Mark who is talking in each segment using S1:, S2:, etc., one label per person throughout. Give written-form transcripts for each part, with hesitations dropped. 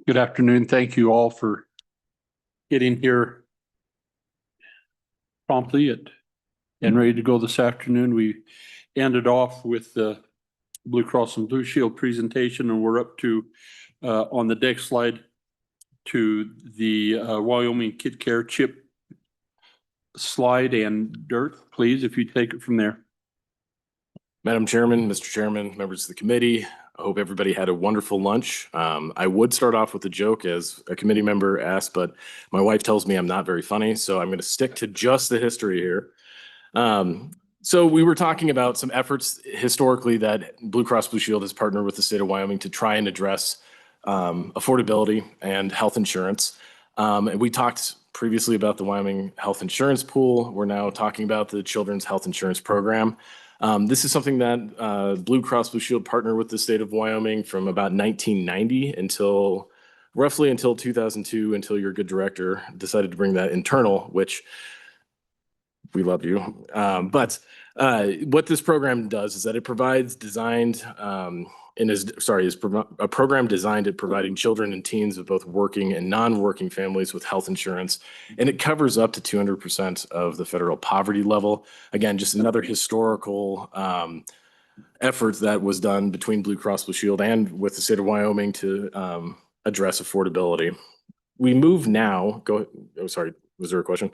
S1: Good afternoon. Thank you all for getting here promptly and ready to go this afternoon. We ended off with the Blue Cross and Blue Shield presentation, and we're up to on the next slide to the Wyoming Kid Care Chip slide. And Dirk, please, if you take it from there.
S2: Madam Chairman, Mr. Chairman, members of the committee, I hope everybody had a wonderful lunch. I would start off with a joke as a committee member asked, but my wife tells me I'm not very funny, so I'm going to stick to just the history here. So we were talking about some efforts historically that Blue Cross Blue Shield has partnered with the state of Wyoming to try and address affordability and health insurance. And we talked previously about the Wyoming Health Insurance Pool. We're now talking about the Children's Health Insurance Program. This is something that Blue Cross Blue Shield partnered with the state of Wyoming from about 1990 until roughly until 2002, until your good director decided to bring that internal, which we love you. But what this program does is that it provides is a program designed at providing children and teens of both working and non-working families with health insurance, and it covers up to 200% of the federal poverty level. Again, just another historical effort that was done between Blue Cross Blue Shield and with the state of Wyoming to address affordability. We move now. Oh, sorry. Was there a question?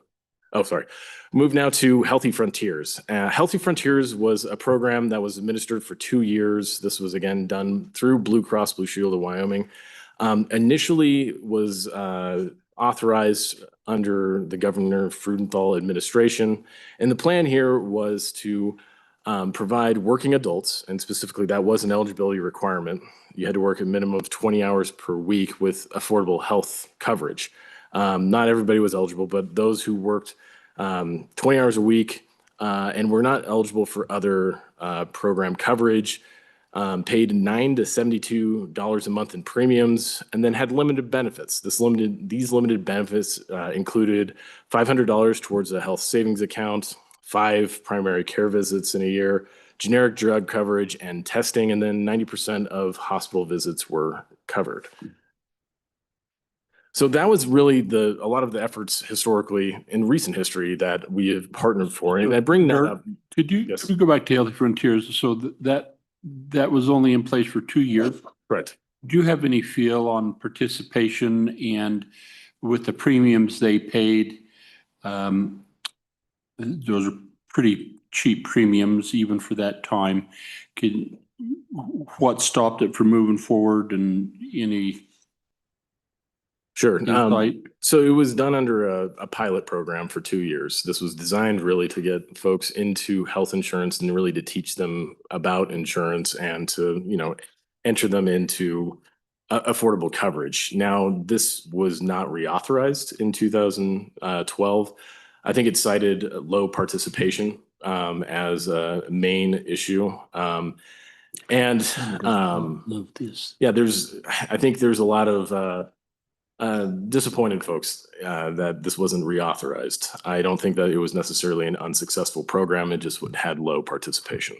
S2: Oh, sorry. Move now to Healthy Frontiers. Healthy Frontiers was a program that was administered for 2 years. This was again done through Blue Cross Blue Shield of Wyoming. Initially was authorized under the Governor Frudenthal administration. And the plan here was to provide working adults, and specifically that was an eligibility requirement. You had to work a minimum of 20 hours per week with affordable health coverage. Not everybody was eligible, but those who worked 20 hours a week and were not eligible for other program coverage, paid $9 to $72 a month in premiums, and then had limited benefits. These limited benefits included $500 towards a health savings account, 5 primary care visits in a year, generic drug coverage and testing, and then 90% of hospital visits were covered. So that was really a lot of the efforts historically in recent history that we have partnered for. And I bring that up.
S1: Could you go back to Healthy Frontiers? So that was only in place for 2 years.
S2: Correct.
S1: Do you have any feel on participation and with the premiums they paid? Those are pretty cheap premiums even for that time. What stopped it from moving forward, and any?
S2: Sure. So it was done under a pilot program for 2 years. This was designed really to get folks into health insurance and really to teach them about insurance and to, enter them into affordable coverage. Now, this was not reauthorized in 2012. I think it cited low participation as a main issue. I think there's a lot of disappointed folks that this wasn't reauthorized. I don't think that it was necessarily an unsuccessful program. It just had low participation.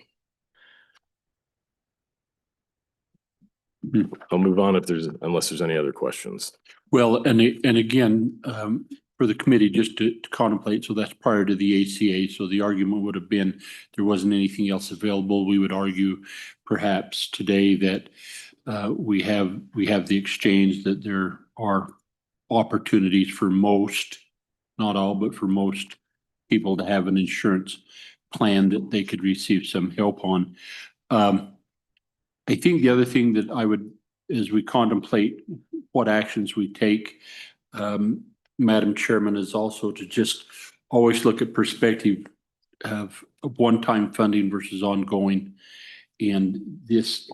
S2: I'll move on unless there's any other questions.
S1: Well, and again, for the committee just to contemplate, so that's prior to the ACA. So the argument would have been there wasn't anything else available. We would argue perhaps today that we have the exchange, that there are opportunities for most, not all, but for most people to have an insurance plan that they could receive some help on. I think the other thing that I would, as we contemplate what actions we take, Madam Chairman, is also to just always look at perspective of one-time funding versus ongoing. And this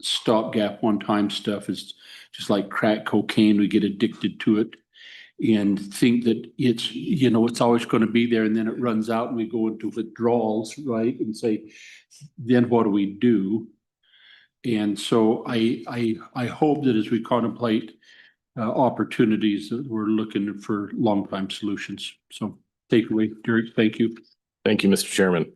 S1: stopgap one-time stuff is just like crack cocaine. We get addicted to it and think that it's always going to be there, and then it runs out and we go into withdrawals, right? And say, then what do we do? And so I hope that as we contemplate opportunities, that we're looking for long-time solutions. So take it away, Derek. Thank you.
S2: Thank you, Mr. Chairman.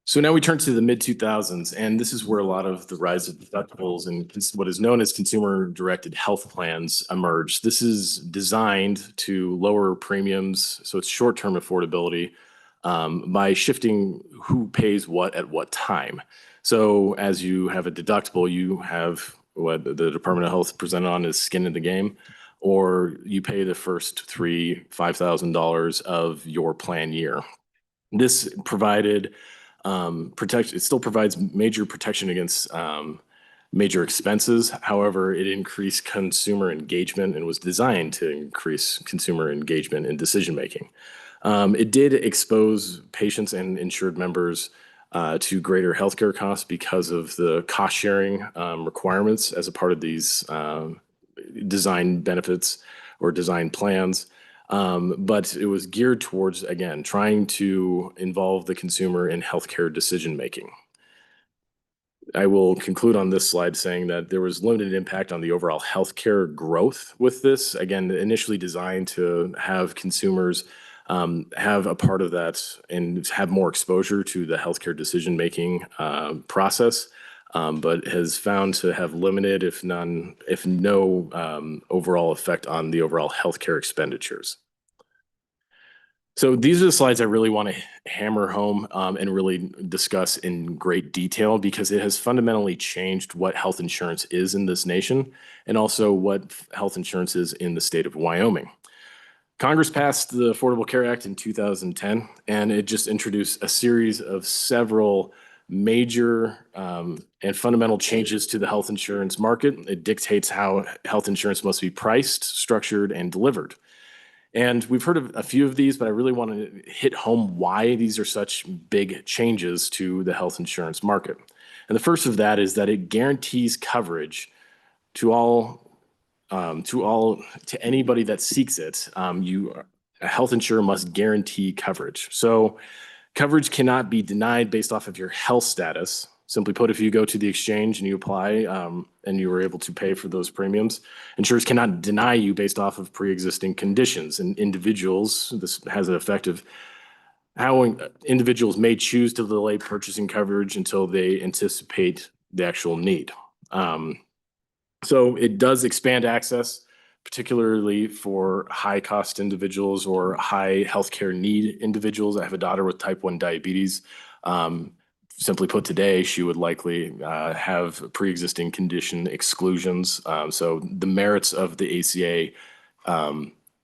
S2: So now we turn to the mid 2000s, and this is where a lot of the rise of deductibles and what is known as consumer directed health plans emerged. This is designed to lower premiums, so it's short term affordability by shifting who pays what at what time. So as you have a deductible, you have what the Department of Health presented on as skin in the game, or you pay the first $5,000 of your plan year. This provided it still provides major protection against major expenses. However, it increased consumer engagement and was designed to increase consumer engagement in decision making. It did expose patients and insured members to greater healthcare costs because of the cost sharing requirements as a part of these design benefits or design plans. But it was geared towards, again, trying to involve the consumer in healthcare decision making. I will conclude on this slide saying that there was limited impact on the overall healthcare growth with this. Again, initially designed to have consumers have a part of that and have more exposure to the healthcare decision making process, but has found to have limited, if no, overall effect on the overall healthcare expenditures. So these are the slides I really want to hammer home and really discuss in great detail because it has fundamentally changed what health insurance is in this nation and also what health insurance is in the state of Wyoming. Congress passed the Affordable Care Act in 2010, and it just introduced a series of several major and fundamental changes to the health insurance market. It dictates how health insurance must be priced, structured, and delivered. And we've heard of a few of these, but I really want to hit home why these are such big changes to the health insurance market. And the first of that is that it guarantees coverage to anybody that seeks it. A health insurer must guarantee coverage. So coverage cannot be denied based off of your health status. Simply put, if you go to the exchange and you apply and you were able to pay for those premiums, insurers cannot deny you based off of pre-existing conditions. And this has an effect of how individuals may choose to delay purchasing coverage until they anticipate the actual need. So it does expand access, particularly for high-cost individuals or high healthcare need individuals. I have a daughter with type 1 diabetes. Simply put, today, she would likely have pre-existing condition exclusions. So the merits of the ACA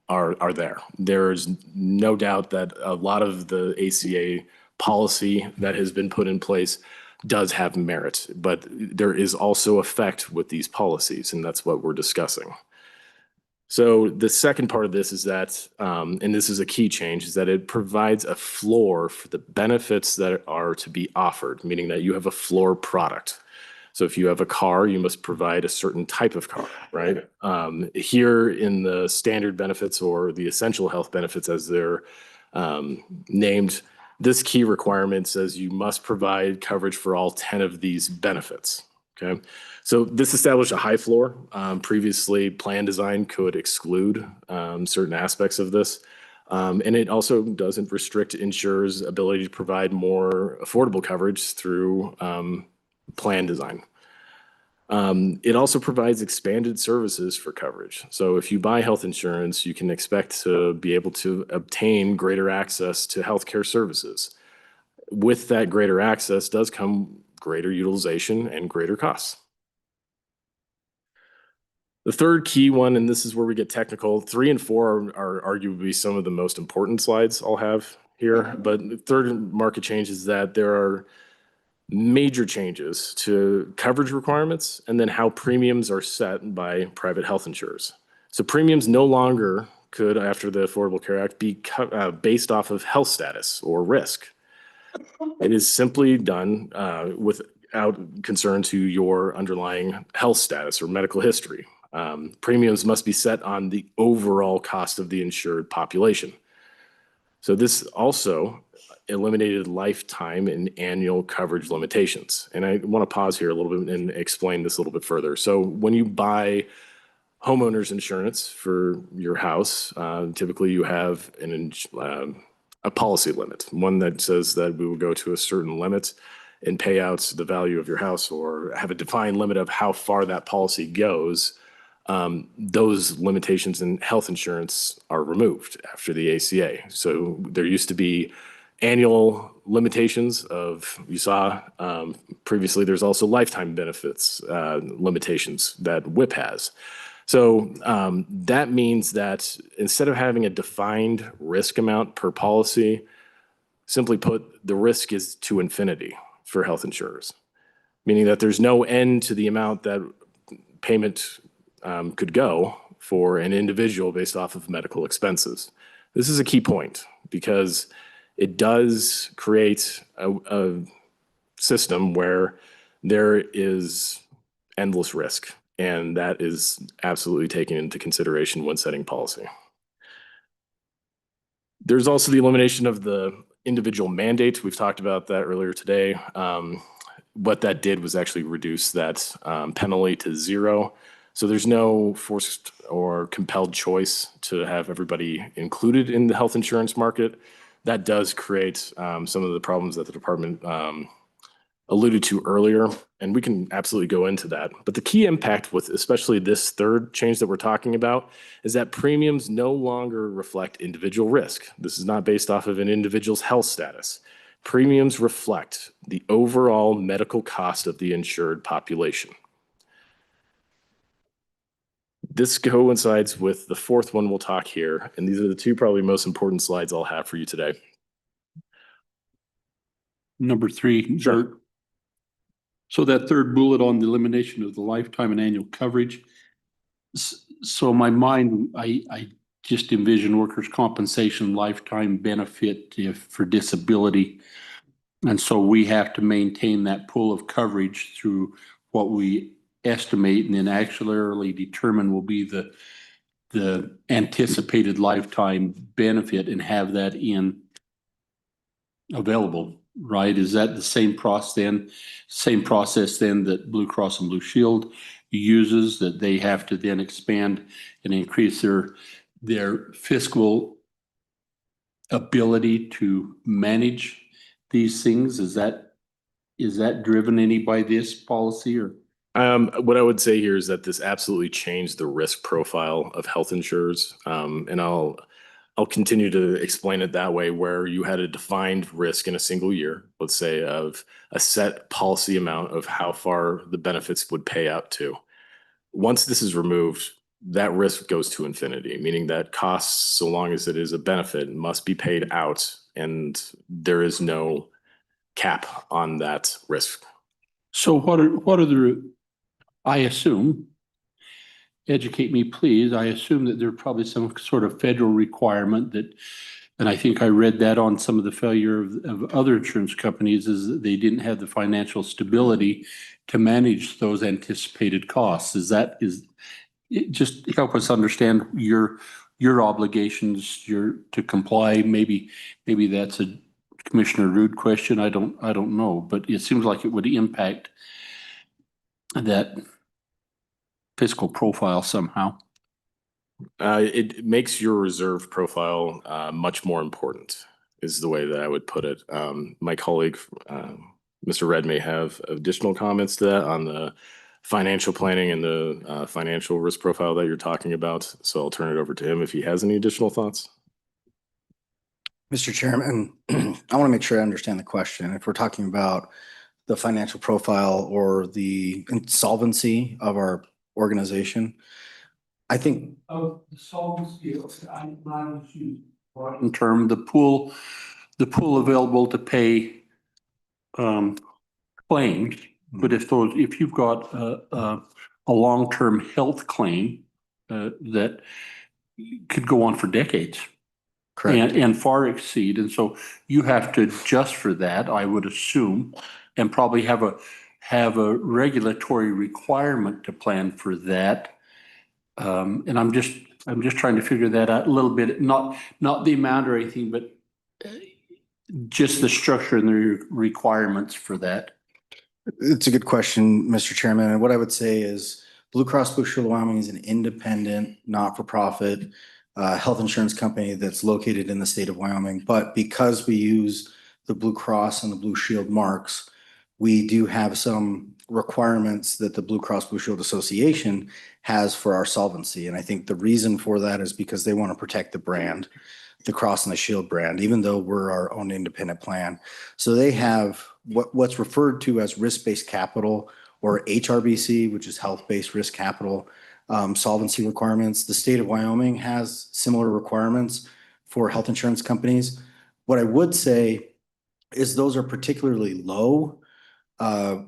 S2: are there. There's no doubt that a lot of the ACA policy that has been put in place does have merit, but there is also effect with these policies, and that's what we're discussing. So the second part of this is that, and this is a key change, is that it provides a floor for the benefits that are to be offered, meaning that you have a floor product. So if you have a car, you must provide a certain type of car, right? Here in the standard benefits or the essential health benefits as they're named, this key requirement says you must provide coverage for all 10 of these benefits. Okay, so this established a high floor. Previously, plan design could exclude certain aspects of this. And it also doesn't restrict insurers' ability to provide more affordable coverage through plan design. It also provides expanded services for coverage. So if you buy health insurance, you can expect to be able to obtain greater access to healthcare services. With that greater access does come greater utilization and greater costs. The third key one, and this is where we get technical, 3 and 4 are arguably some of the most important slides I'll have here. But the third market change is that there are major changes to coverage requirements and then how premiums are set by private health insurers. So premiums no longer could, after the Affordable Care Act, be based off of health status or risk. It is simply done without concern to your underlying health status or medical history. Premiums must be set on the overall cost of the insured population. So this also eliminated lifetime and annual coverage limitations. And I want to pause here a little bit and explain this a little bit further. So when you buy homeowners insurance for your house, typically you have a policy limit, one that says that we will go to a certain limit and pay out the value of your house, or have a defined limit of how far that policy goes. Those limitations in health insurance are removed after the ACA. So there used to be annual limitations of, you saw previously, there's also lifetime benefits limitations that WIP has. So that means that instead of having a defined risk amount per policy, simply put, the risk is to infinity for health insurers, meaning that there's no end to the amount that payment could go for an individual based off of medical expenses. This is a key point because it does create a system where there is endless risk, and that is absolutely taken into consideration when setting policy. There's also the elimination of the individual mandate. We've talked about that earlier today. What that did was actually reduce that penalty to 0. So there's no forced or compelled choice to have everybody included in the health insurance market. That does create some of the problems that the department alluded to earlier, and we can absolutely go into that. But the key impact with especially this third change that we're talking about is that premiums no longer reflect individual risk. This is not based off of an individual's health status. Premiums reflect the overall medical cost of the insured population. This coincides with the fourth one we'll talk here, and these are the two probably most important slides I'll have for you today.
S1: Number 3.
S2: Sure.
S1: So that third bullet on the elimination of the lifetime and annual coverage. So in my mind, I just envision workers' compensation lifetime benefit for disability. And so we have to maintain that pool of coverage through what we estimate and then actuarially determine will be the anticipated lifetime benefit and have that in available, right? Is that the same process then that Blue Cross and Blue Shield uses, that they have to then expand and increase their fiscal ability to manage these things? Is that driven any by this policy? Or
S2: what I would say here is that this absolutely changed the risk profile of health insurers, and I'll continue to explain it that way, where you had a defined risk in a single year, let's say of a set policy amount of how far the benefits would pay out to. Once this is removed, that risk goes to infinity, meaning that costs, so long as it is a benefit, must be paid out, and there is no cap on that risk.
S1: so what are the, I assume, educate me please, I assume that there's probably some sort of federal requirement that, and I think I read that on some of the failure of other insurance companies, is that they didn't have the financial stability to manage those anticipated costs. Just help us understand your obligations, to comply. Maybe that's a Commissioner Rude question. I don't know, but it seems like it would impact that fiscal profile somehow.
S2: It makes your reserve profile much more important, is the way that I would put it. My colleague, Mr. Red, may have additional comments to that on the financial planning and the financial risk profile that you're talking about. So I'll turn it over to him if he has any additional thoughts.
S3: Mr. Chairman, I want to make sure I understand the question. If we're talking about the financial profile or the insolvency of our organization, I think
S1: Of the solvency, I'm not in term, the pool available to pay claims. But if you've got a long-term health claim that could go on for decades.
S3: correct.
S1: And far exceed, and so you have to adjust for that, I would assume, and probably have a regulatory requirement to plan for that. And I'm just trying to figure that out a little bit, not the amount or anything, but just the structure and the requirements for that.
S3: It's a good question, Mr. Chairman. And what I would say is Blue Cross Blue Shield of Wyoming is an independent, not-for-profit health insurance company that's located in the state of Wyoming. But because we use the Blue Cross and the Blue Shield marks, we do have some requirements that the Blue Cross Blue Shield Association has for our solvency. And I think the reason for that is because they want to protect the brand, the Cross and the Shield brand, even though we're our own independent plan. So they have what's referred to as risk-based capital, or HRBC, which is health-based risk capital solvency requirements. The state of Wyoming has similar requirements for health insurance companies. What I would say is those are particularly low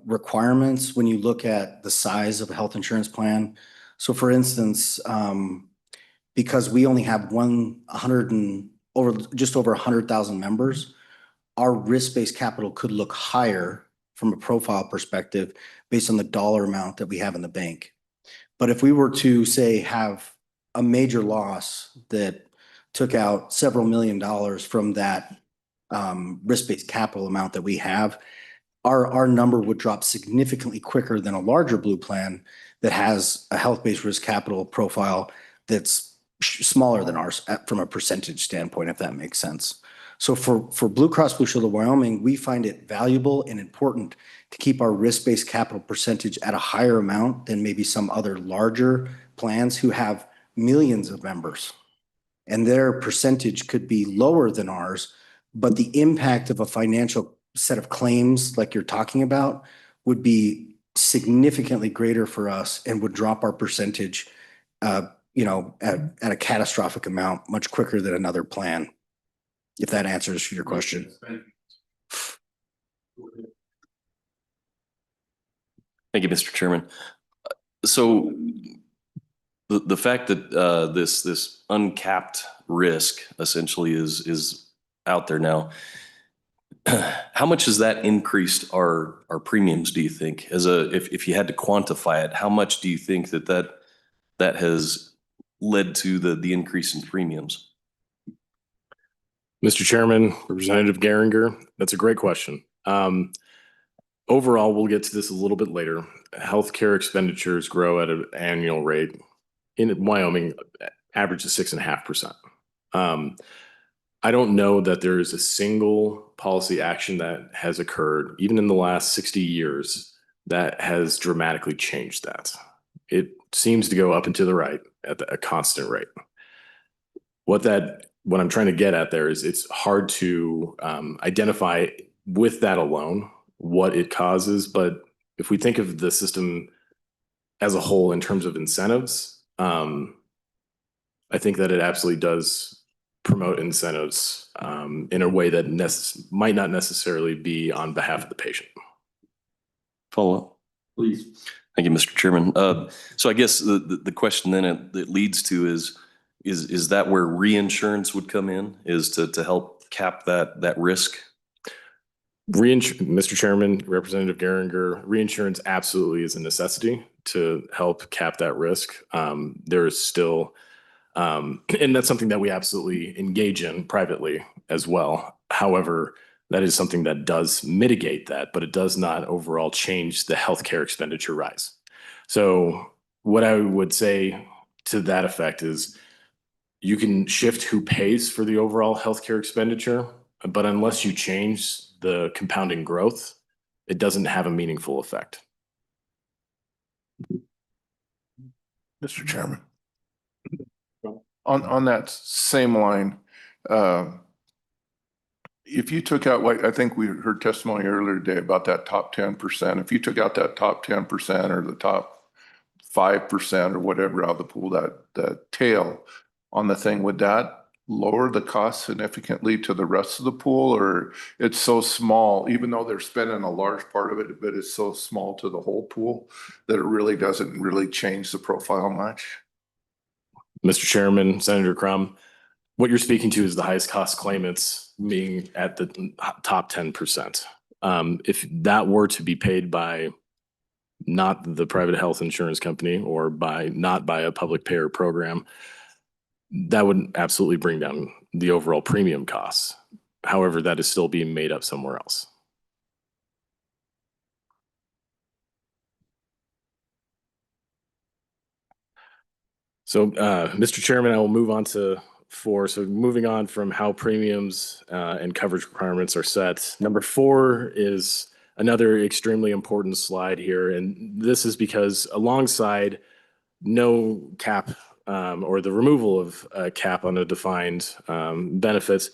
S3: requirements when you look at the size of a health insurance plan. So for instance, because we only have just over 100,000 members, our risk-based capital could look higher from a profile perspective based on the dollar amount that we have in the bank. But if we were to, say, have a major loss that took out several $1,000,000 from that risk-based capital amount that we have, our number would drop significantly quicker than a larger Blue plan that has a health-based risk capital profile that's smaller than ours from a percentage standpoint, if that makes sense. So for Blue Cross Blue Shield of Wyoming, we find it valuable and important to keep our risk-based capital percentage at a higher amount than maybe some other larger plans who have millions of members. And their percentage could be lower than ours, but the impact of a financial set of claims like you're talking about would be significantly greater for us and would drop our percentage, at a catastrophic amount much quicker than another plan, if that answers your question.
S4: Thank you, Mr. Chairman. So the fact that this uncapped risk essentially is out there now, how much has that increased our premiums, do you think? If you had to quantify it, how much do you think that has led to the increase in premiums?
S2: Mr. Chairman, Representative Geringer, that's a great question. Overall, we'll get to this a little bit later. Healthcare expenditures grow at an annual rate in Wyoming, average of 6.5%. I don't know that there is a single policy action that has occurred, even in the last 60 years, that has dramatically changed that. It seems to go up and to the right at a constant rate. What I'm trying to get at there is it's hard to identify with that alone what it causes. But if we think of the system as a whole in terms of incentives, I think that it absolutely does promote incentives in a way that might not necessarily be on behalf of the patient.
S4: Follow up,
S1: Please.
S4: Thank you, Mr. Chairman. So I guess the question then it leads to is that where reinsurance would come in, is to help cap that risk?
S2: Mr. Chairman, Representative Geringer, reinsurance absolutely is a necessity to help cap that risk. There is still, and that's something that we absolutely engage in privately as well. However, that is something that does mitigate that, but it does not overall change the healthcare expenditure rise. So what I would say to that effect is you can shift who pays for the overall healthcare expenditure, but unless you change the compounding growth, it doesn't have a meaningful effect.
S5: Mr. Chairman, on that same line, if you took out, I think we heard testimony earlier today about that top 10%. If you took out that top 10% or the top 5% or whatever out of the pool, that tail on the thing, would that lower the cost significantly to the rest of the pool, or it's so small, even though they're spending a large part of it, but it's so small to the whole pool that it really doesn't really change the profile much?
S2: Mr. Chairman, Senator Crum, what you're speaking to is the highest cost claimants being at the top 10%. If that were to be paid by not the private health insurance company or not by a public payer program, that would absolutely bring down the overall premium costs. However, that is still being made up somewhere else. So, Mr. Chairman, I will move on to 4. So moving on from how premiums and coverage requirements are set. Number 4 is another extremely important slide here. And this is because alongside no cap or the removal of a cap on a defined benefits,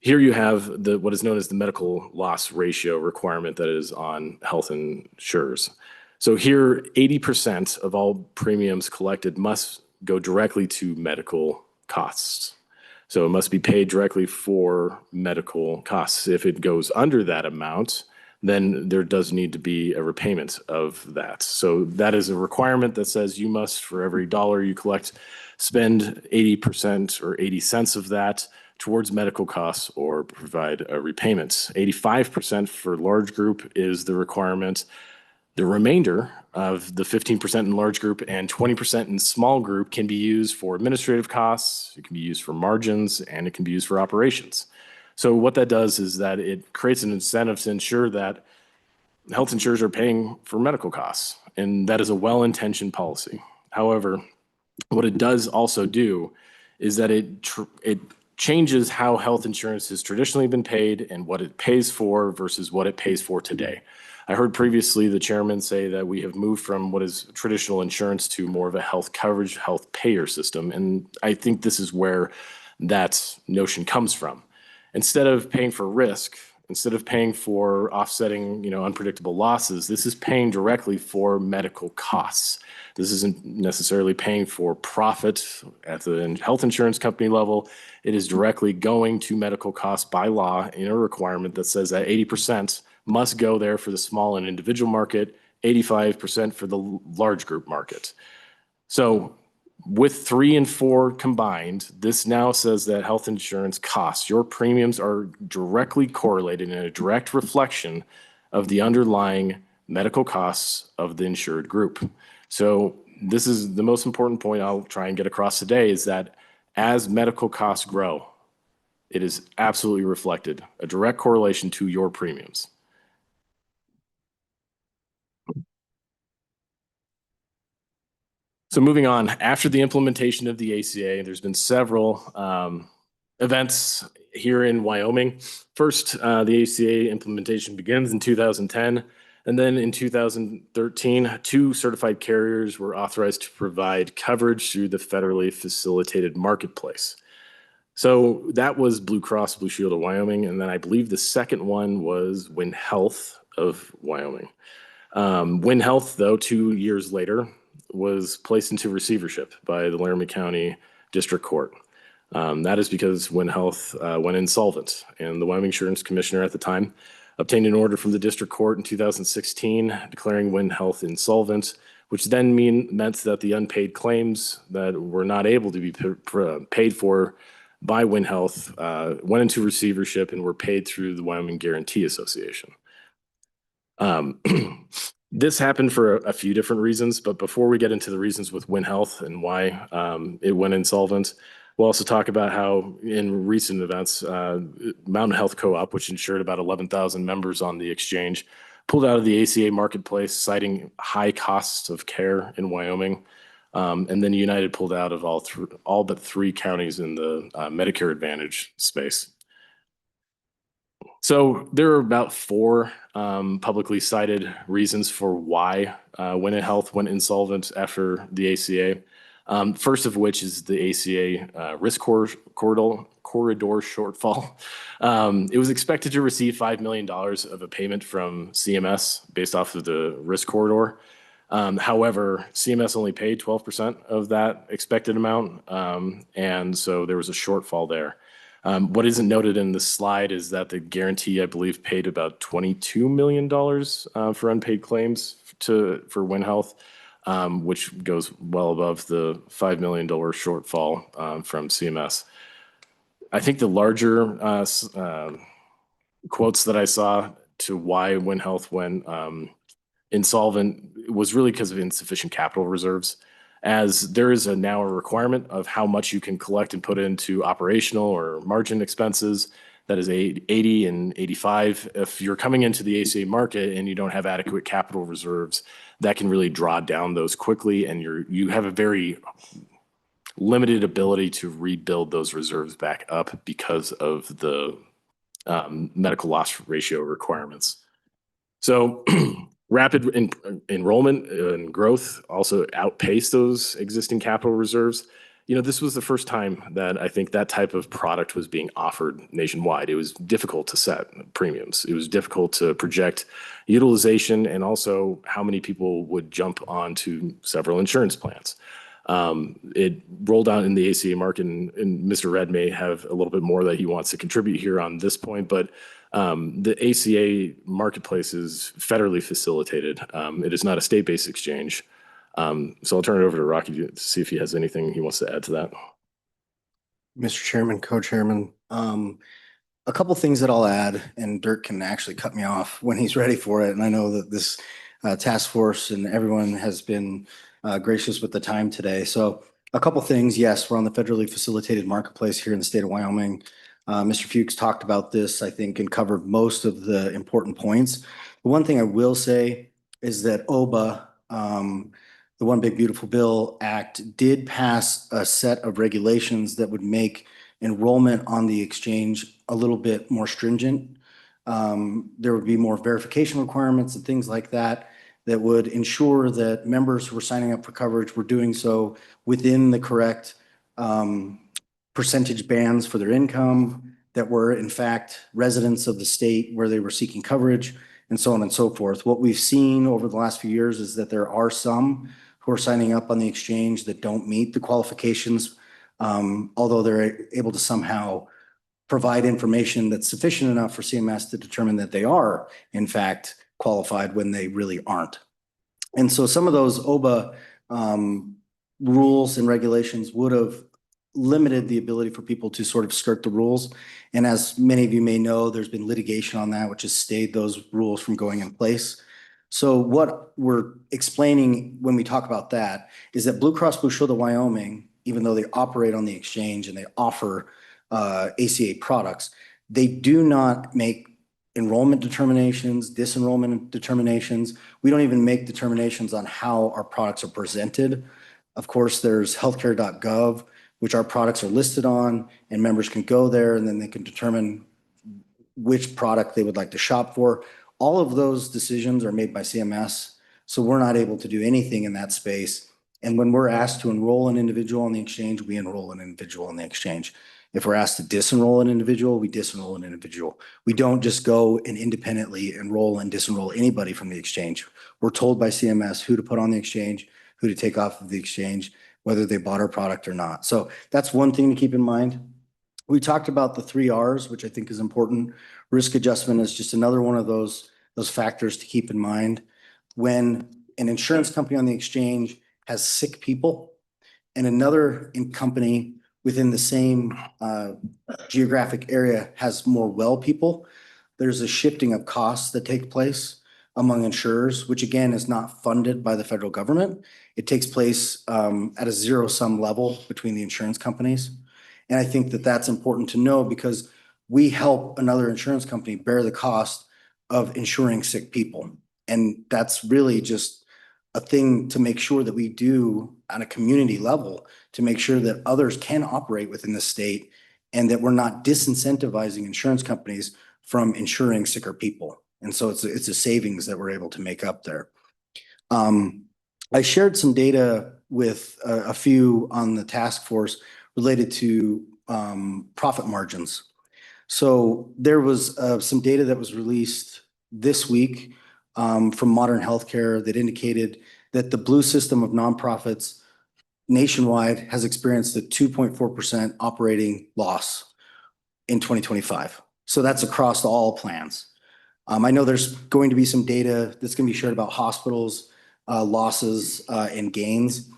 S2: here you have what is known as the medical loss ratio requirement that is on health insurers. So here, 80% of all premiums collected must go directly to medical costs. So it must be paid directly for medical costs. If it goes under that amount, then there does need to be a repayment of that. So that is a requirement that says you must, for every dollar you collect, spend 80% or 80 cents of that towards medical costs or provide a repayment. 85% for large group is the requirement. The remainder of the 15% in large group and 20% in small group can be used for administrative costs, it can be used for margins, and it can be used for operations. So what that does is that it creates an incentive to ensure that health insurers are paying for medical costs, and that is a well-intentioned policy. However, what it does also do is that it changes how health insurance has traditionally been paid and what it pays for versus what it pays for today. I heard previously the chairman say that we have moved from what is traditional insurance to more of a health coverage, health payer system. And I think this is where that notion comes from. Instead of paying for risk, instead of paying for offsetting, unpredictable losses, this is paying directly for medical costs. This isn't necessarily paying for profit at the health insurance company level. It is directly going to medical costs by law in a requirement that says that 80% must go there for the small and individual market, 85% for the large group market. So with 3 and 4 combined, this now says that health insurance costs, your premiums are directly correlated in a direct reflection of the underlying medical costs of the insured group. So this is the most important point I'll try and get across today is that as medical costs grow, it is absolutely reflected, a direct correlation to your premiums. So moving on, after the implementation of the ACA, there's been several events here in Wyoming. First, the ACA implementation begins in 2010, and then in 2013, 2 certified carriers were authorized to provide coverage through the federally facilitated marketplace. So that was Blue Cross Blue Shield of Wyoming, and then I believe the second one was Win Health of Wyoming. Win Health, though, 2 years later, was placed into receivership by the Laramie County District Court. That is because Win Health went insolvent, and the Wyoming Insurance Commissioner at the time obtained an order from the District Court in 2016 declaring Win Health insolvent, which then meant that the unpaid claims that were not able to be paid for by Win Health went into receivership and were paid through the Wyoming Guarantee Association. This happened for a few different reasons, but before we get into the reasons with Win Health and why it went insolvent, we'll also talk about how in recent events, Mountain Health Co-op, which insured about 11,000 members on the exchange, pulled out of the ACA marketplace, citing high costs of care in Wyoming. And then United pulled out of all but 3 counties in the Medicare Advantage space. So there are about 4 publicly cited reasons for why Win Health went insolvent after the ACA. First of which is the ACA risk corridor shortfall. It was expected to receive $5 million of a payment from CMS based off of the risk corridor. However, CMS only paid 12% of that expected amount, and so there was a shortfall there. What isn't noted in the slide is that the guarantee, I believe, paid about $22 million for unpaid claims for Win Health, which goes well above the $5 million shortfall from CMS. I think the larger quotes that I saw to why Win Health went insolvent was really because of insufficient capital reserves, as there is now a requirement of how much you can collect and put into operational or margin expenses. That is 80 and 85. If you're coming into the ACA market and you don't have adequate capital reserves, that can really draw down those quickly, and you have a very limited ability to rebuild those reserves back up because of the medical loss ratio requirements. So rapid enrollment and growth also outpaced those existing capital reserves. This was the first time that I think that type of product was being offered nationwide. It was difficult to set premiums. It was difficult to project utilization and also how many people would jump onto several insurance plans. It rolled out in the ACA market, and Mr. Red may have a little bit more that he wants to contribute here on this point, but the ACA marketplace is federally facilitated. It is not a state-based exchange. So I'll turn it over to Rocky to see if he has anything he wants to add to that.
S3: Mr. Chairman, Co-Chairman, a couple things that I'll add, and Dirk can actually cut me off when he's ready for it. And I know that this task force and everyone has been gracious with the time today. So a couple things. Yes, we're on the federally facilitated marketplace here in the state of Wyoming. Mr. Fuchs talked about this, I think, and covered most of the important points. The one thing I will say is that OBA, the One Big Beautiful Bill Act, did pass a set of regulations that would make enrollment on the exchange a little bit more stringent. There would be more verification requirements and things like that that would ensure that members who were signing up for coverage were doing so within the correct percentage bands for their income, that were in fact residents of the state where they were seeking coverage, and so on and so forth. What we've seen over the last few years is that there are some who are signing up on the exchange that don't meet the qualifications, although they're able to somehow provide information that's sufficient enough for CMS to determine that they are in fact qualified when they really aren't. And so some of those OBA rules and regulations would have limited the ability for people to sort of skirt the rules. And as many of you may know, there's been litigation on that, which has stayed those rules from going in place. So what we're explaining when we talk about that is that Blue Cross Blue Shield of Wyoming, even though they operate on the exchange and they offer ACA products, they do not make enrollment determinations, disenrollment determinations. We don't even make determinations on how our products are presented. Of course, there's healthcare.gov, which our products are listed on, and members can go there and then they can determine which product they would like to shop for. All of those decisions are made by CMS, so we're not able to do anything in that space. And when we're asked to enroll an individual on the exchange, we enroll an individual on the exchange. If we're asked to disenroll an individual, we disenroll an individual. We don't just go and independently enroll and disenroll anybody from the exchange. We're told by CMS who to put on the exchange, who to take off of the exchange, whether they bought our product or not. So that's one thing to keep in mind. We talked about the 3 R's, which I think is important. Risk adjustment is just another one of those factors to keep in mind. When an insurance company on the exchange has sick people and another company within the same geographic area has more well people, there's a shifting of costs that take place among insurers, which again is not funded by the federal government. It takes place at a zero-sum level between the insurance companies. And I think that that's important to know because we help another insurance company bear the cost of insuring sick people. And that's really just a thing to make sure that we do on a community level to make sure that others can operate within the state and that we're not disincentivizing insurance companies from insuring sicker people. And so it's a savings that we're able to make up there. I shared some data with a few on the task force related to profit margins. So there was some data that was released this week from Modern Healthcare that indicated that the Blue system of nonprofits nationwide has experienced a 2.4% operating loss in 2025. So that's across all plans. I know there's going to be some data that's going to be shared about hospitals, losses and gains.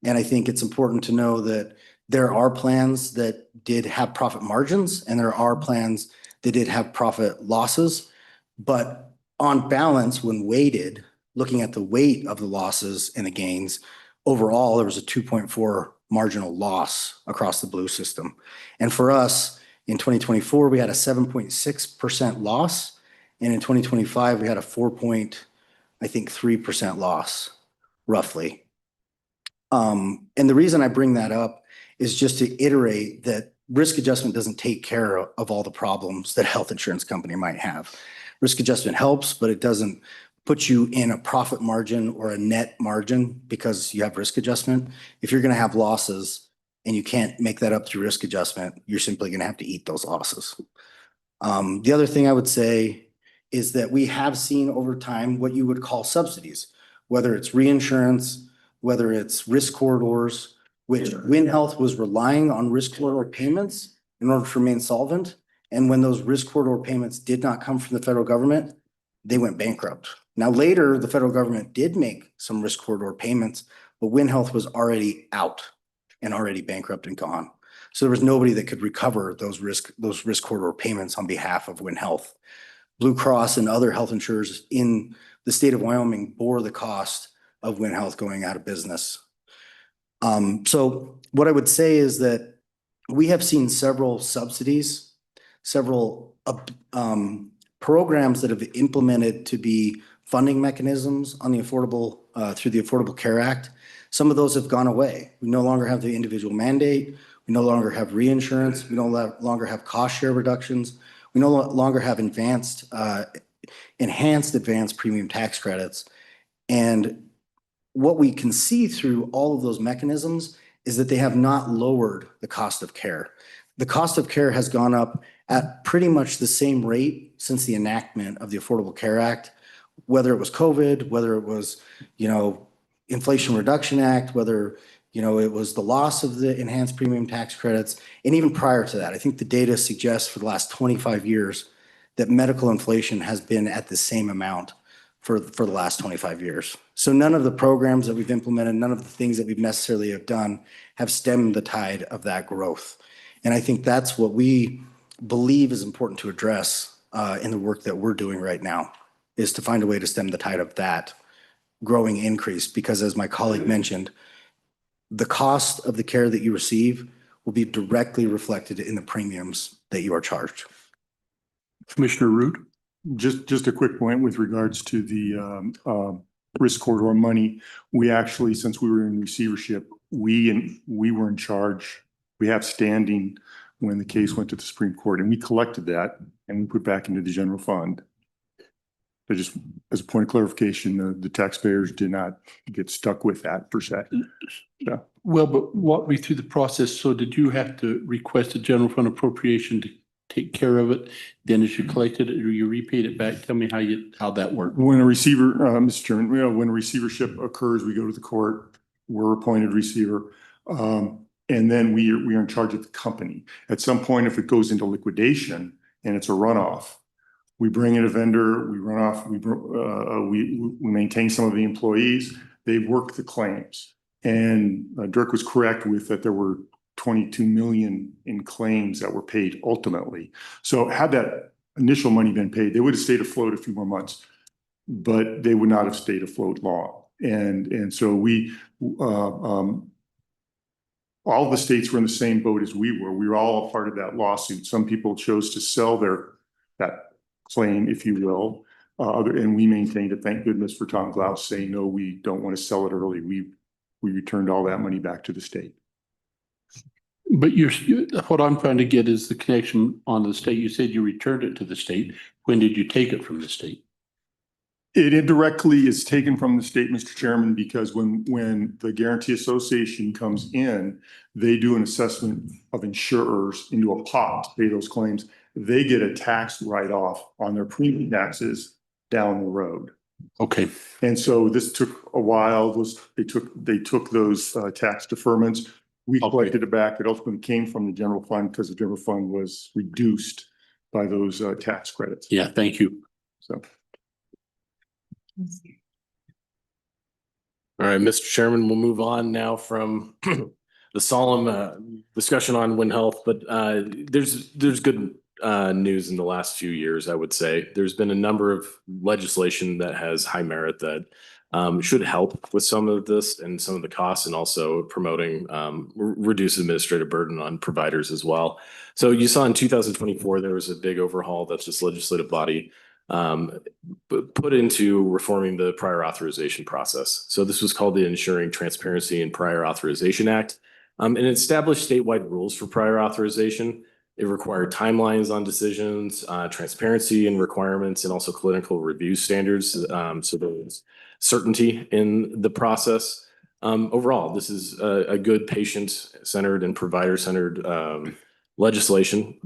S3: And I think it's important to know that there are plans that did have profit margins and there are plans that did have profit losses. But on balance, when weighted, looking at the weight of the losses and the gains, overall, there was a 2.4 marginal loss across the Blue system. And for us, in 2024, we had a 7.6% loss. And in 2025, we had a 4.3% loss, roughly. And the reason I bring that up is just to iterate that risk adjustment doesn't take care of all the problems that a health insurance company might have. Risk adjustment helps, but it doesn't put you in a profit margin or a net margin because you have risk adjustment. If you're going to have losses and you can't make that up through risk adjustment, you're simply going to have to eat those losses. The other thing I would say is that we have seen over time what you would call subsidies, whether it's reinsurance, whether it's risk corridors, which WinHealth was relying on risk corridor payments in order to remain solvent. And when those risk corridor payments did not come from the federal government, they went bankrupt. Now later, the federal government did make some risk corridor payments, but WinHealth was already out and already bankrupt and gone. So there was nobody that could recover those risk corridor payments on behalf of WinHealth. Blue Cross and other health insurers in the state of Wyoming bore the cost of WinHealth going out of business. So what I would say is that we have seen several subsidies, several programs that have implemented to be funding mechanisms on the affordable through the Affordable Care Act. Some of those have gone away. We no longer have the individual mandate. We no longer have reinsurance. We no longer have cost share reductions. We no longer have enhanced advanced premium tax credits. And what we can see through all of those mechanisms is that they have not lowered the cost of care. The cost of care has gone up at pretty much the same rate since the enactment of the Affordable Care Act, whether it was COVID, whether it was, Inflation Reduction Act, whether, it was the loss of the enhanced premium tax credits. And even prior to that, I think the data suggests for the last 25 years that medical inflation has been at the same amount for the last 25 years. So none of the programs that we've implemented, none of the things that we've necessarily have done have stemmed the tide of that growth. And I think that's what we believe is important to address in the work that we're doing right now, is to find a way to stem the tide of that growing increase. Because as my colleague mentioned, the cost of the care that you receive will be directly reflected in the premiums that you are charged.
S1: Commissioner Root?
S6: Just a quick point with regards to the risk corridor money. We actually, since we were in receivership, we were in charge. We have standing when the case went to the Supreme Court, and we collected that and we put back into the general fund. So just as a point of clarification, the taxpayers did not get stuck with that per se. Yeah.
S1: Well, but walk me through the process. So did you have to request a general fund appropriation to take care of it? Then as you collected it, or you repaid it back? Tell me how that worked.
S6: When a receiver, Mr. Chairman, when a receivership occurs, we go to the court, we're appointed receiver. And then we are in charge of the company. At some point, if it goes into liquidation and it's a runoff, we bring in a vendor, we run off, we maintain some of the employees, they work the claims. And Dirk was correct with that there were 22 million in claims that were paid ultimately. So had that initial money been paid, they would have stayed afloat a few more months, but they would not have stayed afloat long. And so all the states were in the same boat as we were. We were all a part of that lawsuit. Some people chose to sell that claim, if you will, and we maintained it. Thank goodness for Tom Glaus saying, no, we don't want to sell it early. We returned all that money back to the state.
S1: But what I'm trying to get is the connection on the state. You said you returned it to the state. When did you take it from the state?
S6: It indirectly is taken from the state, Mr. Chairman, because when the Guarantee Association comes in, they do an assessment of insurers into a pot to pay those claims. They get a tax write-off on their premium taxes down the road.
S1: Okay.
S6: And so this took a while. They took those tax deferments. We collected it back. It ultimately came from the general fund because the general fund was reduced by those tax credits.
S1: Yeah, thank you.
S6: So.
S2: All right, Mr. Chairman, we'll move on now from the solemn discussion on WinHealth, but there's good news in the last few years, I would say. There's been a number of legislation that has high merit that should help with some of this and some of the costs, and also promoting reduce administrative burden on providers as well. So you saw in 2024, there was a big overhaul that this legislative body put into reforming the prior authorization process. So this was called the Ensuring Transparency in Prior Authorization Act. And it established statewide rules for prior authorization. It required timelines on decisions, transparency and requirements, and also clinical review standards. So there was certainty in the process. Overall, this is a good patient-centered and provider-centered legislation.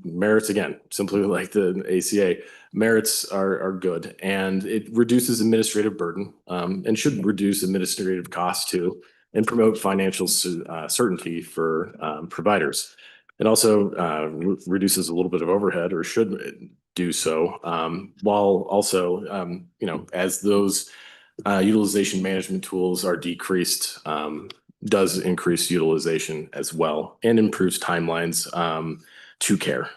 S2: Merits, again, simply like the ACA, merits are good, and it reduces administrative burden and should reduce administrative costs too, and promote financial certainty for providers. It also reduces a little bit of overhead, or should do so, while also, as those utilization management tools are decreased, does increase utilization as well and improves timelines to care.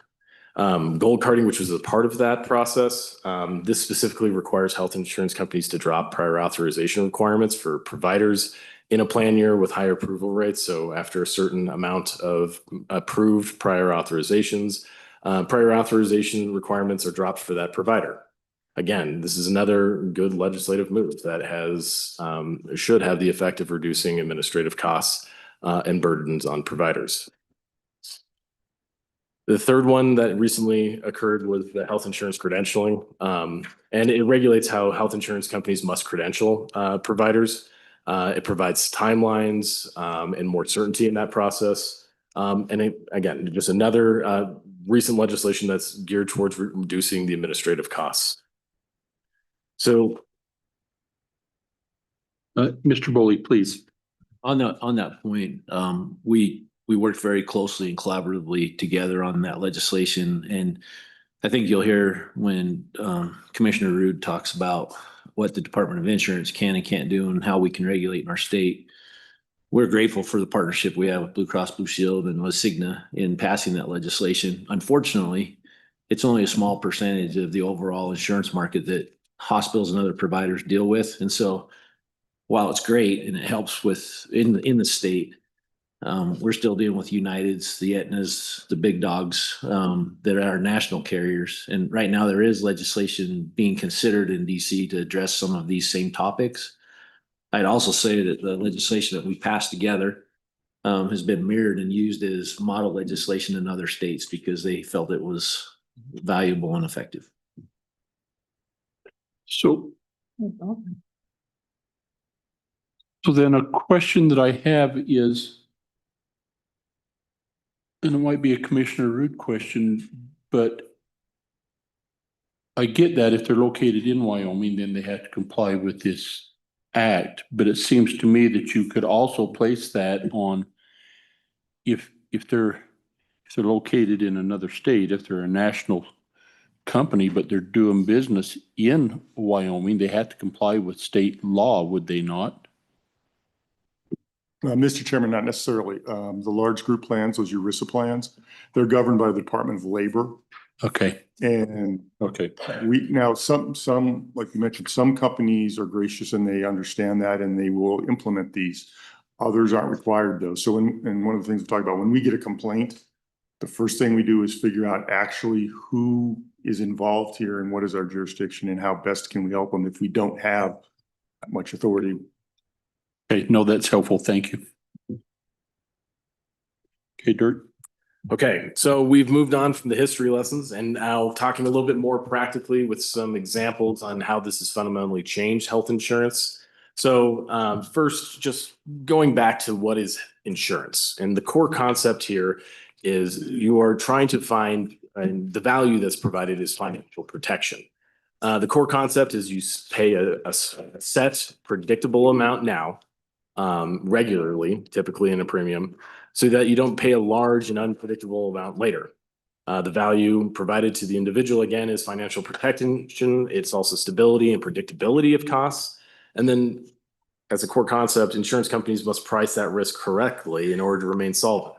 S2: Gold carding, which was a part of that process, this specifically requires health insurance companies to drop prior authorization requirements for providers in a plan year with higher approval rates. So after a certain amount of approved prior authorizations, prior authorization requirements are dropped for that provider. Again, this is another good legislative move that should have the effect of reducing administrative costs and burdens on providers. The third one that recently occurred was the health insurance credentialing, and it regulates how health insurance companies must credential providers. It provides timelines and more certainty in that process. And again, just another recent legislation that's geared towards reducing the administrative costs. So,
S1: Mr. Boley, please.
S7: On that point, we worked very closely and collaboratively together on that legislation, and I think you'll hear when Commissioner Rude talks about what the Department of Insurance can and can't do and how we can regulate in our state. We're grateful for the partnership we have with Blue Cross Blue Shield and with Cigna in passing that legislation. Unfortunately, it's only a small percentage of the overall insurance market that hospitals and other providers deal with. And so while it's great and it helps with in the state, we're still dealing with Uniteds, the Aetnas, the big dogs that are national carriers. And right now there is legislation being considered in DC to address some of these same topics. I'd also say that the legislation that we passed together has been mirrored and used as model legislation in other states because they felt it was valuable and effective.
S1: So then a question that I have is, and it might be a Commissioner Rude question, but I get that if they're located in Wyoming, then they have to comply with this act. But it seems to me that you could also place that on if they're located in another state, if they're a national company, but they're doing business in Wyoming, they have to comply with state law, would they not?
S6: Mr. Chairman, not necessarily. The large group plans, those ERISA plans, they're governed by the Department of Labor.
S1: Okay.
S6: And
S1: Okay.
S6: some, like you mentioned, some companies are gracious and they understand that and they will implement these. Others aren't required though. So and one of the things we talk about, when we get a complaint, the first thing we do is figure out actually who is involved here and what is our jurisdiction and how best can we help them if we don't have that much authority.
S1: Okay, no, that's helpful. Thank you. Okay, Dirk.
S2: okay, so we've moved on from the history lessons and now talking a little bit more practically with some examples on how this has fundamentally changed health insurance. So first, just going back to what is insurance, and the core concept here is you are trying to find, and the value that's provided is financial protection. The core concept is you pay a set predictable amount now, regularly, typically in a premium, so that you don't pay a large and unpredictable amount later. The value provided to the individual, again, is financial protection. It's also stability and predictability of costs. And then as a core concept, insurance companies must price that risk correctly in order to remain solvent.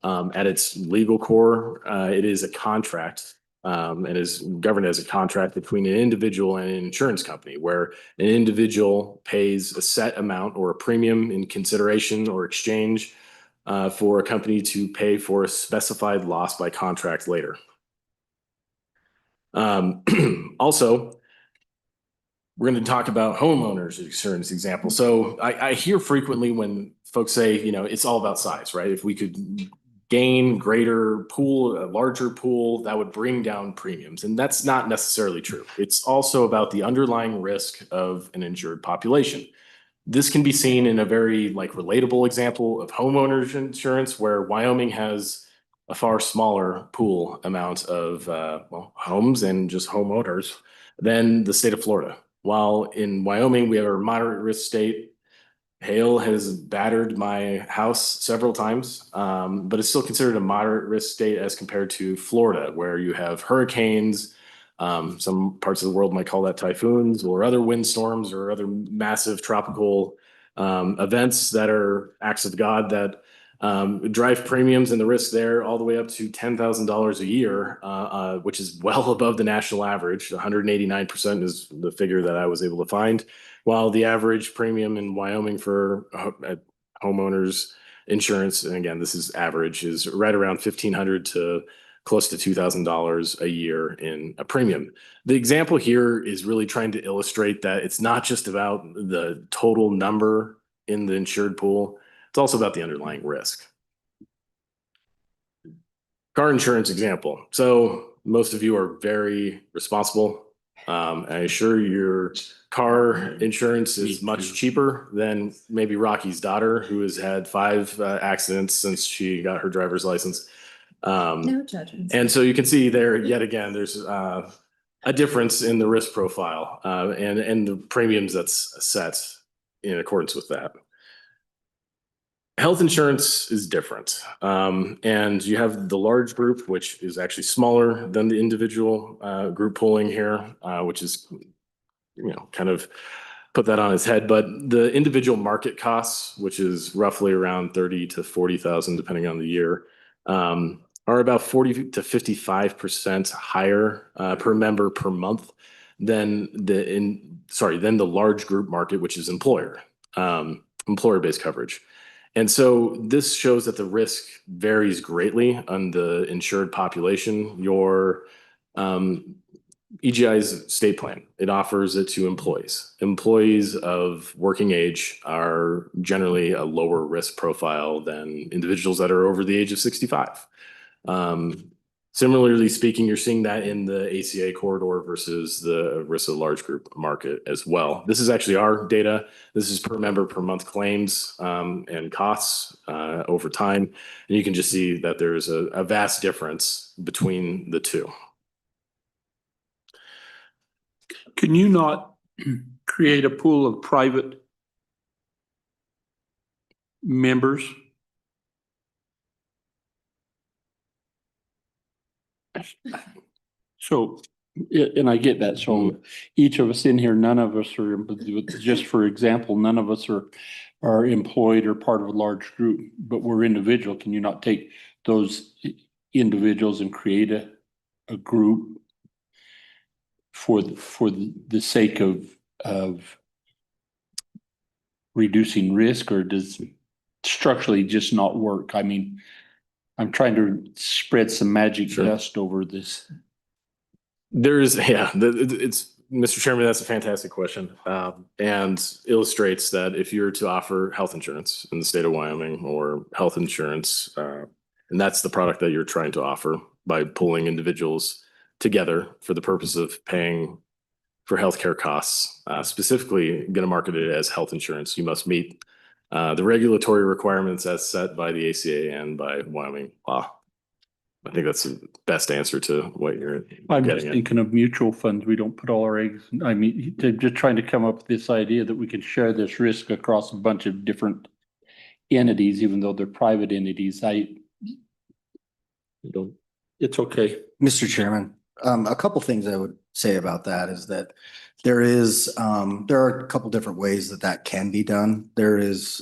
S2: At its legal core, it is a contract and is governed as a contract between an individual and an insurance company, where an individual pays a set amount or a premium in consideration or exchange for a company to pay for a specified loss by contract later. Also, We're going to talk about homeowners insurance example. So I hear frequently when folks say, you know, it's all about size, right? If we could gain greater pool, a larger pool, that would bring down premiums. And that's not necessarily true. It's also about the underlying risk of an insured population. This can be seen in a very like relatable example of homeowners insurance, where Wyoming has a far smaller pool amount of well, homes and just homeowners than the state of Florida. While in Wyoming, we have a moderate risk state. Hail has battered my house several times, but it's still considered a moderate risk state as compared to Florida, where you have hurricanes. Some parts of the world might call that typhoons or other windstorms or other massive tropical events that are acts of God that drive premiums and the risk there all the way up to $10,000 a year, which is well above the national average. 189% is the figure that I was able to find, while the average premium in Wyoming for homeowners insurance, and again, this is average, is right around $1,500 to close to $2,000 a year in a premium. The example here is really trying to illustrate that it's not just about the total number in the insured pool. It's also about the underlying risk. Car insurance example. So most of you are very responsible. I assure your car insurance is much cheaper than maybe Rocky's daughter, who has had 5 accidents since she got her driver's license.
S8: No judgment.
S2: And so you can see there, yet again, there's a difference in the risk profile and the premiums that's set in accordance with that. Health insurance is different. And you have the large group, which is actually smaller than the individual group pooling here, which is, you know, kind of put that on its head. But the individual market costs, which is roughly around 30 to 40,000, depending on the year, are about 40 to 55% higher per member per month than the large group market, which is employer-based coverage. And so this shows that the risk varies greatly on the insured population. Your EGI's state plan, it offers it to employees. Employees of working age are generally a lower risk profile than individuals that are over the age of 65. Similarly speaking, you're seeing that in the ACA corridor versus the risk of large group market as well. This is actually our data. This is per member per month claims and costs over time. And you can just see that there's a vast difference between the two.
S1: Can you not create a pool of private members? So, and I get that. So each of us in here, none of us are, just for example, none of us are employed or part of a large group, but we're individual. Can you not take those individuals and create a group for the sake of reducing risk, or does structurally just not work? I mean, I'm trying to spread some magic dust over this.
S2: It's Mr. Chairman, that's a fantastic question, and illustrates that if you're to offer health insurance in the state of Wyoming, or health insurance, and that's the product that you're trying to offer by pulling individuals together for the purpose of paying for healthcare costs, specifically going to market it as health insurance, you must meet the regulatory requirements as set by the ACA and by Wyoming law. I think that's the best answer to what you're
S1: I'm just
S2: getting at.
S1: thinking of mutual funds. We don't put all our eggs. I mean, just trying to come up with this idea that we can share this risk across a bunch of different entities, even though they're private entities. It's okay.
S3: Mr. Chairman, a couple things I would say about that is that there are a couple different ways that can be done. There is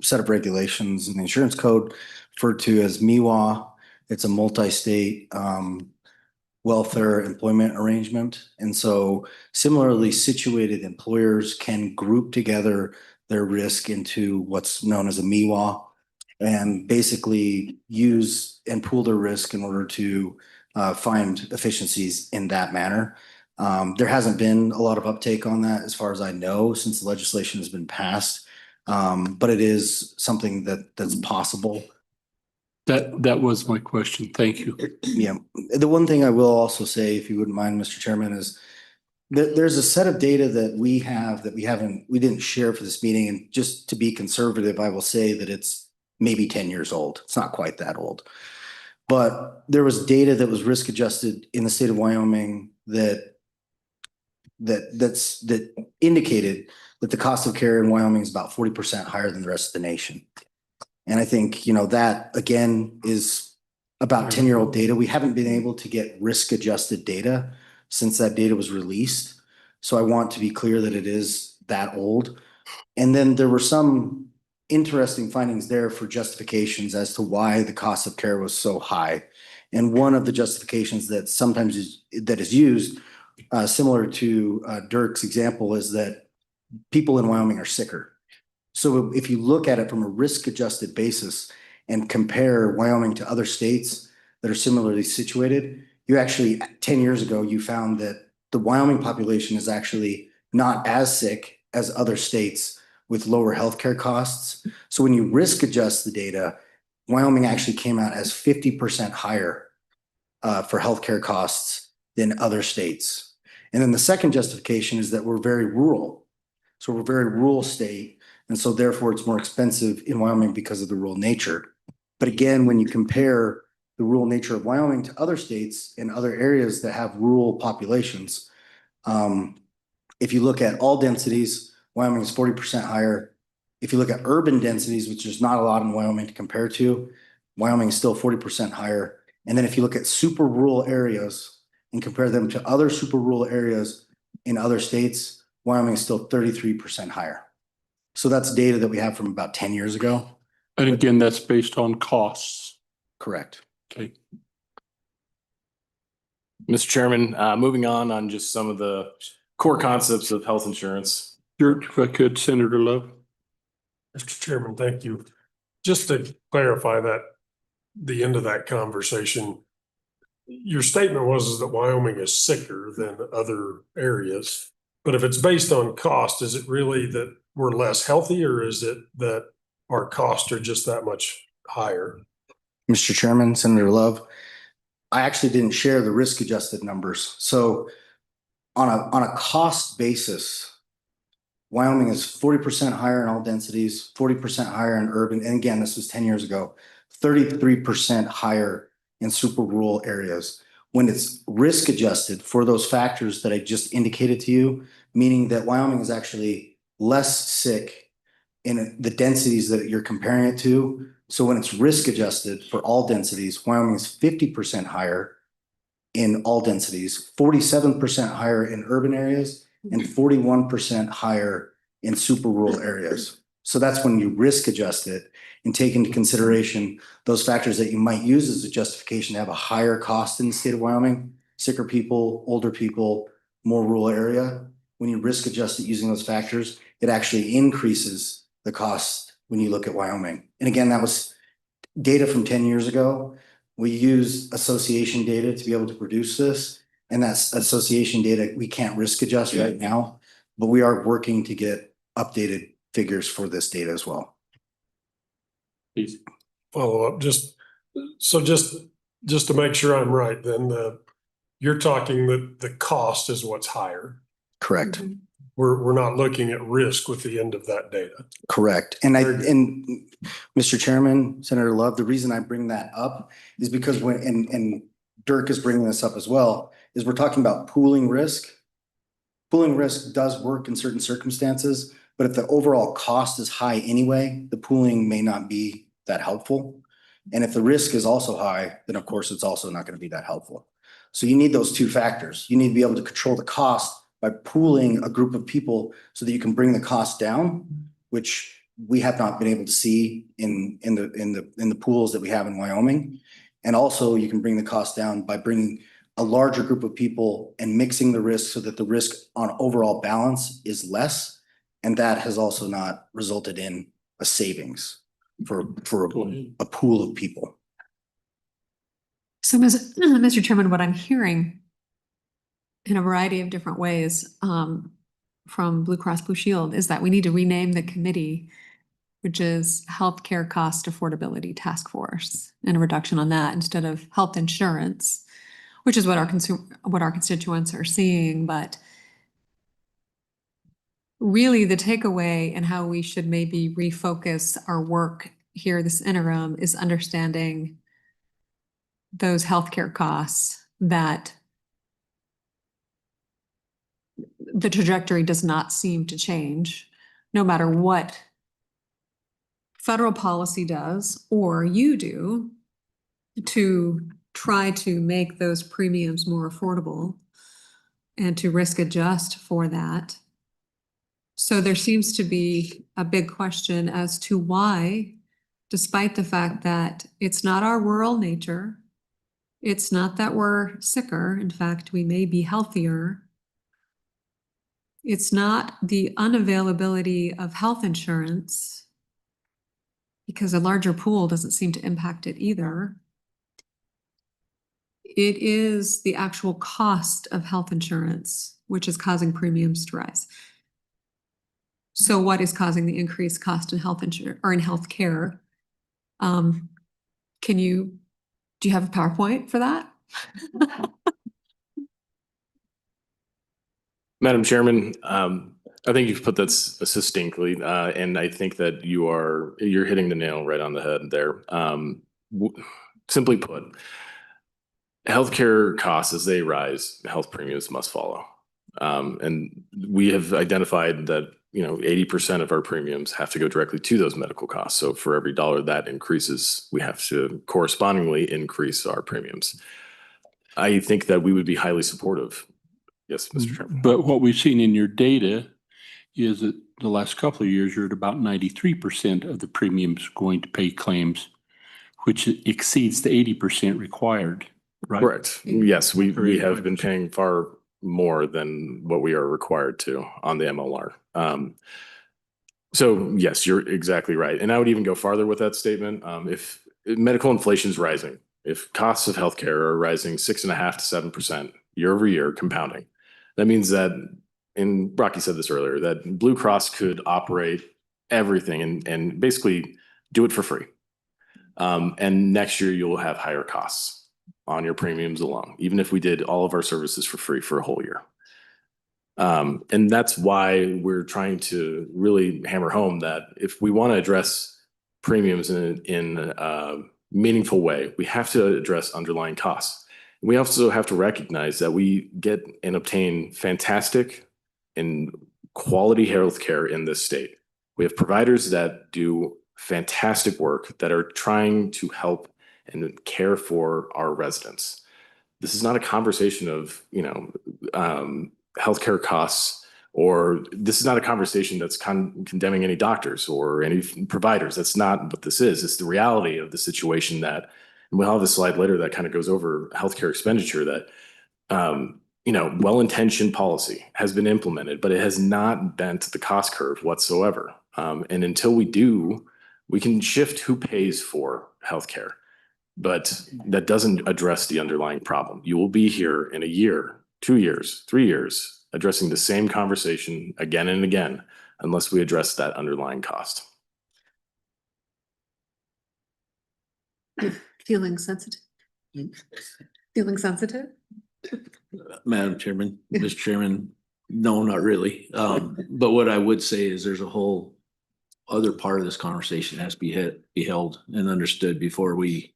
S3: set of regulations in the insurance code referred to as MIWA. It's a multi-state welfare employment arrangement. And so similarly situated employers can group together their risk into what's known as a MIWA and basically use and pool their risk in order to find efficiencies in that manner. There hasn't been a lot of uptake on that as far as I know since the legislation has been passed. But it is something that's possible.
S1: That was my question. Thank you.
S3: Yeah, the one thing I will also say, if you wouldn't mind, Mr. Chairman, is that there's a set of data that we have that we didn't share for this meeting. And just to be conservative, I will say that it's maybe 10 years old. It's not quite that old. But there was data that was risk adjusted in the state of Wyoming that indicated that the cost of care in Wyoming is about 40% higher than the rest of the nation. And I think, that again is about 10-year-old data. We haven't been able to get risk adjusted data since that data was released. So I want to be clear that it is that old. And then there were some interesting findings there for justifications as to why the cost of care was so high. And one of the justifications that sometimes is used, similar to Dirk's example, is that people in Wyoming are sicker. So if you look at it from a risk adjusted basis and compare Wyoming to other states that are similarly situated, you actually, 10 years ago, you found that the Wyoming population is actually not as sick as other states with lower healthcare costs. So when you risk adjust the data, Wyoming actually came out as 50% higher for healthcare costs than other states. And then the second justification is that we're very rural. So we're a very rural state. And so therefore it's more expensive in Wyoming because of the rural nature. But again, when you compare the rural nature of Wyoming to other states and other areas that have rural populations, if you look at all densities, Wyoming is 40% higher. If you look at urban densities, which there's not a lot in Wyoming to compare to, Wyoming is still 40% higher. And then if you look at super rural areas and compare them to other super rural areas in other states, Wyoming is still 33% higher. So that's data that we have from about 10 years ago.
S1: And again, that's based on costs.
S3: Correct.
S1: Okay.
S2: Mr. Chairman, moving on just some of the core concepts of health insurance.
S1: Dirk, if I could, Senator Love.
S9: Mr. Chairman, thank you. Just to clarify that, the end of that conversation, your statement was that Wyoming is sicker than other areas. But if it's based on cost, is it really that we're less healthy, or is it that our costs are just that much higher?
S3: Mr. Chairman, Senator Love, I actually didn't share the risk adjusted numbers. So on a cost basis, Wyoming is 40% higher in all densities, 40% higher in urban. And again, this was 10 years ago, 33% higher in super rural areas. When it's risk adjusted for those factors that I just indicated to you, meaning that Wyoming is actually less sick in the densities that you're comparing it to. So when it's risk adjusted for all densities, Wyoming is 50% higher in all densities, 47% higher in urban areas, and 41% higher in super rural areas. So that's when you risk adjust it and take into consideration those factors that you might use as a justification to have a higher cost in the state of Wyoming, sicker people, older people, more rural area. When you risk adjust it using those factors, it actually increases the cost when you look at Wyoming. And again, that was data from 10 years ago. We use association data to be able to produce this. And that's association data we can't risk adjust right now, but we are working to get updated figures for this data as well.
S1: Please.
S9: Follow up, just to make sure I'm right, then you're talking that the cost is what's higher.
S3: Correct.
S9: We're not looking at risk with the end of that data.
S3: Correct. And Mr. Chairman, Senator Love, the reason I bring that up is because and Dirk is bringing this up as well, is we're talking about pooling risk. Pooling risk does work in certain circumstances, but if the overall cost is high anyway, the pooling may not be that helpful. And if the risk is also high, then of course it's also not going to be that helpful. So you need those two factors. You need to be able to control the cost by pooling a group of people so that you can bring the cost down, which we have not been able to see in the pools that we have in Wyoming. And also you can bring the cost down by bringing a larger group of people and mixing the risk so that the risk on overall balance is less. And that has also not resulted in a savings for a pool of people.
S8: So, Mr. Chairman, what I'm hearing in a variety of different ways, from Blue Cross Blue Shield, is that we need to rename the committee, which is Healthcare Cost Affordability Task Force, and a reduction on that instead of health insurance, which is what our constituents are seeing. But really the takeaway and how we should maybe refocus our work here this interim is understanding those healthcare costs, that the trajectory does not seem to change no matter what federal policy does or you do to try to make those premiums more affordable and to risk adjust for that. So there seems to be a big question as to why, despite the fact that it's not our rural nature, it's not that we're sicker, in fact, we may be healthier. It's not the unavailability of health insurance, because a larger pool doesn't seem to impact it either. It is the actual cost of health insurance, which is causing premiums to rise. So what is causing the increased cost in health insurance or in healthcare? Do you have a PowerPoint for that?
S2: Madam Chairman, I think you've put that succinctly, and I think that you're hitting the nail right on the head there. Simply put, healthcare costs, as they rise, health premiums must follow. And we have identified that 80% of our premiums have to go directly to those medical costs. So for every dollar that increases, we have to correspondingly increase our premiums. I think that we would be highly supportive. Yes, Mr. Chairman.
S1: But what we've seen in your data is that the last couple of years, you're at about 93% of the premiums going to pay claims, which exceeds the 80% required, right?
S2: Correct. Yes, we have been paying far more than what we are required to on the MLR. So yes, you're exactly right. And I would even go farther with that statement. If medical inflation is rising, if costs of healthcare are rising 6.5% to 7% year over year, compounding, that means that, and Rocky said this earlier, that Blue Cross could operate everything and basically do it for free. And next year you'll have higher costs on your premiums alone, even if we did all of our services for free for a whole year. And that's why we're trying to really hammer home that if we want to address premiums in a meaningful way, we have to address underlying costs. We also have to recognize that we get and obtain fantastic and quality healthcare in this state. We have providers that do fantastic work that are trying to help and care for our residents. This is not a conversation of, healthcare costs, or this is not a conversation that's condemning any doctors or any providers. That's not what this is. It's the reality of the situation that, and we'll have a slide later that kind of goes over healthcare expenditure that, well-intentioned policy has been implemented, but it has not bent the cost curve whatsoever. And until we do, we can shift who pays for healthcare. But that doesn't address the underlying problem. You will be here in a year, 2 years, 3 years, addressing the same conversation again and again, unless we address that underlying cost.
S8: Feeling sensitive? Feeling sensitive?
S7: Madam Chairman, Mr. Chairman, no, not really. But what I would say is there's a whole other part of this conversation that has to be held and understood before we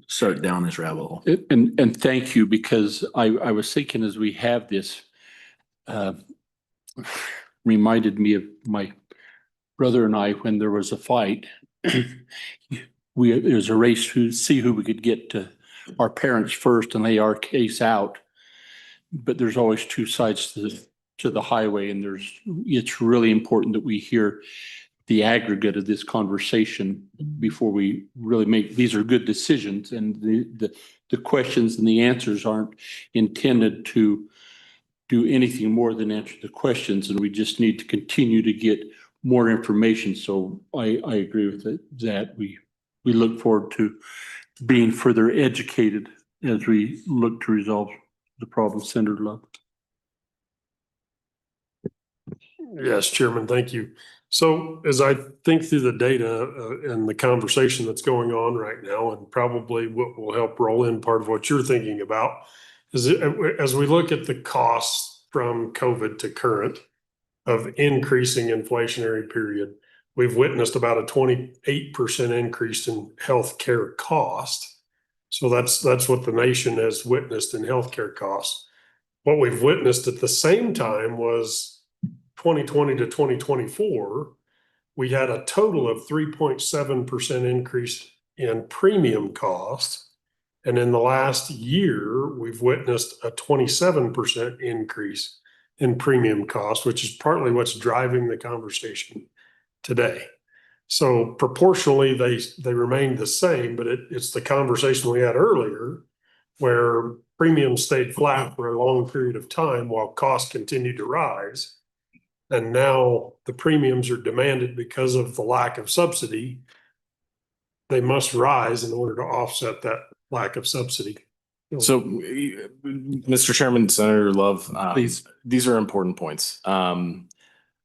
S7: start down this rabbit hole.
S1: And thank you, because I was thinking as we have this, reminded me of my brother and I when there was a fight. It was a race to see who we could get to our parents first and lay our case out. But there's always two sides to the highway, and it's really important that we hear the aggregate of this conversation before we really make, these are good decisions, and the questions and the answers aren't intended to do anything more than answer the questions, and we just need to continue to get more information. So I agree with that. We look forward to being further educated as we look to resolve the problem centered love.
S9: Yes, Chairman, thank you. So as I think through the data and the conversation that's going on right now, and probably what will help roll in part of what you're thinking about, is as we look at the costs from COVID to current of increasing inflationary period, we've witnessed about a 28% increase in healthcare cost. So that's what the nation has witnessed in healthcare costs. What we've witnessed at the same time was 2020 to 2024, we had a total of 3.7% increase in premium cost. And in the last year, we've witnessed a 27% increase in premium cost, which is partly what's driving the conversation today. So proportionally, they remain the same, but it's the conversation we had earlier where premiums stayed flat for a long period of time while costs continued to rise. And now the premiums are demanded because of the lack of subsidy. They must rise in order to offset that lack of subsidy.
S2: So, Mr. Chairman, Senator Love,
S1: Please.
S2: these are important points.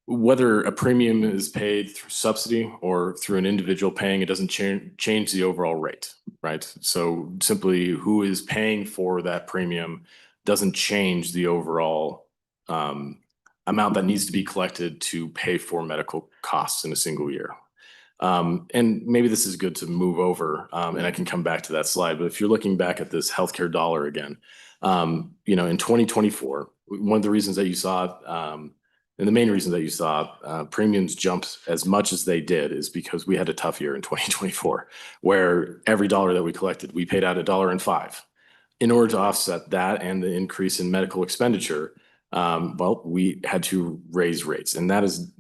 S2: Whether a premium is paid through subsidy or through an individual paying, it doesn't change the overall rate, right? So simply who is paying for that premium doesn't change the overall amount that needs to be collected to pay for medical costs in a single year. And maybe this is good to move over, and I can come back to that slide. But if you're looking back at this healthcare dollar again, in 2024, one of the reasons that you saw, and the main reason that you saw premiums jumped as much as they did is because we had a tough year in 2024, where every dollar that we collected, we paid out $1.05. In order to offset that and the increase in medical expenditure, we had to raise rates, and that is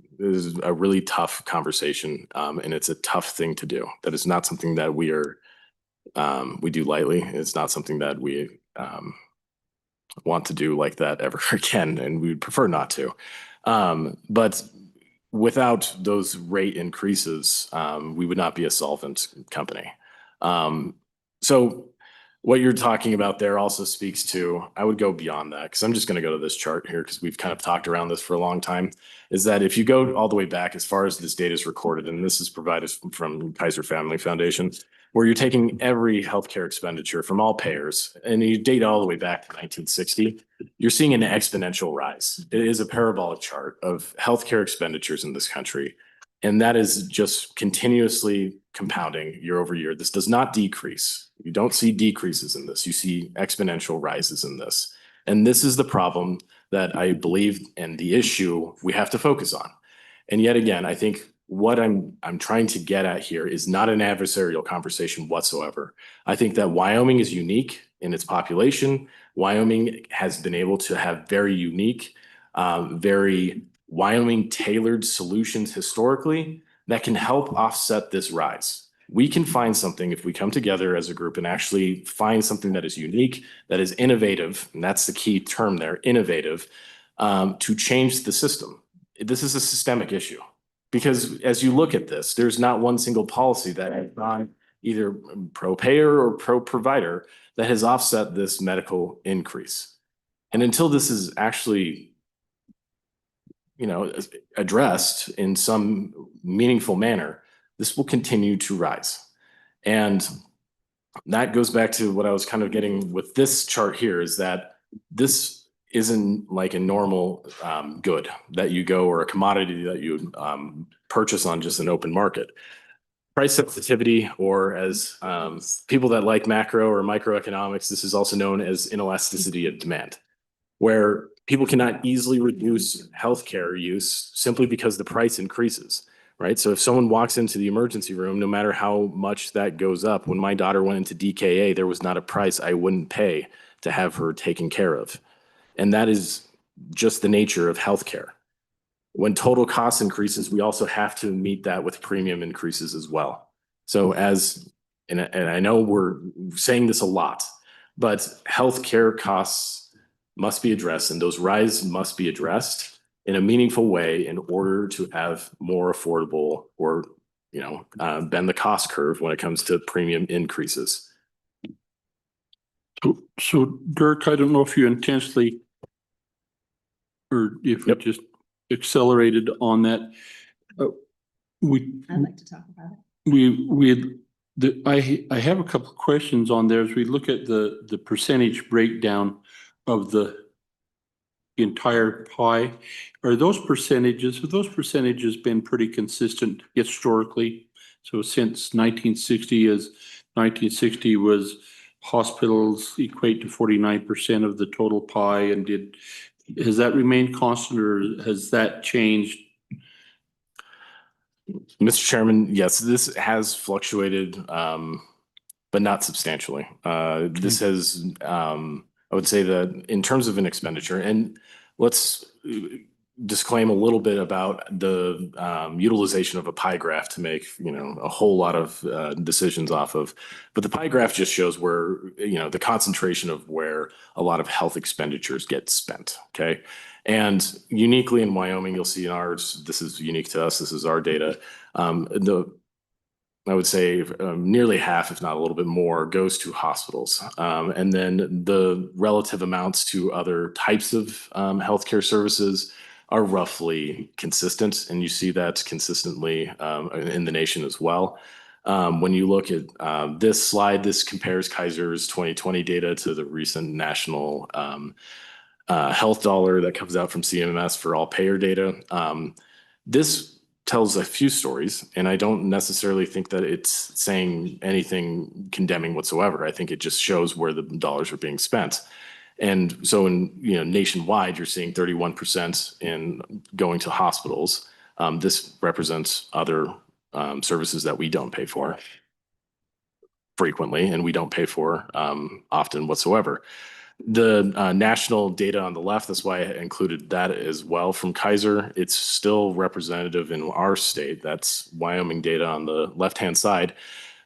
S2: a really tough conversation, and it's a tough thing to do. That is not something that we do lightly. It's not something that we want to do like that ever again, and we would prefer not to. But without those rate increases, we would not be a solvent company. So what you're talking about there also speaks to, I would go beyond that, because I'm just going to go to this chart here because we've kind of talked around this for a long time, is that if you go all the way back as far as this data is recorded, and this is provided from Kaiser Family Foundation, where you're taking every healthcare expenditure from all payers and you data all the way back to 1960, you're seeing an exponential rise. It is a parabolic chart of healthcare expenditures in this country. And that is just continuously compounding year over year. This does not decrease. You don't see decreases in this. You see exponential rises in this. And this is the problem that I believe and the issue we have to focus on. And yet again, I think what I'm trying to get at here is not an adversarial conversation whatsoever. I think that Wyoming is unique in its population. Wyoming has been able to have very unique, very Wyoming tailored solutions historically that can help offset this rise. We can find something if we come together as a group and actually find something that is unique, that is innovative, and that's the key term there, innovative, to change the system. This is a systemic issue. Because as you look at this, there's not one single policy that has gone either pro-payer or pro-provider that has offset this medical increase. And until this is actually, addressed in some meaningful manner, this will continue to rise. And that goes back to what I was kind of getting with this chart here, is that this isn't like a normal good that you go, or a commodity that you purchase on just an open market. Price sensitivity, or as people that like macro or microeconomics, this is also known as inelasticity of demand, where people cannot easily reduce healthcare use simply because the price increases, right? So if someone walks into the emergency room, no matter how much that goes up, when my daughter went into DKA, there was not a price I wouldn't pay to have her taken care of. And that is just the nature of healthcare. When total cost increases, we also have to meet that with premium increases as well. So and I know we're saying this a lot, but healthcare costs must be addressed, and those rise must be addressed in a meaningful way in order to have more affordable, or, bend the cost curve when it comes to premium increases.
S1: So Dirk, I don't know if you intentionally, or if
S2: Yep.
S1: it just accelerated on that. We,
S8: I'd like to talk about it.
S1: I have a couple of questions on there as we look at the percentage breakdown of the entire pie. Have those percentages been pretty consistent historically? So since 1960, as 1960 was hospitals equate to 49% of the total pie, and has that remained constant or has that changed?
S2: Mr. Chairman, yes, this has fluctuated, but not substantially. This has, I would say that in terms of an expenditure, and let's disclaim a little bit about the utilization of a pie graph to make, a whole lot of decisions off of. But the pie graph just shows where, the concentration of where a lot of health expenditures get spent. Okay. And uniquely in Wyoming, you'll see in ours, this is unique to us, this is our data. I would say nearly half, if not a little bit more, goes to hospitals. And then the relative amounts to other types of healthcare services are roughly consistent. And you see that consistently in the nation as well. When you look at this slide, this compares Kaiser's 2020 data to the recent national health dollar that comes out from CMS for all payer data. This tells a few stories, and I don't necessarily think that it's saying anything condemning whatsoever. I think it just shows where the dollars are being spent. And so in, nationwide, you're seeing 31% in going to hospitals. This represents other services that we don't pay for frequently, and we don't pay for often whatsoever. The national data on the left, that's why I included that as well from Kaiser. It's still representative in our state. That's Wyoming data on the left-hand side.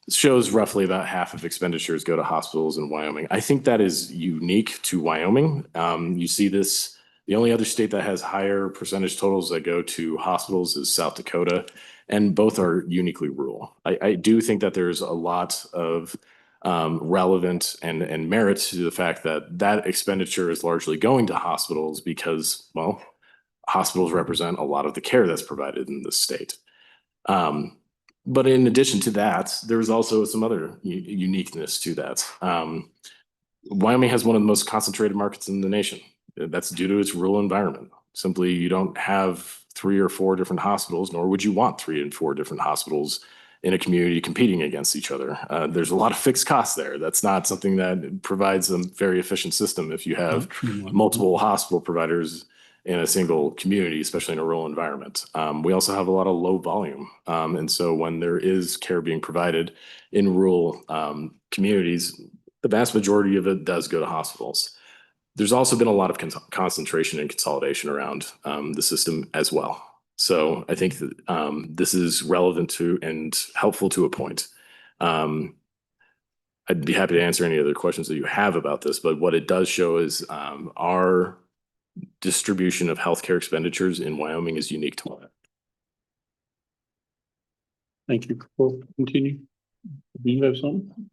S2: It shows roughly about half of expenditures go to hospitals in Wyoming. I think that is unique to Wyoming. You see this, the only other state that has higher percentage totals that go to hospitals is South Dakota, and both are uniquely rural. I do think that there's a lot of relevant and merit to the fact that expenditure is largely going to hospitals because, well, hospitals represent a lot of the care that's provided in this state. But in addition to that, there's also some other uniqueness to that. Wyoming has one of the most concentrated markets in the nation. That's due to its rural environment. Simply, you don't have 3 or 4 different hospitals, nor would you want 3 and 4 different hospitals in a community competing against each other. There's a lot of fixed costs there. That's not something that provides a very efficient system if you have multiple hospital providers in a single community, especially in a rural environment. We also have a lot of low volume. And so when there is care being provided in rural communities, the vast majority of it does go to hospitals. There's also been a lot of concentration and consolidation around the system as well. So I think that this is relevant to and helpful to a point. I'd be happy to answer any other questions that you have about this, but what it does show is our distribution of healthcare expenditures in Wyoming is unique to Wyoming.
S1: Thank you. We'll continue. Do you have something?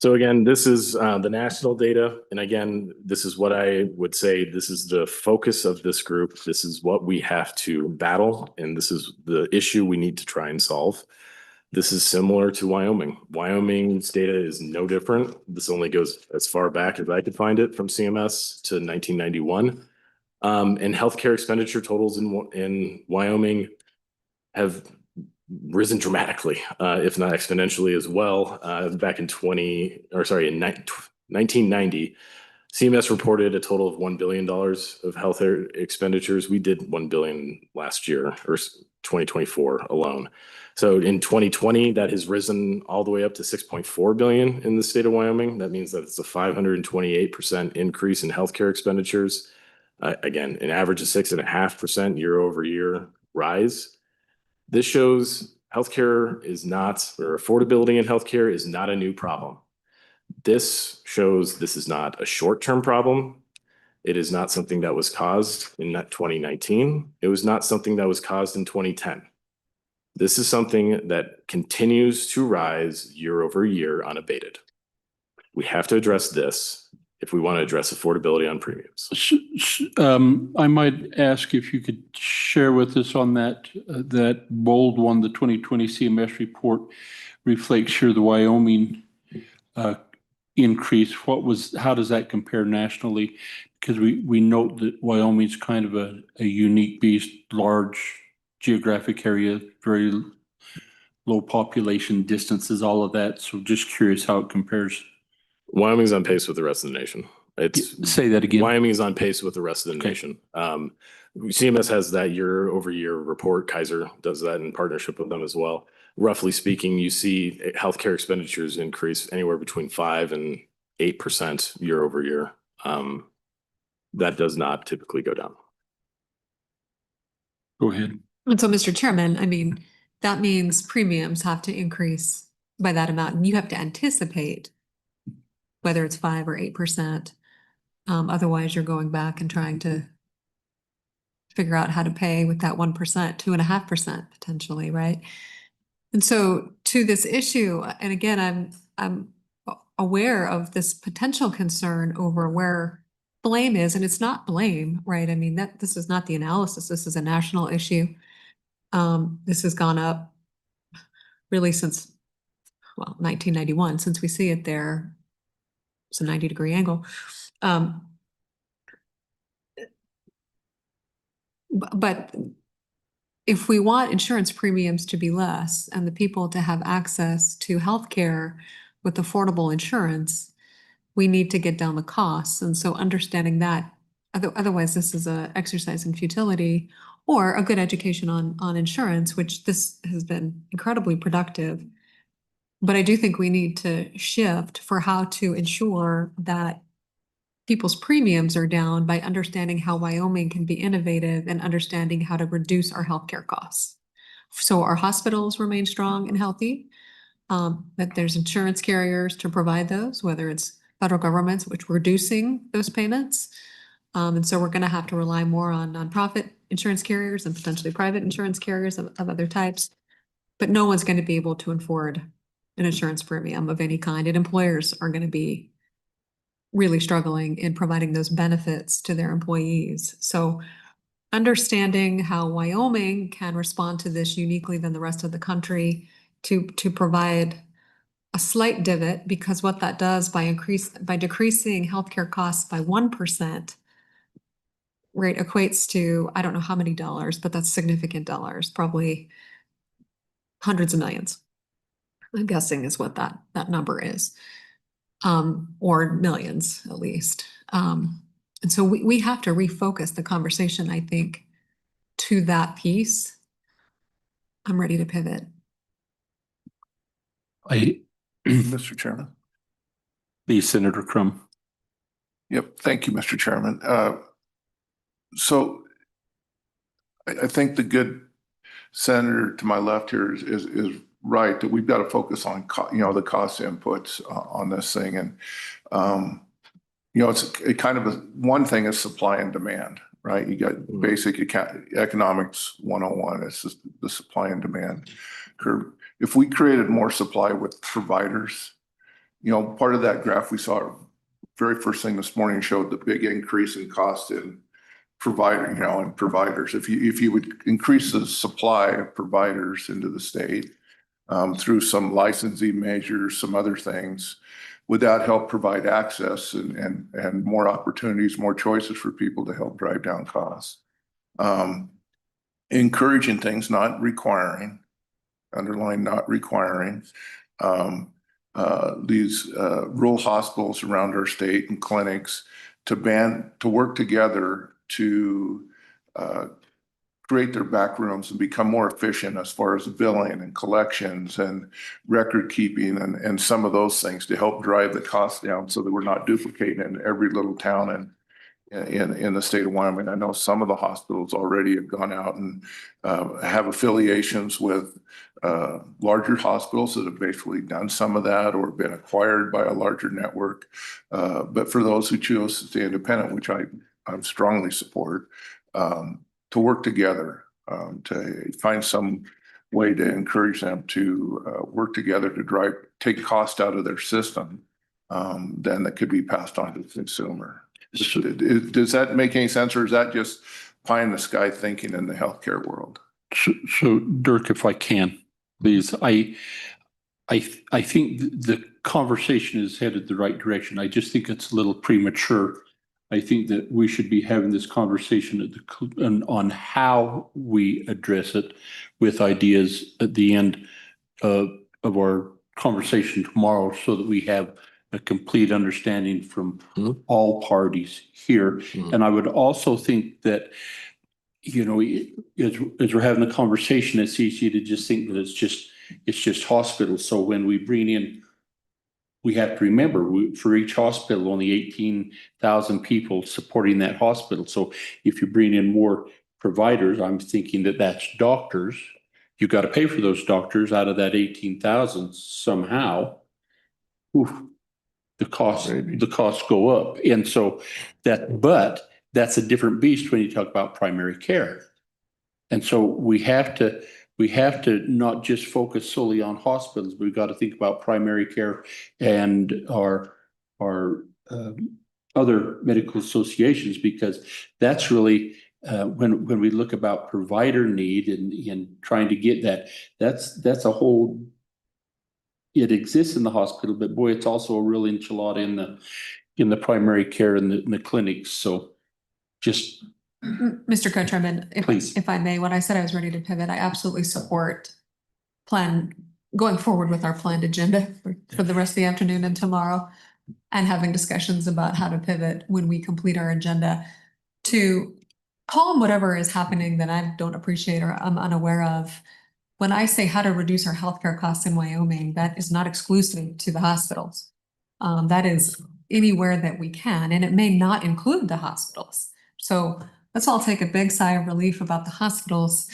S2: So again, this is the national data. And again, this is what I would say, this is the focus of this group. This is what we have to battle. And this is the issue we need to try and solve. This is similar to Wyoming. Wyoming's data is no different. This only goes as far back as I could find it from CMS to 1991. And healthcare expenditure totals in Wyoming have risen dramatically, if not exponentially as well. Back in 1990, CMS reported a total of $1 billion of health expenditures. We did $1 billion last year, or 2024 alone. So in 2020, that has risen all the way up to 6.4 billion in the state of Wyoming. That means that it's a 528% increase in healthcare expenditures. Again, an average of 6.5% year over year rise. This shows healthcare is not, or affordability in healthcare is not a new problem. This shows this is not a short-term problem. It is not something that was caused in 2019. It was not something that was caused in 2010. This is something that continues to rise year over year unabated. We have to address this. if we want to address affordability on premiums.
S1: I might ask if you could share with us on that, that bold one, the 2020 CMS report reflects here the Wyoming increase. How does that compare nationally? Because we note that Wyoming's kind of a unique beast, large geographic area, very low population distances, all of that. So just curious how it compares.
S2: Wyoming's on pace with the rest of the nation.
S1: Say that again.
S2: Wyoming's on pace with the rest of the nation. CMS has that year-over-year report. Kaiser does that in partnership with them as well. Roughly speaking, you see healthcare expenditures increase anywhere between 5% and 8% year over year. That does not typically go down.
S1: Go ahead.
S8: And so, Mr. Chairman, I mean, that means premiums have to increase by that amount, and you have to anticipate whether it's 5 or 8%. Otherwise, you're going back and trying to figure out how to pay with that 1%, 2.5% potentially, right? And so to this issue, and again, I'm aware of this potential concern over where blame is, and it's not blame, right? I mean, this is not the analysis. This is a national issue. This has gone up really since, well, 1991, since we see it there. It's a 90-degree angle. But if we want insurance premiums to be less and the people to have access to healthcare with affordable insurance, we need to get down the costs. And so understanding that, otherwise this is an exercise in futility or a good education on insurance, which this has been incredibly productive. But I do think we need to shift for how to ensure that people's premiums are down by understanding how Wyoming can be innovative and understanding how to reduce our healthcare costs. So our hospitals remain strong and healthy, that there's insurance carriers to provide those, whether it's federal governments, which we're reducing those payments. And so we're going to have to rely more on nonprofit insurance carriers and potentially private insurance carriers of other types. But no one's going to be able to afford an insurance premium of any kind, and employers are going to be really struggling in providing those benefits to their employees. So understanding how Wyoming can respond to this uniquely than the rest of the country to provide a slight divot, because what that does by decreasing healthcare costs by 1%, right, equates to, I don't know how many dollars, but that's significant dollars, probably hundreds of millions, I'm guessing is what that number is. Or millions at least. And so we have to refocus the conversation, I think, to that piece. I'm ready to pivot.
S5: Mr. Chairman.
S1: Please, Senator Crum.
S5: Yep. Thank you, Mr. Chairman. So I think the good senator to my left here is right, that we've got to focus on, the cost inputs on this thing. And, it's kind of one thing is supply and demand, right? You got basic economics 101. It's just the supply and demand curve. If we created more supply with providers, part of that graph we saw very first thing this morning showed the big increase in cost in providers. If you would increase the supply of providers into the state through some licensing measures, some other things, would that help provide access and more opportunities, more choices for people to help drive down costs? Encouraging things, not requiring, underline not requiring, these rural hospitals around our state and clinics to work together to create their back rooms and become more efficient as far as billing and collections and record keeping and some of those things to help drive the costs down so that we're not duplicating in every little town in the state of Wyoming. I know some of the hospitals already have gone out and have affiliations with larger hospitals that have basically done some of that or been acquired by a larger network. But for those who choose to stay independent, which I strongly support, to work together, to find some way to encourage them to work together to take cost out of their system then that could be passed on to the consumer. Does that make any sense, or is that just pie in the sky thinking in the healthcare world?
S1: So Dirk, if I can, please, I think the conversation is headed the right direction. I just think it's a little premature. I think that we should be having this conversation on how we address it with ideas at the end of our conversation tomorrow, so that we have a complete understanding from all parties here. And I would also think that, you know, as we're having a conversation, it's easy to just think that it's just hospitals. So when we bring in, we have to remember, for each hospital, only 18,000 people supporting that hospital. So if you bring in more providers, I'm thinking that that's doctors. You got to pay for those doctors out of that 18,000 somehow. Oof, the costs go up. And so but that's a different beast when you talk about primary care. And so we have to not just focus solely on hospitals. We've got to think about primary care and our other medical associations, because that's really when we look about provider need and trying to get that's a whole. It exists in the hospital, but boy, it's also a real enchilada in the primary care and the clinics. So just.
S8: Mr. Co-Chairman, if I may, when I said I was ready to pivot, I absolutely support going forward with our planned agenda for the rest of the afternoon and tomorrow, and having discussions about how to pivot when we complete our agenda to calm whatever is happening that I don't appreciate or I'm unaware of. When I say how to reduce our healthcare costs in Wyoming, that is not exclusive to the hospitals. That is anywhere that we can, and it may not include the hospitals. So let's all take a big sigh of relief about the hospitals.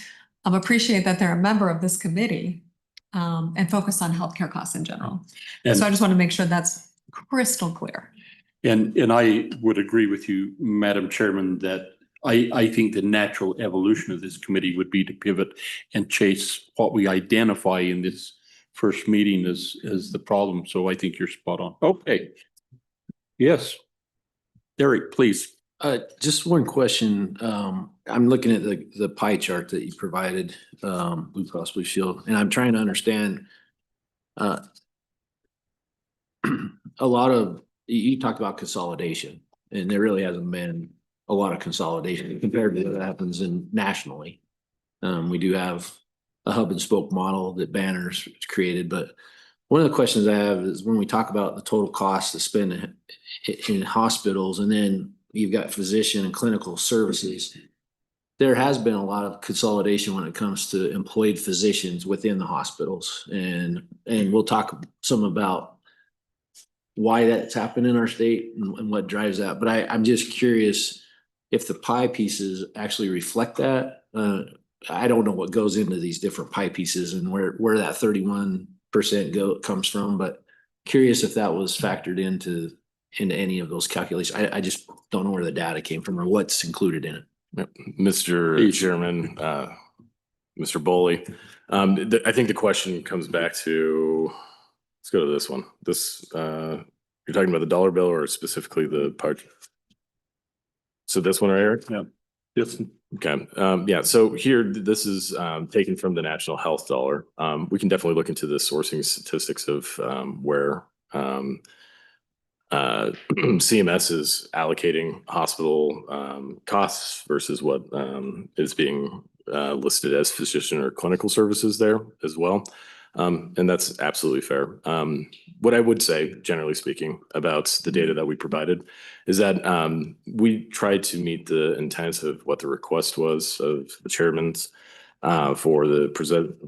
S8: Appreciate that they're a member of this committee, and focus on healthcare costs in general. And so I just want to make sure that's crystal clear.
S1: And I would agree with you, Madam Chairman, that I think the natural evolution of this committee would be to pivot and chase what we identify in this first meeting as the problem. So I think you're spot on. Okay. Yes. Derek, please.
S7: Just one question. I'm looking at the pie chart that you provided, Blue Cross Blue Shield, and I'm trying to understand a lot of, you talked about consolidation, and there really hasn't been a lot of consolidation compared to what happens nationally. We do have a hub and spoke model that Banner's created, but one of the questions I have is when we talk about the total cost to spend in hospitals, and then you've got physician and clinical services, there has been a lot of consolidation when it comes to employed physicians within the hospitals. And we'll talk some about why that's happened in our state and what drives that. But I'm just curious if the pie pieces actually reflect that. I don't know what goes into these different pie pieces and where that 31% comes from, but curious if that was factored into any of those calculations. I just don't know where the data came from or what's included in it.
S2: Yep. Mr. Chairman, Mr. Boley, I think the question comes back to, let's go to this one. You're talking about the dollar bill or specifically the part? So this one right here?
S1: Yeah. Yes.
S2: Okay. Yeah. So here, this is taken from the National Health Dollar. We can definitely look into the sourcing statistics of where CMS is allocating hospital costs versus what is being listed as physician or clinical services there as well. And that's absolutely fair. What I would say, generally speaking, about the data that we provided is that we tried to meet the intent of what the request was of the chairman's for the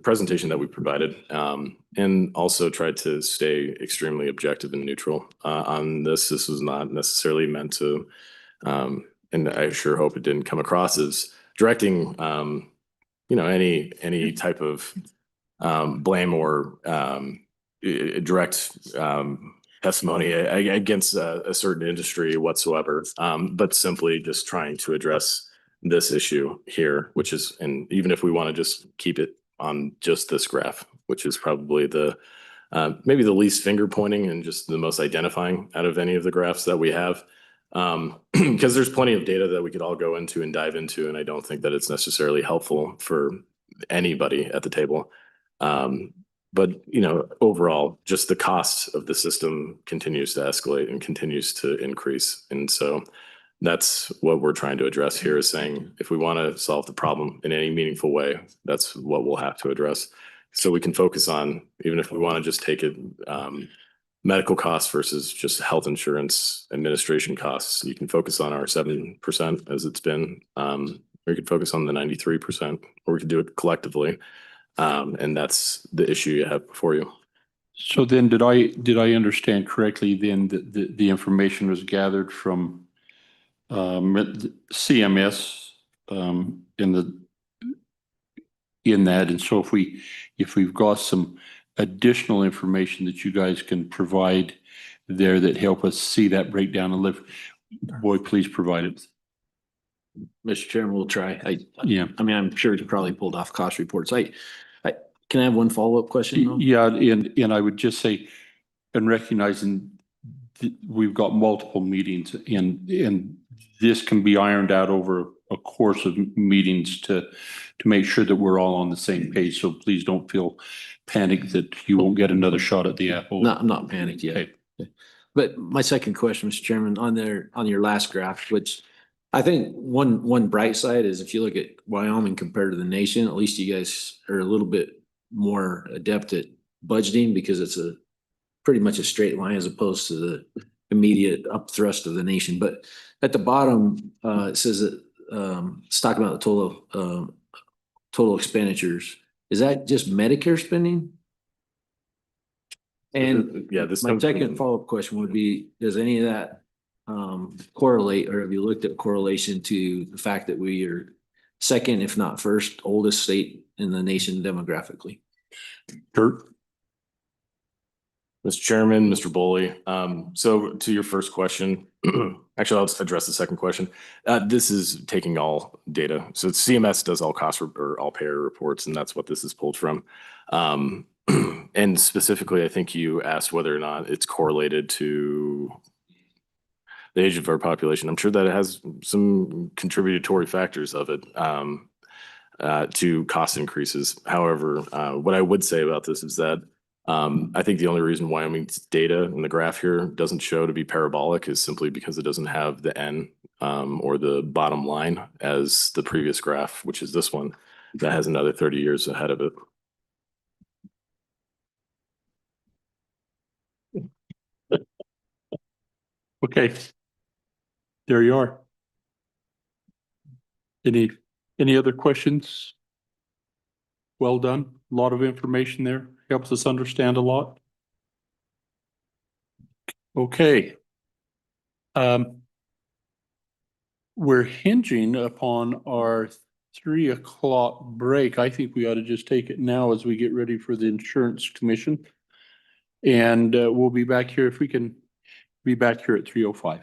S2: presentation that we provided, and also tried to stay extremely objective and neutral on this. This was not necessarily meant to, and I sure hope it didn't come across as directing, any type of blame or direct testimony against a certain industry whatsoever, but simply just trying to address this issue here, which is, and even if we want to just keep it on just this graph, which is probably the maybe the least finger pointing and just the most identifying out of any of the graphs that we have. Because there's plenty of data that we could all go into and dive into, and I don't think that it's necessarily helpful for anybody at the table. But overall, just the cost of the system continues to escalate and continues to increase. And so that's what we're trying to address here, is saying if we want to solve the problem in any meaningful way, that's what we'll have to address. So we can focus on, even if we want to just take it, medical costs versus just health insurance administration costs, you can focus on our 7% as it's been, or you could focus on the 93%, or we could do it collectively. And that's the issue you have before you.
S1: So then did I understand correctly then that the information was gathered from CMS in that, and so if we've got some additional information that you guys can provide there that help us see that breakdown and live, boy, please provide it.
S7: Mr. Chairman, we'll try.
S1: Yeah.
S7: I mean, I'm sure you probably pulled off cost reports. Can I have one follow-up question though?
S1: Yeah, and I would just say, and recognizing we've got multiple meetings, and this can be ironed out over a course of meetings to make sure that we're all on the same page. So please don't feel panicked that you won't get another shot at the apple.
S7: No, I'm not panicked yet.
S1: Okay.
S7: But my second question, Mr. Chairman, on your last graph, which I think one bright side is if you look at Wyoming compared to the nation, at least you guys are a little bit more adept at budgeting, because it's pretty much a straight line as opposed to the immediate upthrust of the nation. But at the bottom, it says that it's talking about the total expenditures. Is that just Medicare spending? And
S2: yeah, this
S7: my second follow-up question would be, does any of that correlate, or have you looked at correlation to the fact that we are second, if not first, oldest state in the nation demographically?
S1: Kurt?
S2: Mr. Chairman, Mr. Boley. So to your first question, actually, I'll just address the second question. This is taking all data. So CMS does all cost or all payer reports, and that's what this is pulled from. And specifically, I think you asked whether or not it's correlated to the age of our population. I'm sure that it has some contributory factors of it to cost increases. However, what I would say about this is that I think the only reason Wyoming's data in the graph here doesn't show to be parabolic is simply because it doesn't have the N or the bottom line as the previous graph, which is this one, that has another 30 years ahead of it.
S1: Okay. There you are. Any other questions? Well done. A lot of information there. Helps us understand a lot. Okay. We're hinging upon our 3 o'clock break. I think we ought to just take it now as we get ready for the insurance commission. And we'll be back here, if we can be back here at 3:05.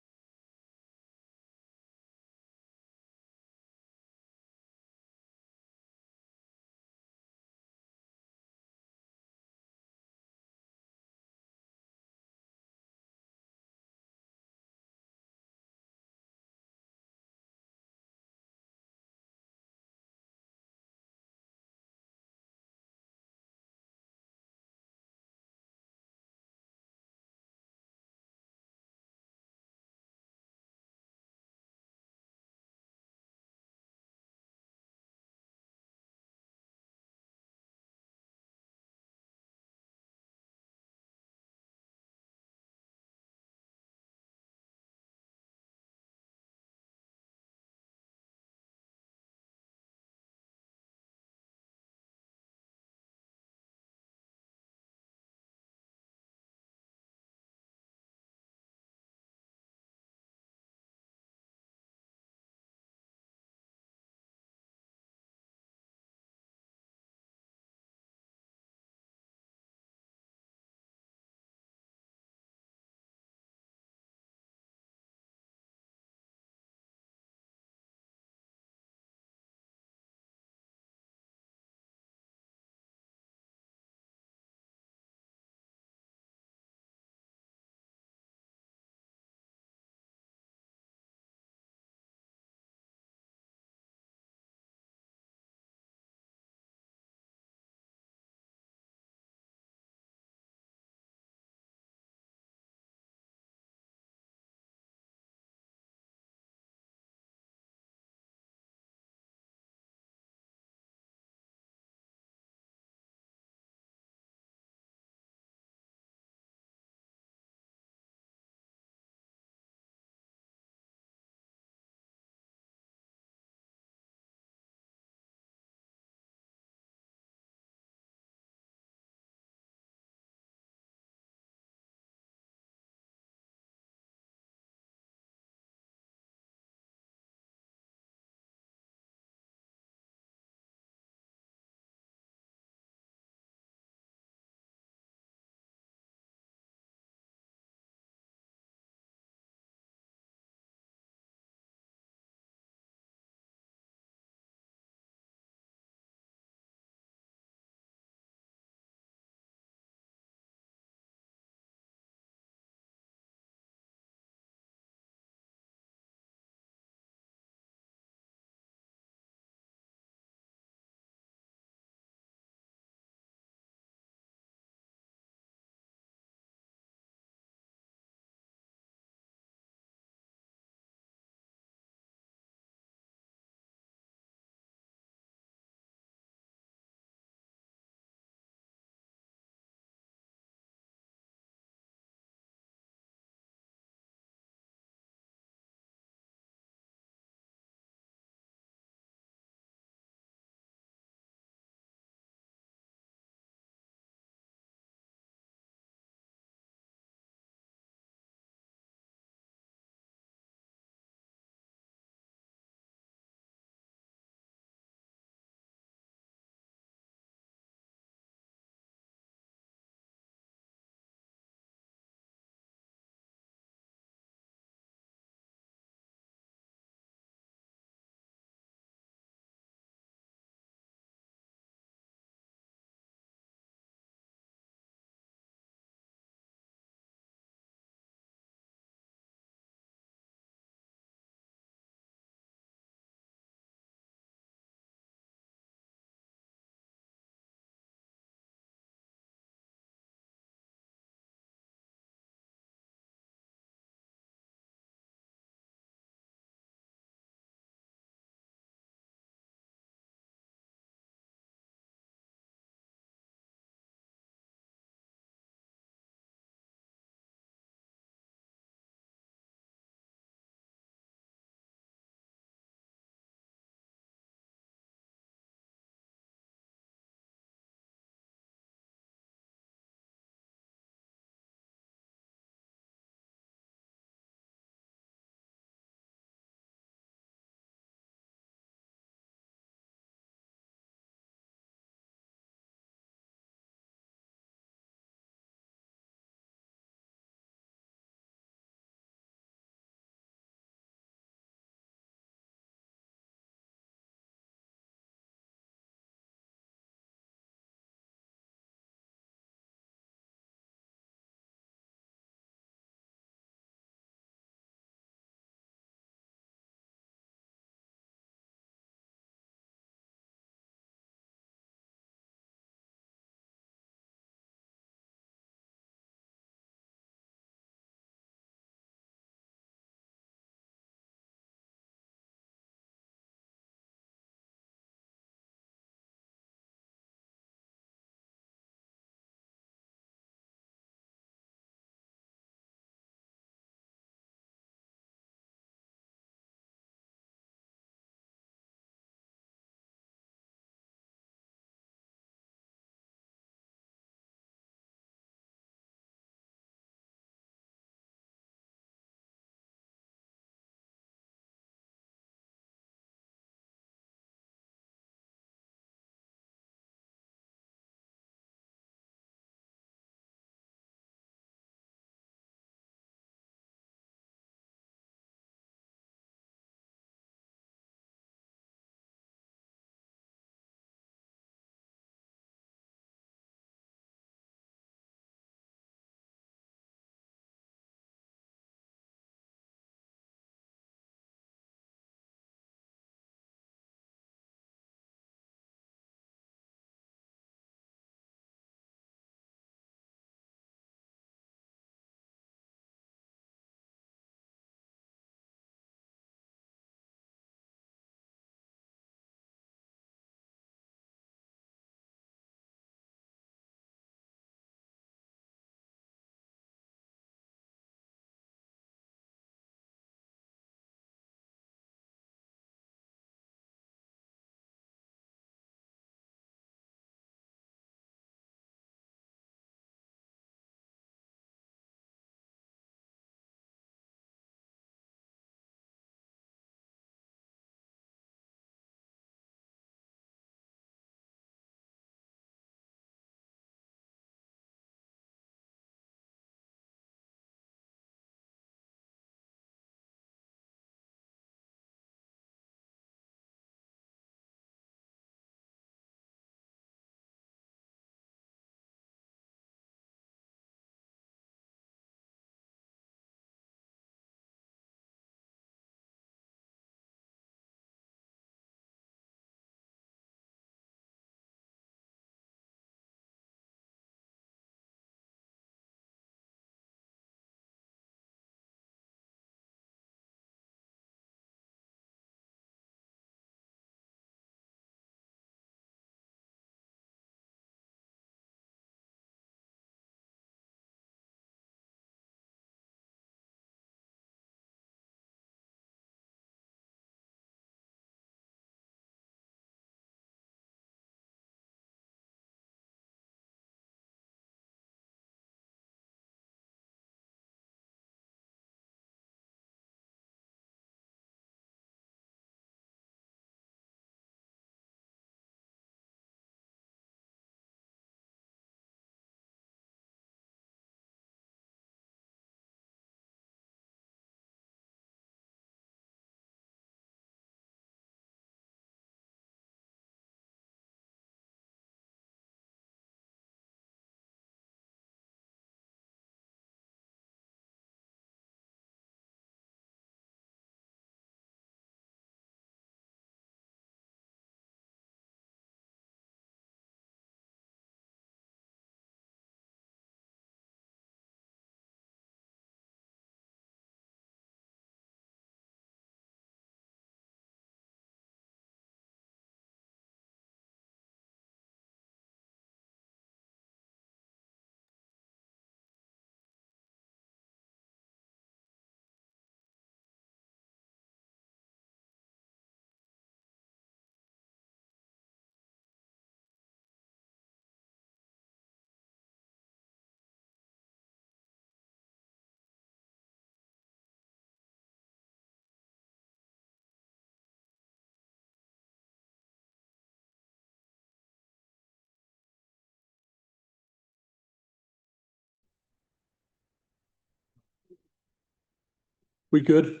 S1: We good?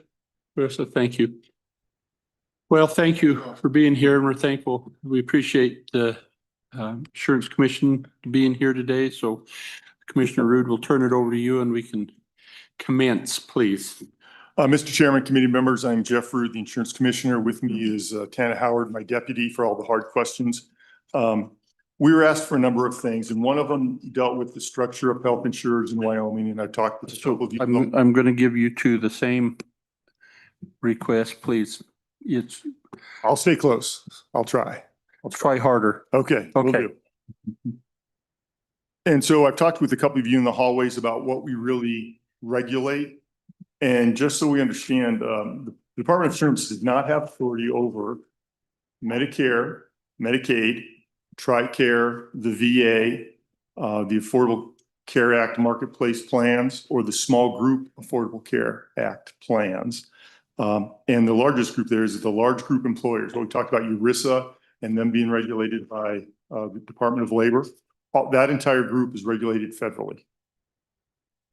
S1: Marissa, thank you. Well, thank you for being here, and we're thankful. We appreciate the Insurance Commission being here today. So Commissioner Rude, we'll turn it over to you and we can commence, please.
S6: Mr. Chairman, committee members, I'm Jeff Rude, the Insurance Commissioner. With me is Tana Howard, my deputy, for all the hard questions. We were asked for a number of things, and one of them dealt with the structure of health insurers in Wyoming, and I talked with a couple of you.
S1: I'm going to give you two the same request, please.
S6: I'll stay close. I'll try.
S1: I'll try harder.
S6: Okay. Will
S1: Okay.
S6: do. And so I've talked with a couple of you in the hallways about what we really regulate. And just so we understand, the Department of Insurance does not have authority over Medicare, Medicaid, TRICARE, the VA, the Affordable Care Act marketplace plans, or the Small Group Affordable Care Act plans. And the largest group there is the large group employers. We talked about ERISA and them being regulated by the Department of Labor. That entire group is regulated federally.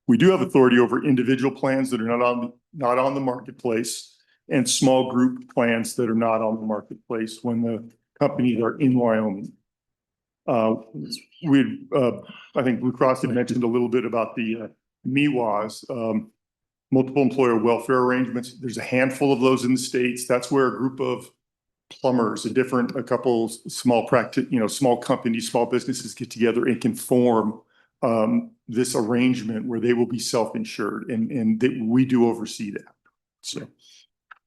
S6: We do have authority over individual plans that are not on the marketplace, and small group plans that are not on the marketplace when the companies are in Wyoming. I think Blue Cross had mentioned a little bit about the MIWAs, multiple employer welfare arrangements. There's a handful of those in the States. That's where a group of plumbers, a couple small small companies, small businesses get together and can form this arrangement where they will be self-insured, and we do oversee that. So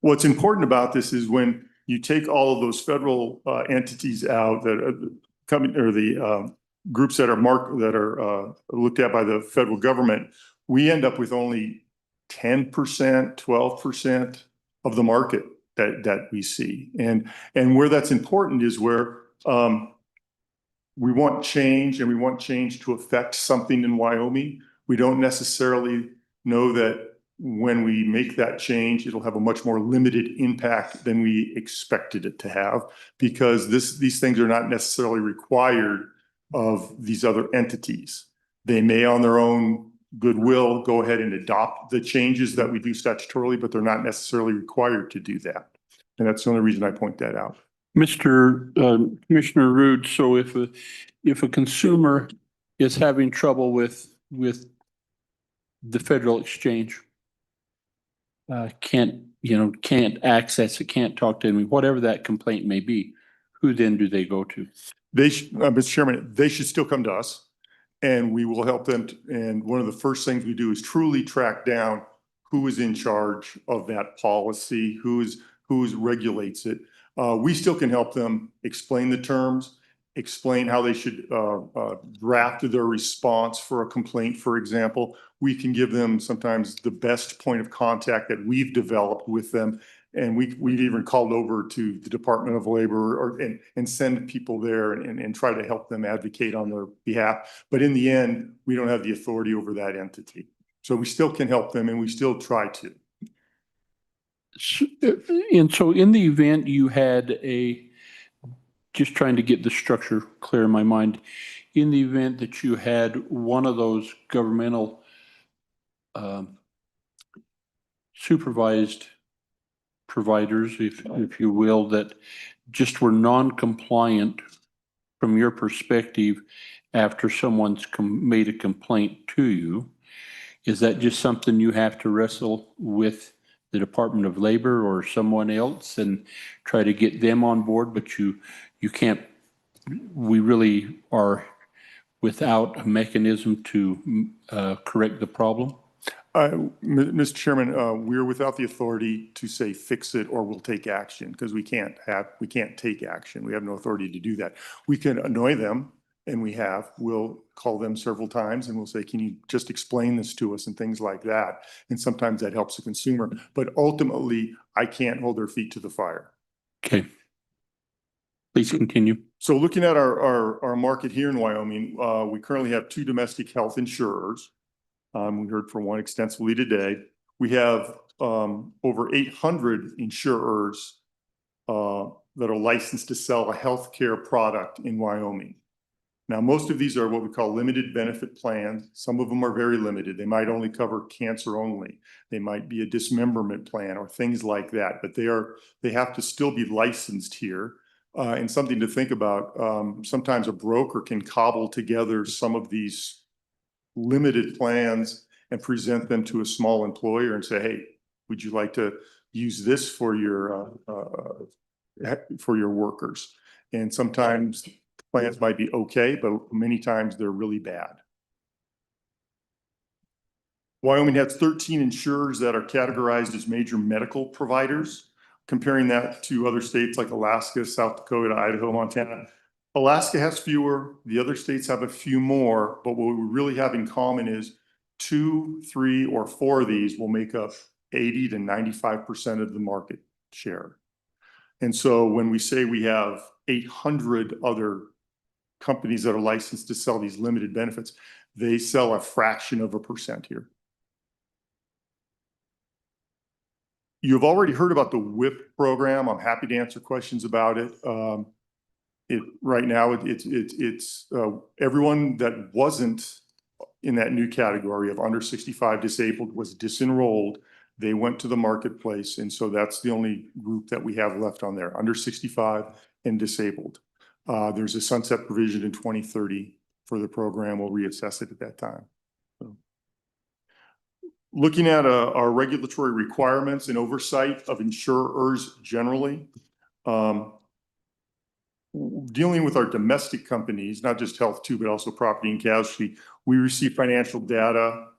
S6: what's important about this is when you take all of those federal entities out that the groups that are looked at by the federal government, we end up with only 10%, 12% of the market that we see. And where that's important is where we want change, and we want change to affect something in Wyoming. We don't necessarily know that when we make that change, it'll have a much more limited impact than we expected it to have, because these things are not necessarily required of these other entities. They may on their own goodwill go ahead and adopt the changes that we do statutorily, but they're not necessarily required to do that. And that's the only reason I point that out.
S1: Mr. Commissioner Rude, so if a consumer is having trouble with the federal exchange, can't access it, can't talk to anyone, whatever that complaint may be, who then do they go to?
S6: Mr. Chairman, they should still come to us, and we will help them. And one of the first things we do is truly track down who is in charge of that policy, who regulates it. We still can help them explain the terms, explain how they should draft their response for a complaint, for example. We can give them sometimes the best point of contact that we've developed with them. And we've even called over to the Department of Labor and send people there and try to help them advocate on their behalf. But in the end, we don't have the authority over that entity. So we still can help them, and we still try to.
S1: And so in the event you had just trying to get the structure clear in my mind, in the event that you had one of those governmental supervised providers, if you will, that just were non-compliant from your perspective after someone's made a complaint to you, is that just something you have to wrestle with the Department of Labor or someone else and try to get them on board, but you can't, we really are without a mechanism to correct the problem?
S6: Mr. Chairman, we're without the authority to say fix it or we'll take action, because we can't take action. We have no authority to do that. We can annoy them, and we'll call them several times and we'll say, can you just explain this to us, and things like that. And sometimes that helps the consumer, but ultimately I can't hold their feet to the fire.
S1: Okay. Please continue.
S6: So looking at our market here in Wyoming, we currently have 2 domestic health insurers. We heard from one extensively today. We have over 800 insurers that are licensed to sell a healthcare product in Wyoming. Now, most of these are what we call limited benefit plans. Some of them are very limited. They might only cover cancer only. They might be a dismemberment plan or things like that, but they have to still be licensed here. And something to think about, sometimes a broker can cobble together some of these limited plans and present them to a small employer and say, hey, would you like to use this for your workers? And sometimes plans might be okay, but many times they're really bad. Wyoming has 13 insurers that are categorized as major medical providers. Comparing that to other states like Alaska, South Dakota, Idaho, Montana. Alaska has fewer, the other states have a few more, but what we really have in common is 2, 3, or 4 of these will make up 80 to 95% of the market share. And so when we say we have 800 other companies that are licensed to sell these limited benefits, they sell a fraction of a percent here. You've already heard about the WIP program. I'm happy to answer questions about it. Right now, it's everyone that wasn't in that new category of under 65 disabled was disenrolled. They went to the marketplace, and so that's the only group that we have left on there, under 65 and disabled. There's a sunset provision in 2030 for the program. We'll reassess it at that time. So, looking at our regulatory requirements and oversight of insurers generally, dealing with our domestic companies, not just health too, but also property and casualty, we receive financial data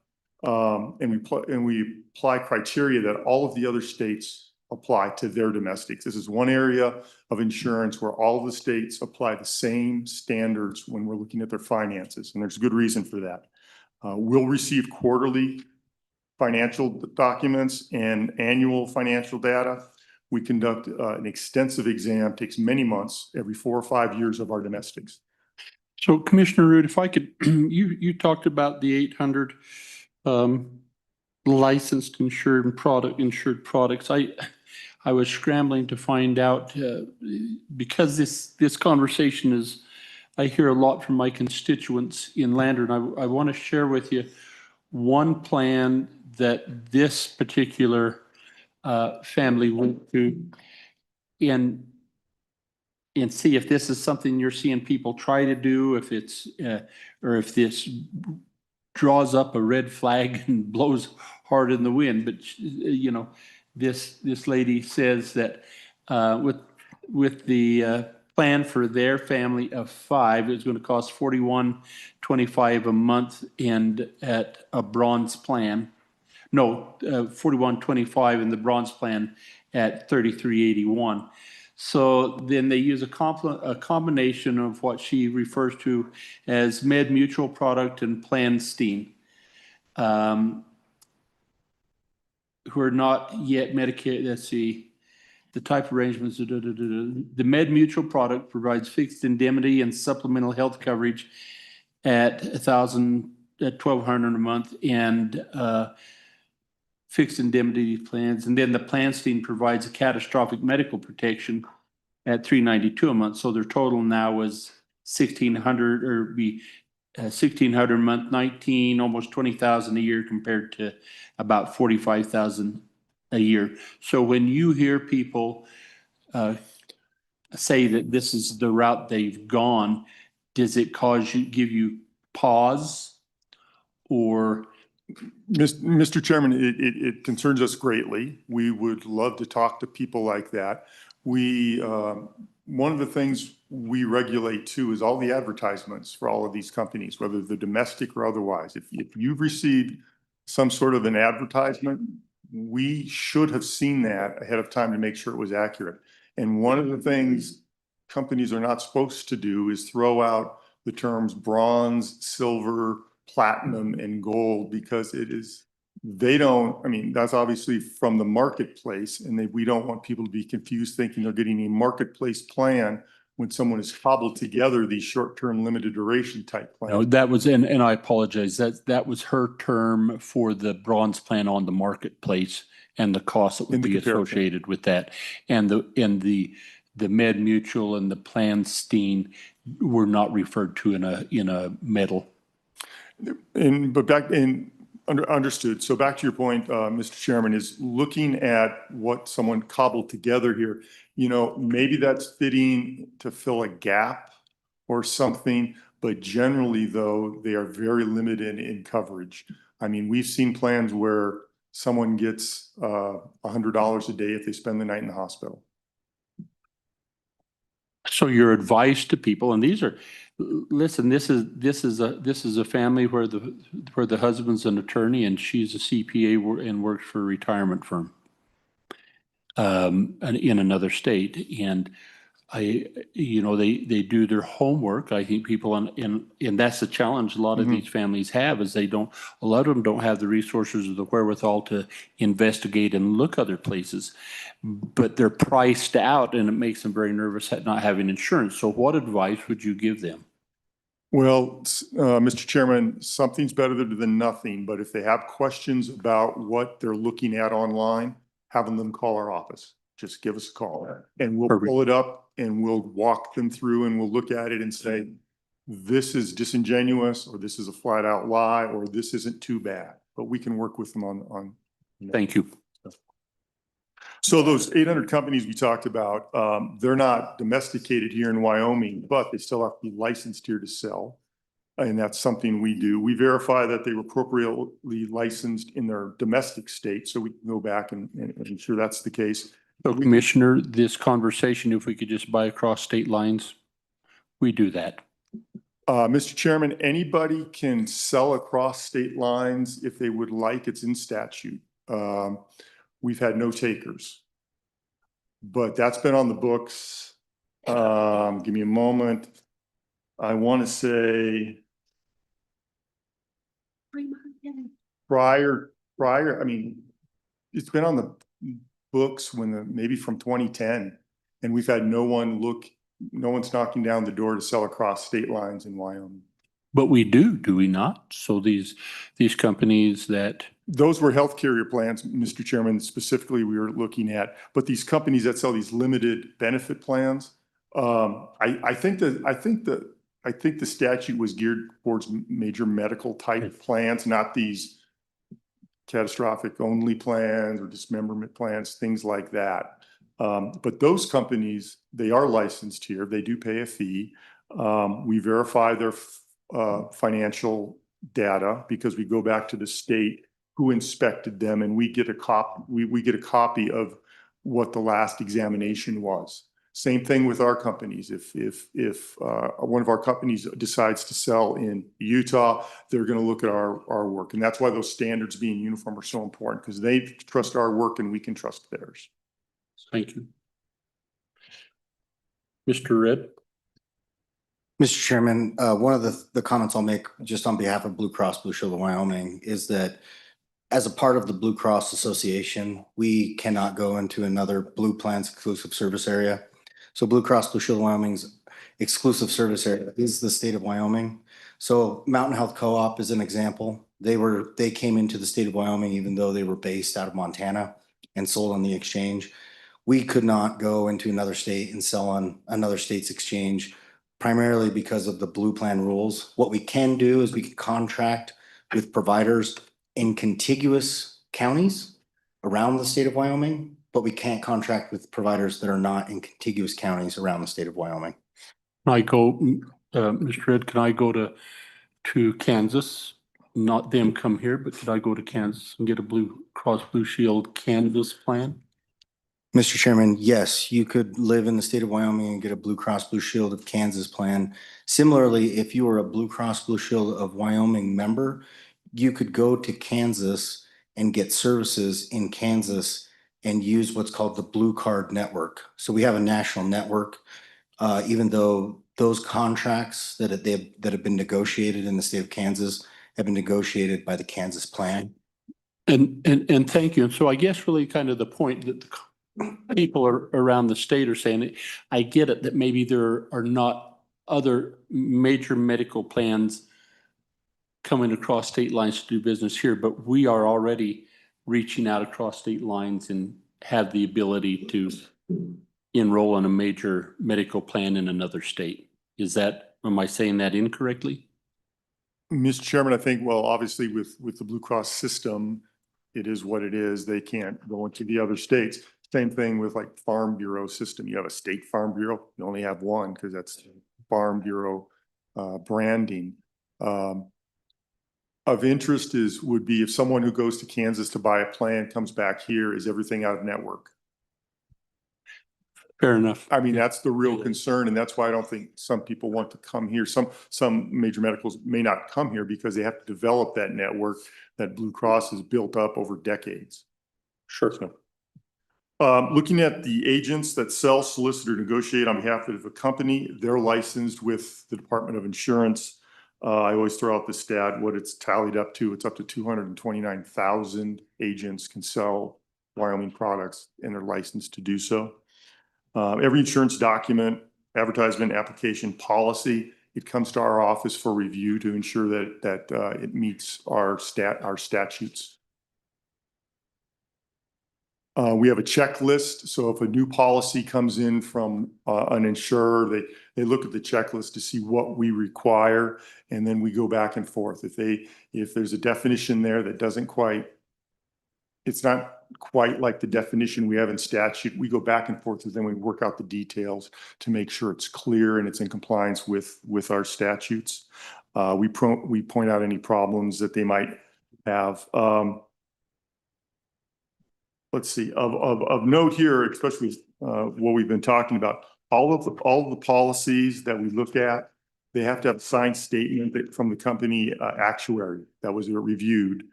S6: and we apply criteria that all of the other states apply to their domestics. This is one area of insurance where all of the states apply the same standards when we're looking at their finances, and there's a good reason for that. We'll receive quarterly financial documents and annual financial data. We conduct an extensive exam, takes many months, every 4 or 5 years of our domestics.
S1: So Commissioner Root, if I could, you talked about the 800 licensed insured products. I was scrambling to find out because this conversation is, I hear a lot from my constituents in Lander, and I want to share with you one plan that this particular family went to and see if this is something you're seeing people try to do, if it's or if this draws up a red flag and blows hard in the wind. But you know, this lady says that with the plan for their family of 5, it's going to cost $41.25 a month, and at a bronze plan. No, $41.25 in the bronze plan at $33.81. So then they use a combination of what she refers to as Med Mutual product and Plan Steen, who are not yet Medicaid. Let's see, the type of arrangements. The Med Mutual product provides fixed indemnity and supplemental health coverage at $1,200 a month, and fixed indemnity plans, and then the Plan Steen provides a catastrophic medical protection at $392 a month. So their total now is $1,600, or be $1,600 a month, almost $20,000 a year compared to about $45,000 a year. So when you hear people say that this is the route they've gone, does it give you pause, or?
S6: Mr. Chairman, it concerns us greatly. We would love to talk to people like that. One of the things we regulate too is all the advertisements for all of these companies, whether they're domestic or otherwise. If you've received some sort of an advertisement, we should have seen that ahead of time to make sure it was accurate. And one of the things companies are not supposed to do is throw out the terms bronze, silver, platinum, and gold, because that's obviously from the marketplace, and we don't want people to be confused thinking they're getting a marketplace plan when someone has cobbled together these short-term limited duration type plans.
S1: No, that was, and I apologize, that was her term for the bronze plan on the marketplace and the cost that would be associated with that. And the the Med Mutual and the Planstein were not referred to in a medal.
S6: Understood. So back to your point, Mr. Chairman, is looking at what someone cobbled together here, maybe that's fitting to fill a gap or something, but generally though, they are very limited in coverage. I mean, we've seen plans where someone gets $100 a day if they spend the night in the hospital.
S1: So your advice to people, and these are, listen, this is a family where the husband's an attorney and she's a CPA and works for a retirement firm and in another state. And they do their homework. I think people and that's the challenge a lot of these families have is a lot of them don't have the resources or the wherewithal to investigate and look other places, but they're priced out and it makes them very nervous at not having insurance. So what advice would you give them?
S6: Well, Mr. Chairman, something's better than nothing, but if they have questions about what they're looking at online, having them call our office. Just give us a call and we'll pull it up and we'll walk them through and we'll look at it and say, this is disingenuous, or this is a flat out lie, or this isn't too bad, but we can work with them on.
S1: Thank you.
S6: So those 800 companies we talked about, they're not domesticated here in Wyoming, but they still have to be licensed here to sell. And that's something we do. We verify that they were appropriately licensed in their domestic state. So we can go back and ensure that's the case.
S1: So Commissioner, this conversation, if we could just buy across state lines, we do that.
S6: Mr. Chairman, anybody can sell across state lines if they would like. It's in statute. We've had no takers, but that's been on the books. Give me a moment. I want to say prior, I mean, it's been on the books maybe from 2010, and we've had no one's knocking down the door to sell across state lines in Wyoming.
S1: But we do we not? So these companies
S6: those were health carrier plans, Mr. Chairman, specifically we were looking at, but these companies that sell these limited benefit plans, I think the statute was geared towards major medical type plans, not these catastrophic only plans or dismemberment plans, things like that. But those companies, they are licensed here. They do pay a fee. We verify their financial data because we go back to the state who inspected them, and we get a copy of what the last examination was. Same thing with our companies. If one of our companies decides to sell in Utah, they're going to look at our work, and that's why those standards being uniform are so important, because they trust our work and we can trust theirs.
S1: Thank you. Mr. Red.
S3: Mr. Chairman, one of the comments I'll make just on behalf of Blue Cross Blue Shield of Wyoming is that as a part of the Blue Cross Association, we cannot go into another Blue Plan's exclusive service area. So Blue Cross Blue Shield of Wyoming's exclusive service area is the state of Wyoming. So Mountain Health Co-op is an example. They came into the state of Wyoming even though they were based out of Montana and sold on the exchange. We could not go into another state and sell on another state's exchange, primarily because of the Blue Plan rules. What we can do is we can contract with providers in contiguous counties around the state of Wyoming, but we can't contract with providers that are not in contiguous counties around the state of Wyoming.
S1: Can I go, Mr. Red, can I go to Kansas? Not them come here, but could I go to Kansas and get a Blue Cross Blue Shield Kansas plan?
S3: Mr. Chairman, yes, you could live in the state of Wyoming and get a Blue Cross Blue Shield of Kansas plan. Similarly, if you were a Blue Cross Blue Shield of Wyoming member, you could go to Kansas and get services in Kansas and use what's called the Blue Card Network. So we have a national network, even though those contracts that have been negotiated in the state of Kansas have been negotiated by the Kansas plan.
S1: And thank you. And so I guess really kind of the point that the people around the state are saying, I get it that maybe there are not other major medical plans coming across state lines to do business here, but we are already reaching out across state lines and have the ability to enroll in a major medical plan in another state. Am I saying that incorrectly?
S6: Mr. Chairman, I think, well, obviously with the Blue Cross system, it is what it is. They can't go into the other states. Same thing with like Farm Bureau system. You have a state Farm Bureau, you only have one because that's Farm Bureau branding. Of interest would be if someone who goes to Kansas to buy a plan comes back here, is everything out of network?
S1: Fair enough.
S6: I mean, that's the real concern, and that's why I don't think some people want to come here. Some major medicals may not come here because they have to develop that network that Blue Cross has built up over decades.
S1: Sure.
S6: So, looking at the agents that sell, solicit, or negotiate on behalf of a company, they're licensed with the Department of Insurance. I always throw out the stat, what it's tallied up to. It's up to 229,000 agents can sell Wyoming products, and they're licensed to do so. Every insurance document, advertisement, application, policy, it comes to our office for review to ensure that it meets our statutes. We have a checklist. So if a new policy comes in from an insurer, they look at the checklist to see what we require, and then we go back and forth. If there's a definition there that it's not quite like the definition we have in statute, we go back and forth, and then we work out the details to make sure it's clear and it's in compliance with our statutes. We point out any problems that they might have. Let's see, of note here, especially what we've been talking about, all of the policies that we look at, they have to have a signed statement from the company actuary that was reviewed,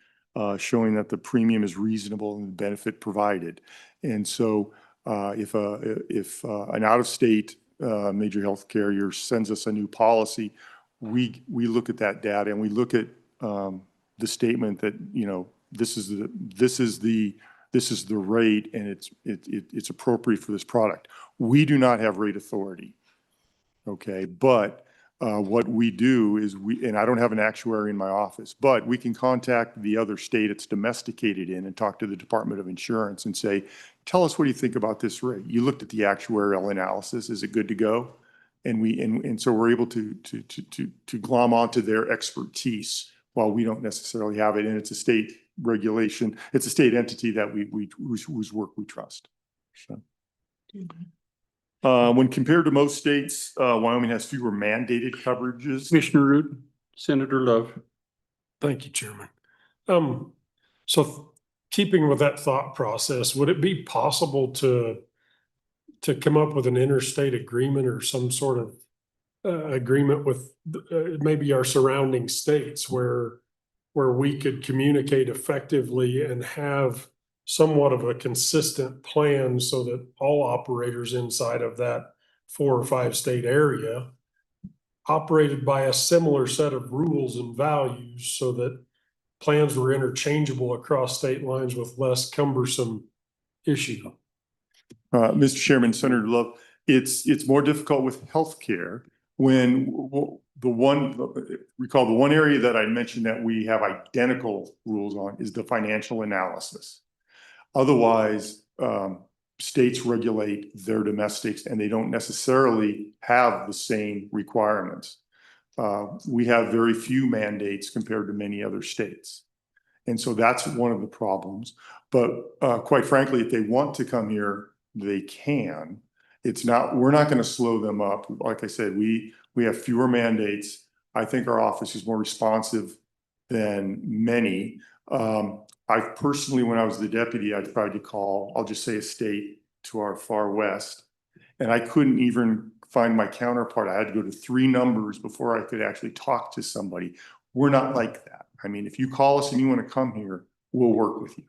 S6: showing that the premium is reasonable and the benefit provided. And so if an out-of-state major health carrier sends us a new policy, we look at that data and we look at the statement that, you know, this is the rate and it's appropriate for this product. We do not have rate authority. Okay, but what we do is and I don't have an actuary in my office, but we can contact the other state it's domesticated in and talk to the Department of Insurance and say, tell us what do you think about this rate? You looked at the actuarial analysis, is it good to go? And so we're able to glom onto their expertise while we don't necessarily have it, and it's a state regulation. It's a state entity that whose work we trust. So. When compared to most states, Wyoming has fewer mandated coverages.
S1: Commissioner Root, Senator Love.
S9: Thank you, Chairman. So keeping with that thought process, would it be possible to come up with an interstate agreement or some sort of agreement with maybe our surrounding states where we could communicate effectively and have somewhat of a consistent plan so that all operators inside of that 4 or 5 state area operated by a similar set of rules and values so that plans were interchangeable across state lines with less cumbersome issue?
S6: Mr. Chairman, Senator Love, it's more difficult with healthcare when recall the one area that I mentioned that we have identical rules on is the financial analysis. Otherwise, states regulate their domestics and they don't necessarily have the same requirements. We have very few mandates compared to many other states. And so that's one of the problems. But quite frankly, if they want to come here, they can. We're not going to slow them up. Like I said, we have fewer mandates. I think our office is more responsive than many. I personally, when I was the deputy, I tried to call, I'll just say a state to our far west, and I couldn't even find my counterpart. I had to go to 3 numbers before I could actually talk to somebody. We're not like that. I mean, if you call us and you want to come here, we'll work with you.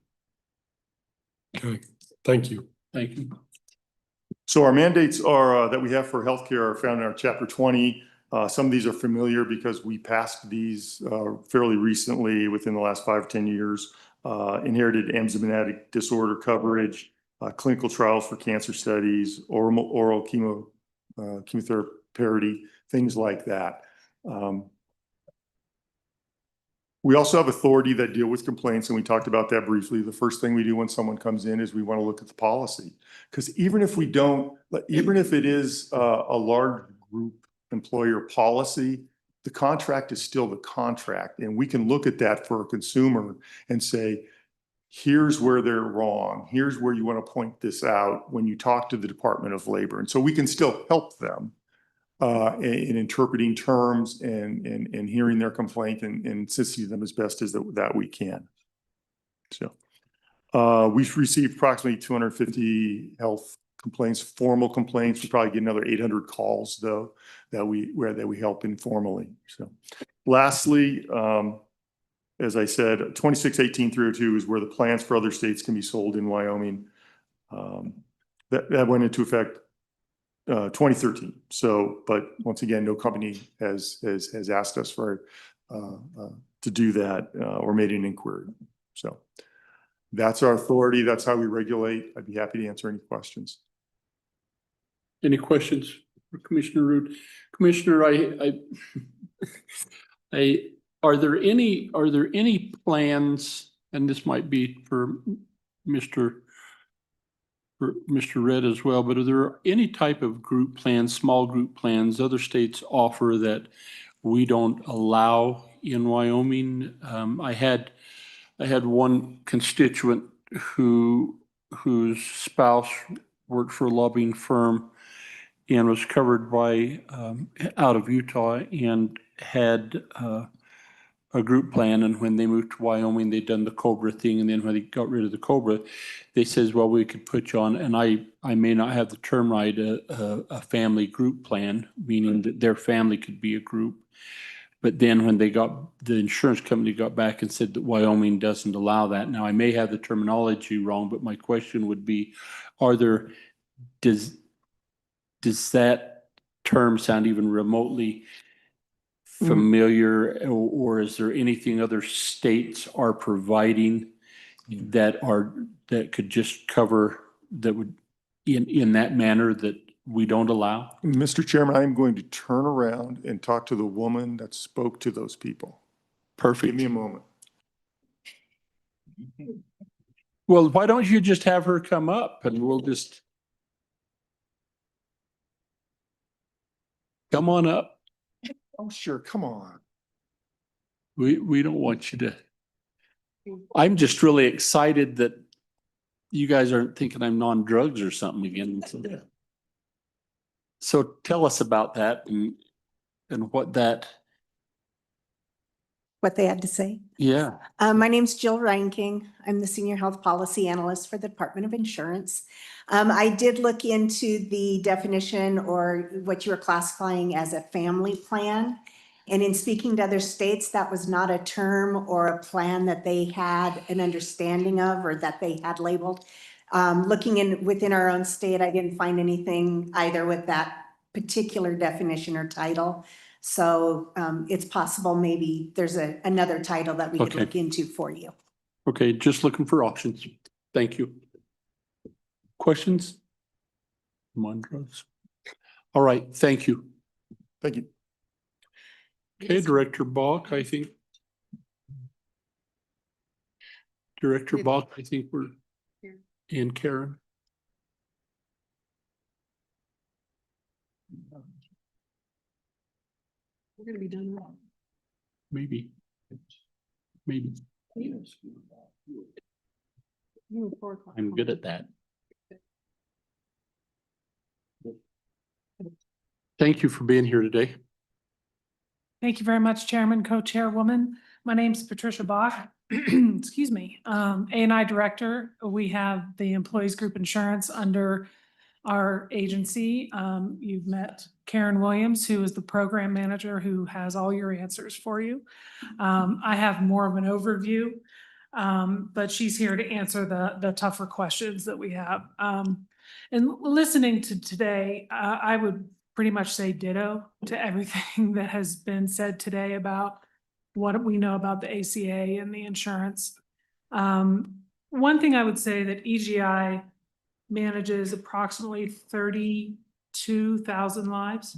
S9: Okay, thank you.
S1: Thank you.
S6: So our mandates are that we have for healthcare are found in our Chapter 20. Some of these are familiar because we passed these fairly recently within the last 5 or 10 years. Inherited enzymatic disorder coverage, clinical trials for cancer studies, oral chemotherapy, things like that. We also have authority that deal with complaints, and we talked about that briefly. The first thing we do when someone comes in is we want to look at the policy. Because even if we don't, even if it is a large group employer policy, the contract is still the contract. And we can look at that for a consumer and say, here's where they're wrong. Here's where you want to point this out when you talk to the Department of Labor. And so we can still help them in interpreting terms and hearing their complaint and assisting them as best as that we can. So we've received approximately 250 health complaints, formal complaints. We probably get another 800 calls though that we help informally. So lastly, as I said, 2618-302 is where the plans for other states can be sold in Wyoming. That went into effect 2013. So, but once again, no company has asked us for to do that or made an inquiry. So that's our authority. That's how we regulate. I'd be happy to answer any questions.
S1: Any questions for Commissioner Root? Commissioner, are there any plans, and this might be for Mr. Red as well, but are there any type of group plans, small group plans other states offer that we don't allow in Wyoming? I had one constituent whose spouse worked for a lobbying firm and was covered by out of Utah and had a group plan, and when they moved to Wyoming, they'd done the COBRA thing, and then when they got rid of the COBRA, they says, well, we could put you on, and I may not have the term right, a family group plan, meaning that their family could be a group. But then when the insurance company got back and said that Wyoming doesn't allow that. Now, I may have the terminology wrong, but my question would be, does that term sound even remotely familiar, or is there anything other states are providing that could just cover, that would in that manner that we don't allow?
S6: Mr. Chairman, I'm going to turn around and talk to the woman that spoke to those people.
S1: Perfect.
S6: Give me a moment.
S1: Well, why don't you just have her come up and we'll just come on up.
S6: Oh, sure. Come on.
S1: We don't want you to. I'm just really excited that you guys aren't thinking I'm non-drugs or something again. So tell us about that and what
S10: they had to say.
S1: Yeah.
S10: My name's Jill Reinking. I'm the Senior Health Policy Analyst for the Department of Insurance. I did look into the definition or what you were classifying as a family plan. And in speaking to other states, that was not a term or a plan that they had an understanding of or that they had labeled. Looking within our own state, I didn't find anything either with that particular definition or title. So it's possible maybe there's another title that we could look into for you.
S1: Okay, just looking for options. Thank you. Questions? Come on, drugs. All right, thank you.
S6: Thank you.
S1: Okay, Director Bach, I think. Director Bach, I think we're in. Karen.
S8: We're going to be done wrong.
S1: Maybe. I'm good at that. Thank you for being here today.
S11: Thank you very much, Chairman, Co-Chairwoman. My name is Patricia Bach. Excuse me. A&I Director. We have the Employees Group Insurance under our agency. You've met Karen Williams, who is the Program Manager who has all your answers for you. I have more of an overview, but she's here to answer the tougher questions that we have. And listening to today, I would pretty much say ditto to everything that has been said today about what we know about the ACA and the insurance. One thing I would say that EGI manages approximately 32,000 lives,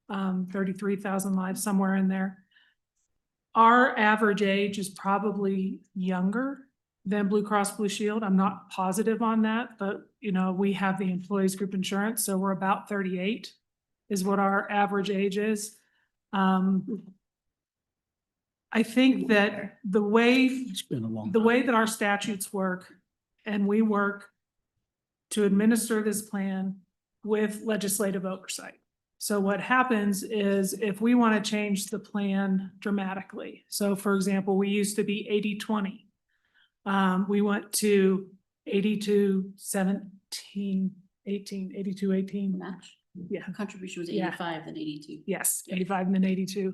S11: 33,000 lives, somewhere in there. Our average age is probably younger than Blue Cross Blue Shield. I'm not positive on that, but you know, we have the employees group insurance, so we're about 38 is what our average age is. I think that the way
S1: It's been a long
S11: the
S1: time.
S11: way that our statutes work, and we work to administer this plan with legislative oversight. So what happens is if we want to change the plan dramatically, so for example, we used to be 80-20. We went to 82-17, 18, 82-18.
S12: Match.
S11: Yeah.
S12: Contribution was
S11: Yeah.
S12: 85 then 82.
S11: Yes, 85 and then 82.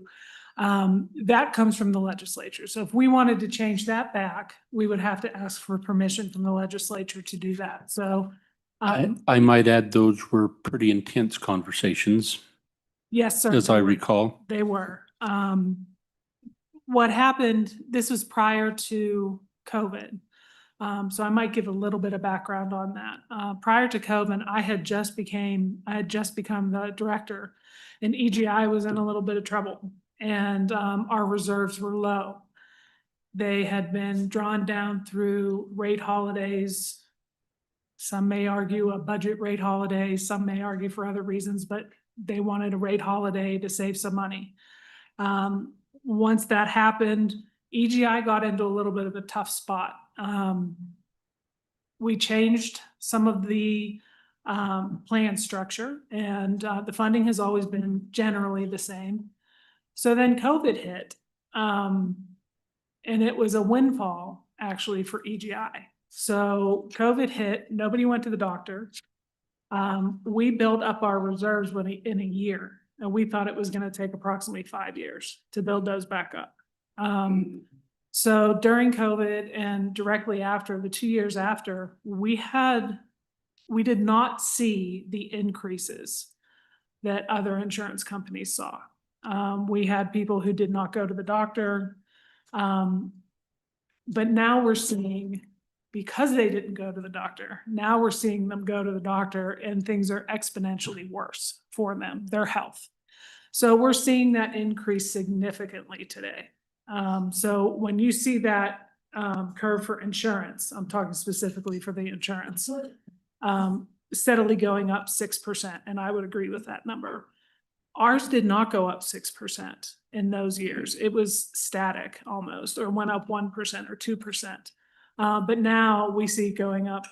S11: That comes from the legislature. So if we wanted to change that back, we would have to ask for permission from the legislature to do that. So
S1: I might add, those were pretty intense conversations,
S11: yes, sir.
S1: as I recall.
S11: They were. What happened, this was prior to COVID. So I might give a little bit of background on that. Prior to COVID, I had just become the director, and EGI was in a little bit of trouble, and our reserves were low. They had been drawn down through rate holidays. Some may argue a budget rate holiday, some may argue for other reasons, but they wanted a rate holiday to save some money. Once that happened, EGI got into a little bit of a tough spot. We changed some of the plan structure, and the funding has always been generally the same. So then COVID hit, and it was a windfall actually for EGI. So COVID hit, nobody went to the doctor. We built up our reserves in a year, and we thought it was going to take approximately 5 years to build those back up. So during COVID and directly after, the 2 years after, we did not see the increases that other insurance companies saw. We had people who did not go to the doctor. But now we're seeing, because they didn't go to the doctor, now we're seeing them go to the doctor and things are exponentially worse for them, their health. So we're seeing that increase significantly today. So when you see that curve for insurance, I'm talking specifically for the insurance, steadily going up 6%, and I would agree with that number. Ours did not go up 6% in those years. It was static almost, or went up 1% or 2%. But now we see it going up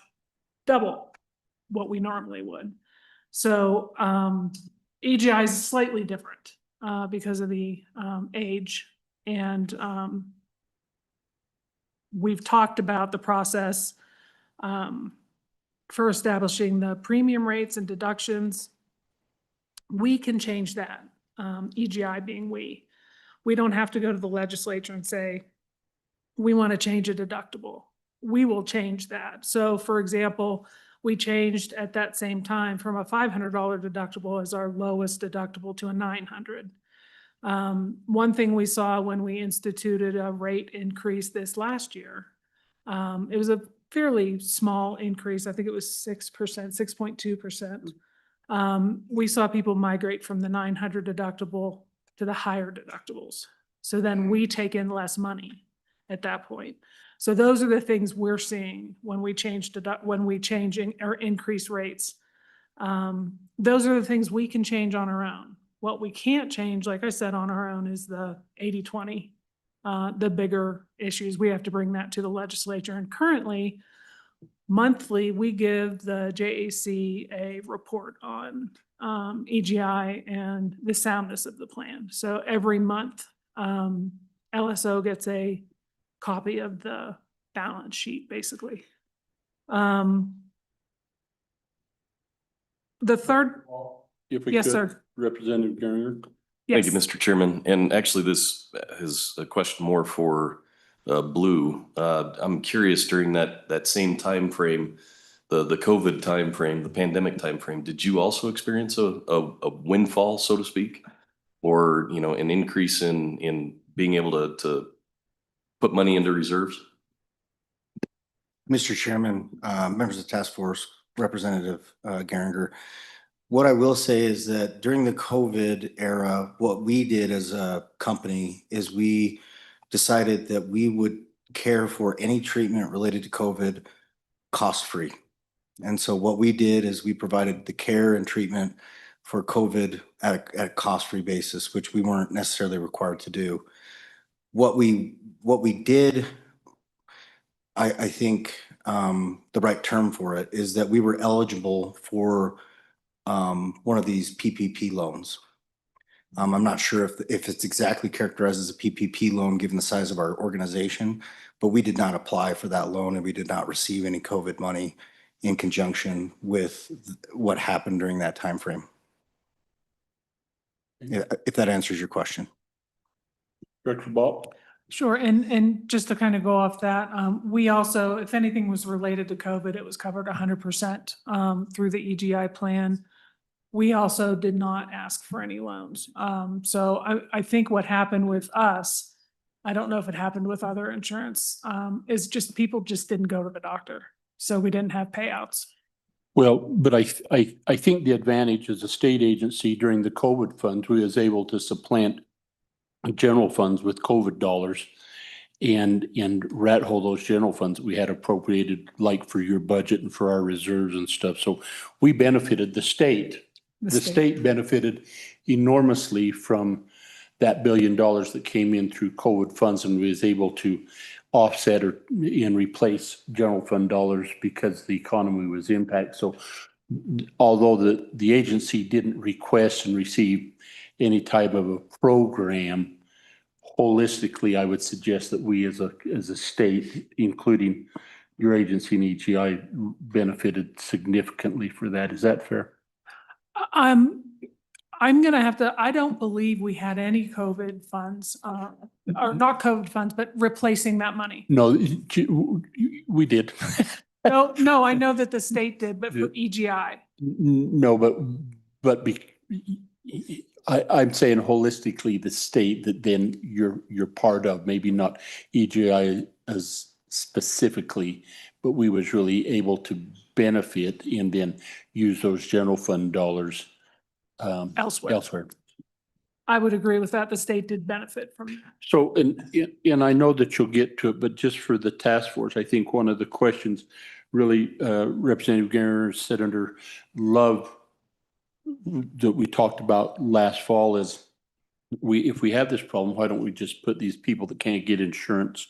S11: double what we normally would. So EGI is slightly different because of the age. And we've talked about the process for establishing the premium rates and deductions. We can change that, EGI being we. We don't have to go to the legislature and say, we want to change a deductible. We will change that. So for example, we changed at that same time from a $500 deductible as our lowest deductible to a $900. One thing we saw when we instituted a rate increase this last year, it was a fairly small increase. I think it was 6%, 6.2%. We saw people migrate from the $900 deductible to the higher deductibles. So then we take in less money at that point. So those are the things we're seeing when we change or increase rates. Those are the things we can change on our own. What we can't change, like I said, on our own is the 80-20, the bigger issues. We have to bring that to the legislature. And currently, monthly, we give the JAC a report on EGI and the soundness of the plan. So every month, LSO gets a copy of the balance sheet, basically. The third,
S1: If we
S11: yes,
S1: could,
S11: sir.
S1: Representative Geringer.
S4: Thank
S11: Yes.
S4: you, Mr. Chairman. And actually, this is a question more for Blue. I'm curious, during that same time frame, the COVID time frame, the pandemic time frame, did you also experience a windfall, so to speak, or an increase in being able to put money into reserves?
S3: Mr. Chairman, members of the task force, Representative Geringer, what I will say is that during the COVID era, what we did as a company is we decided that we would care for any treatment related to COVID cost-free. And so what we did is we provided the care and treatment for COVID at a cost-free basis, which we weren't necessarily required to do. What we did, I think the right term for it is that we were eligible for one of these PPP loans. I'm not sure if it's exactly characterized as a PPP loan, given the size of our organization, but we did not apply for that loan and we did not receive any COVID money in conjunction with what happened during that time frame. If that answers your question.
S1: Director Ball?
S11: Sure, and just to kind of go off that, we also, if anything was related to COVID, it was covered 100% through the EGI plan. We also did not ask for any loans. So I think what happened with us, I don't know if it happened with other insurance, is just people just didn't go to the doctor. So we didn't have payouts.
S1: Well, but I think the advantage as a state agency during the COVID funds, we was able to supplant general funds with COVID dollars and rat hole those general funds that we had appropriated, like for your budget and for our reserves and stuff. So we benefited the state. The state benefited enormously from that $1 billion that came in through COVID funds and was able to offset and replace general fund dollars because the economy was impacted. So although the agency didn't request and receive any type of a program, holistically, I would suggest that we as a state, including your agency and EGI, benefited significantly for that. Is that fair?
S11: I'm going to have to, I don't believe we had any COVID funds, or not COVID funds, but replacing that money.
S1: No, we did.
S11: No, I know that the state did, but for EGI.
S1: No, but I'm saying holistically, the state that then you're part of, maybe not EGI as specifically, but we was really able to benefit and then use those general fund dollars elsewhere.
S11: I would agree with that. The state did benefit from that.
S1: So, and I know that you'll get to it, but just for the task force, I think one of the questions really Representative Garner, Senator Love, that we talked about last fall is if we have this problem, why don't we just put these people that can't get insurance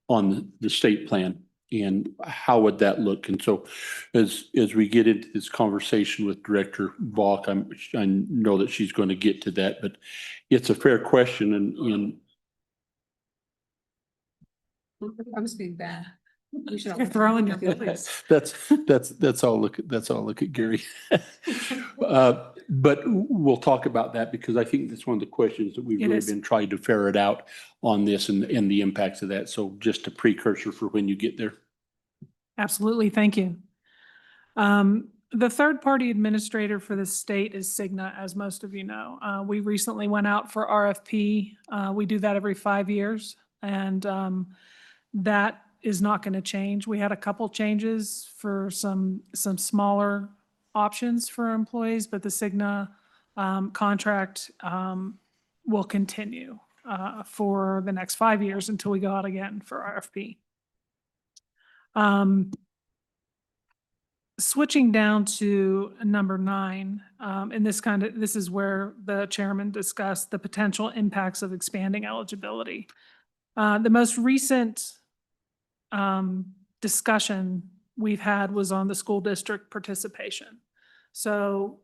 S1: on the state plan? And how would that look? And so as we get into this conversation with Director Balk, I know that she's going to get to that, but it's a fair question. And
S8: I was being bad.
S11: You're throwing your feelings.
S1: that's all. Look at Gary. But we'll talk about that because I think that's one of the questions that we've really been trying to ferret out on this and the impacts of that. So just a precursor for when you get there.
S11: Absolutely. Thank you. The third-party administrator for the state is Cigna, as most of you know. We recently went out for RFP. We do that every 5 years, and that is not going to change. We had a couple changes for some smaller options for employees, but the Cigna contract will continue for the next 5 years until we go out again for RFP. Switching down to number 9, and this is where the chairman discussed the potential impacts of expanding eligibility. The most recent discussion we've had was on the school district participation. So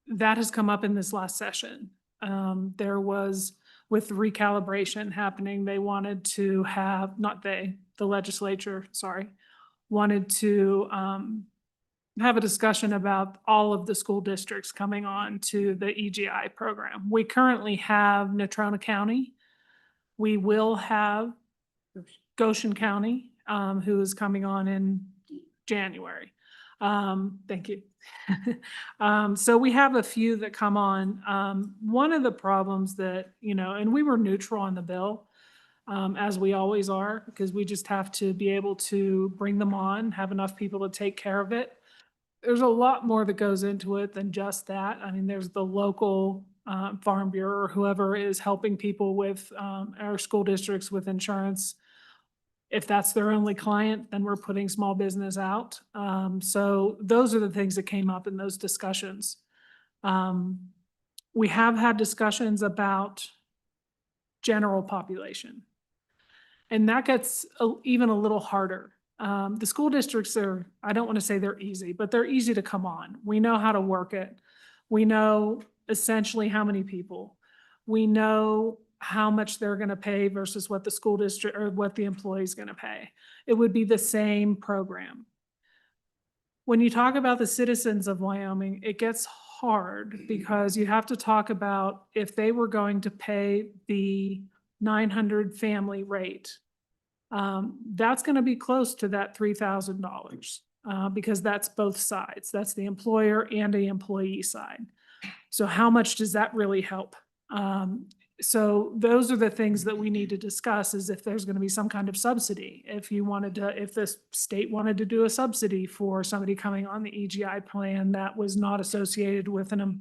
S11: that has come up in this last session. There was, with recalibration happening, they wanted to have, the legislature, wanted to have a discussion about all of the school districts coming on to the EGI program. We currently have Natrona County. We will have Goshen County, who is coming on in January. Thank you. So we have a few that come on. One of the problems that, and we were neutral on the bill, as we always are, because we just have to be able to bring them on, have enough people to take care of it. There's a lot more that goes into it than just that. I mean, there's the local Farm Bureau or whoever is helping people with our school districts with insurance. If that's their only client, then we're putting small business out. So those are the things that came up in those discussions. We have had discussions about general population. And that gets even a little harder. The school districts are, I don't want to say they're easy, but they're easy to come on. We know how to work it. We know essentially how many people. We know how much they're going to pay versus what the school district or what the employee is going to pay. It would be the same program. When you talk about the citizens of Wyoming, it gets hard because you have to talk about if they were going to pay the 900 family rate. That's going to be close to that $3,000 because that's both sides. That's the employer and the employee side. So how much does that really help? So those are the things that we need to discuss is if there's going to be some kind of subsidy. If you wanted to, if the state wanted to do a subsidy for somebody coming on the EGI plan that was not associated with a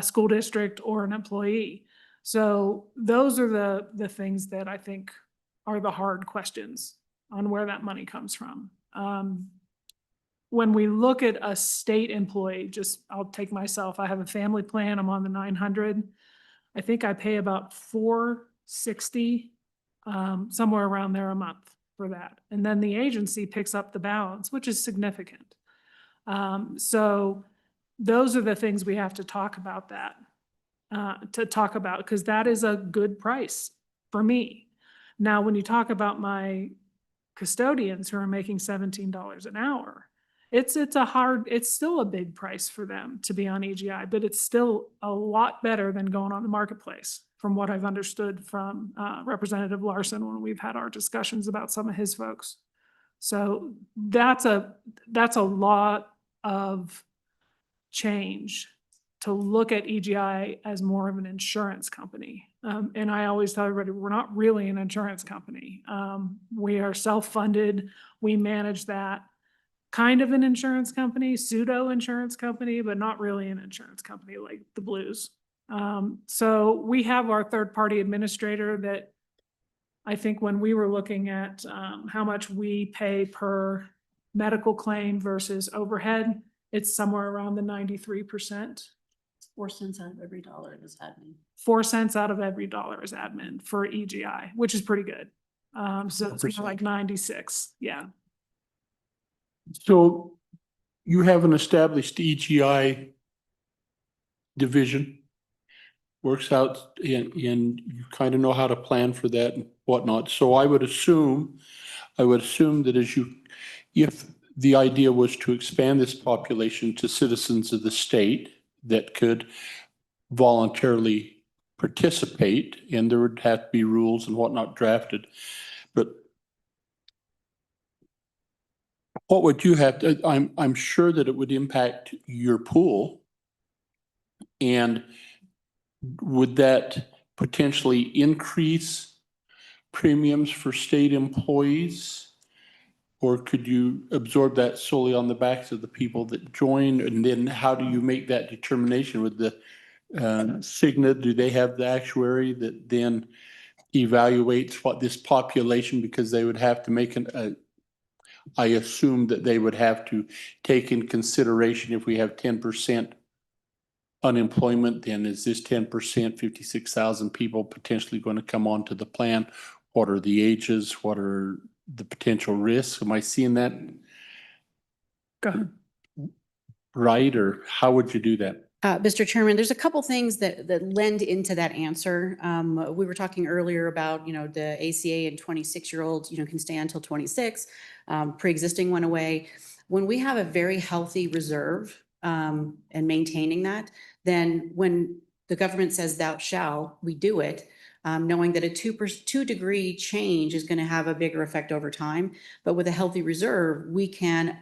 S11: school district or an employee. So those are the things that I think are the hard questions on where that money comes from. When we look at a state employee, I'll take myself, I have a family plan, I'm on the 900. I think I pay about $460, somewhere around there a month for that. And then the agency picks up the balance, which is significant. So those are the things we have to talk about because that is a good price for me. Now, when you talk about my custodians who are making $17 an hour, it's still a big price for them to be on EGI, but it's still a lot better than going on the marketplace from what I've understood from Representative Larson when we've had our discussions about some of his folks. So that's a lot of change to look at EGI as more of an insurance company. And I always tell everybody, we're not really an insurance company. We are self-funded. We manage that. Kind of an insurance company, pseudo insurance company, but not really an insurance company like the Blues. So we have our third-party administrator that I think when we were looking at how much we pay per medical claim versus overhead, it's somewhere around the 93%.
S12: 4 cents out of every dollar is admin.
S11: 4 cents out of every dollar is admin for EGI, which is pretty good. So it's more like 96, yeah.
S1: So you have an established EGI division, works out and you kind of know how to plan for that and whatnot. So I would assume that if the idea was to expand this population to citizens of the state that could voluntarily participate, and there would have to be rules and whatnot drafted, but what would you have to, I'm sure that it would impact your pool. And would that potentially increase premiums for state employees? Or could you absorb that solely on the backs of the people that join? And then how do you make that determination with the Cigna? Do they have the actuary that then evaluates what this population, because they would have to make I assume that they would have to take in consideration if we have 10% unemployment, then is this 10%, 56,000 people potentially going to come onto the plan? What are the ages? What are the potential risks? Am I seeing that right? Or how would you do that?
S12: Mr. Chairman, there's a couple things that lend into that answer. We were talking earlier about, the ACA and 26-year-olds, can stay until 26. Pre-existing went away. When we have a very healthy reserve and maintaining that, then when the government says thou shall, we do it, knowing that a 2-degree change is going to have a bigger effect over time. But with a healthy reserve, we can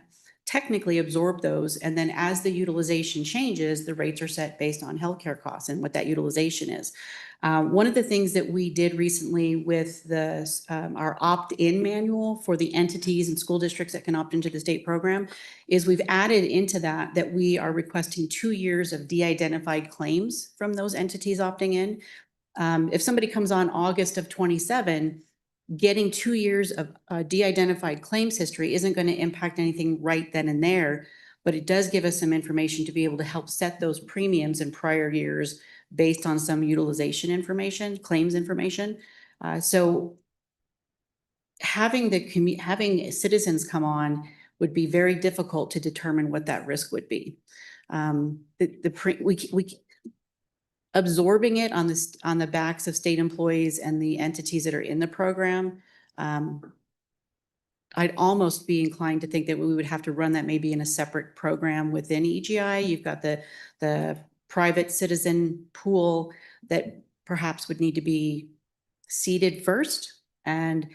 S12: technically absorb those. And then as the utilization changes, the rates are set based on healthcare costs and what that utilization is. One of the things that we did recently with our opt-in manual for the entities and school districts that can opt into the state program is we've added into that we are requesting 2 years of de-identified claims from those entities opting in. If somebody comes on August of 27, getting 2 years of de-identified claims history isn't going to impact anything right then and there, but it does give us some information to be able to help set those premiums in prior years based on some utilization information, claims information. So having citizens come on would be very difficult to determine what that risk would be. Absorbing it on the backs of state employees and the entities that are in the program, I'd almost be inclined to think that we would have to run that maybe in a separate program within EGI. You've got the private citizen pool that perhaps would need to be seeded first. And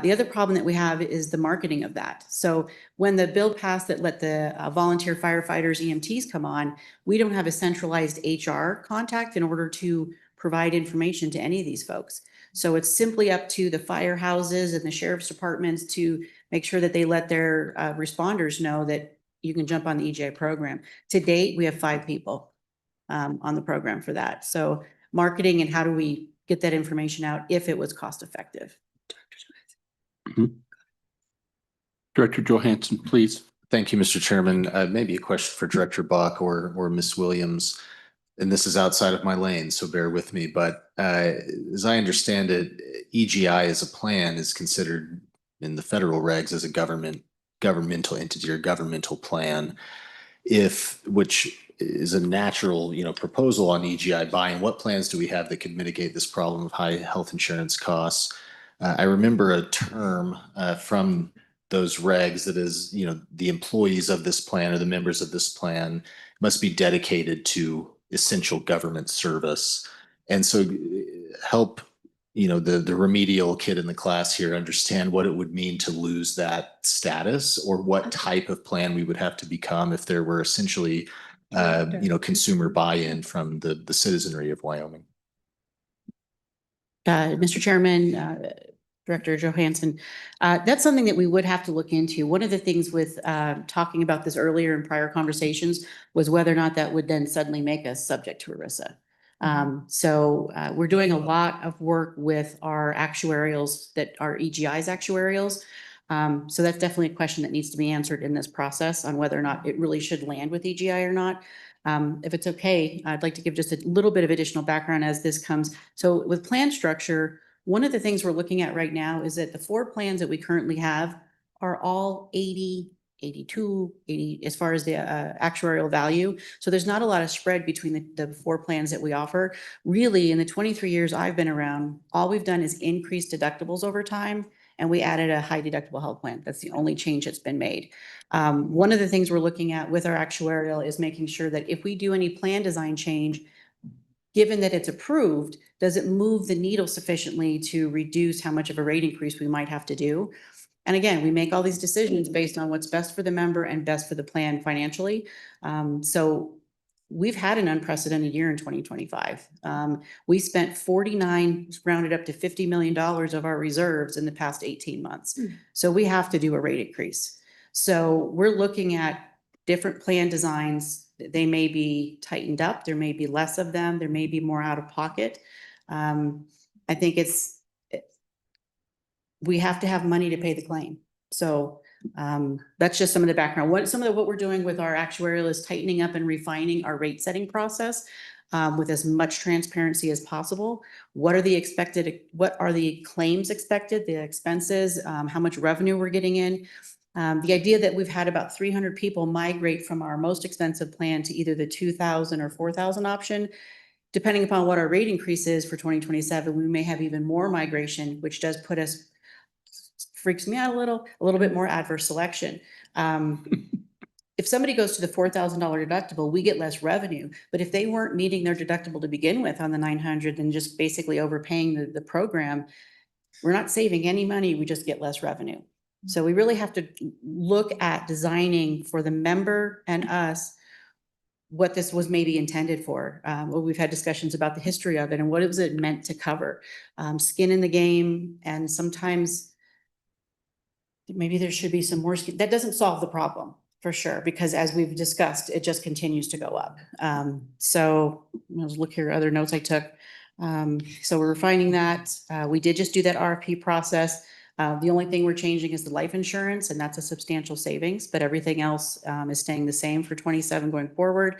S12: the other problem that we have is the marketing of that. So when the bill passed that let the volunteer firefighters, EMTs come on, we don't have a centralized HR contact in order to provide information to any of these folks. So it's simply up to the firehouses and the sheriff's departments to make sure that they let their responders know that you can jump on the EGI program. To date, we have 5 people on the program for that. So marketing and how do we get that information out if it was cost effective?
S1: Director Johansson, please.
S7: Thank you, Mr. Chairman. Maybe a question for Director Bach or Ms. Williams. And this is outside of my lane, so bear with me. But as I understand it, EGI as a plan is considered in the federal regs as a governmental entity or governmental plan, which is a natural, proposal on EGI buy-in. What plans do we have that could mitigate this problem of high health insurance costs? I remember a term from those regs that is, the employees of this plan or the members of this plan must be dedicated to essential government service. And so help, the remedial kid in the class here understand what it would mean to lose that status or what type of plan we would have to become if there were essentially, consumer buy-in from the citizenry of Wyoming.
S12: Mr. Chairman, Director Johansson, that's something that we would have to look into. One of the things with talking about this earlier in prior conversations was whether or not that would then suddenly make us subject to ERISA. So we're doing a lot of work with our actuarials that are EGI's actuarials. So that's definitely a question that needs to be answered in this process on whether or not it really should land with EGI or not. If it's okay, I'd like to give just a little bit of additional background as this comes. So with plan structure, one of the things we're looking at right now is that the 4 plans that we currently have are all 80, 82, 80 as far as the actuarial value. So there's not a lot of spread between the 4 plans that we offer. Really, in the 23 years I've been around, all we've done is increase deductibles over time, and we added a high deductible health plan. That's the only change that's been made. One of the things we're looking at with our actuarial is making sure that if we do any plan design change, given that it's approved, does it move the needle sufficiently to reduce how much of a rate increase we might have to do? And again, we make all these decisions based on what's best for the member and best for the plan financially. So we've had an unprecedented year in 2025. We spent 49, rounded up to $50 million of our reserves in the past 18 months. So we have to do a rate increase. So we're looking at different plan designs. They may be tightened up. There may be less of them. There may be more out of pocket. I think we have to have money to pay the claim. So that's just some of the background. What we're doing with our actuarial is tightening up and refining our rate setting process with as much transparency as possible. What are the claims expected, the expenses, how much revenue we're getting in? The idea that we've had about 300 people migrate from our most expensive plan to either the 2,000 or 4,000 option, depending upon what our rate increase is for 2027, we may have even more migration, which does put us, freaks me out a little bit more adverse selection. If somebody goes to the $4,000 deductible, we get less revenue. But if they weren't meeting their deductible to begin with on the 900 and just basically overpaying the program, we're not saving any money. We just get less revenue. So we really have to look at designing for the member and us what this was maybe intended for. Well, we've had discussions about the history of it and what was it meant to cover. Skin in the game, and sometimes maybe there should be some more skin. That doesn't solve the problem for sure, because as we've discussed, it just continues to go up. So let's look here, other notes I took. So we're refining that. We did just do that RFP process. The only thing we're changing is the life insurance, and that's a substantial savings, but everything else is staying the same for 27 going forward.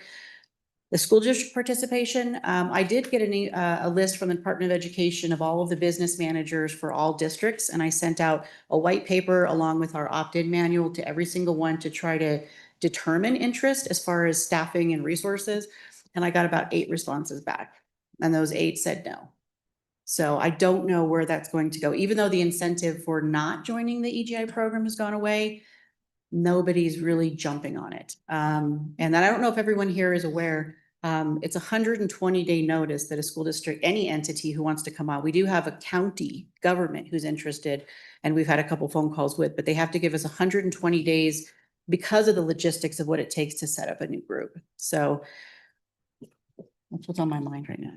S12: The school district participation, I did get a list from the Department of Education of all of the business managers for all districts, and I sent out a white paper along with our opt-in manual to every single one to try to determine interest as far as staffing and resources. And I got about 8 responses back, and those 8 said no. So I don't know where that's going to go. Even though the incentive for not joining the EGI program has gone away, nobody's really jumping on it. And then I don't know if everyone here is aware, it's a 120-day notice that a school district, any entity who wants to come out, we do have a county government who's interested, and we've had a couple phone calls with, but they have to give us 120 days because of the logistics of what it takes to set up a new group. So that's what's on my mind right now.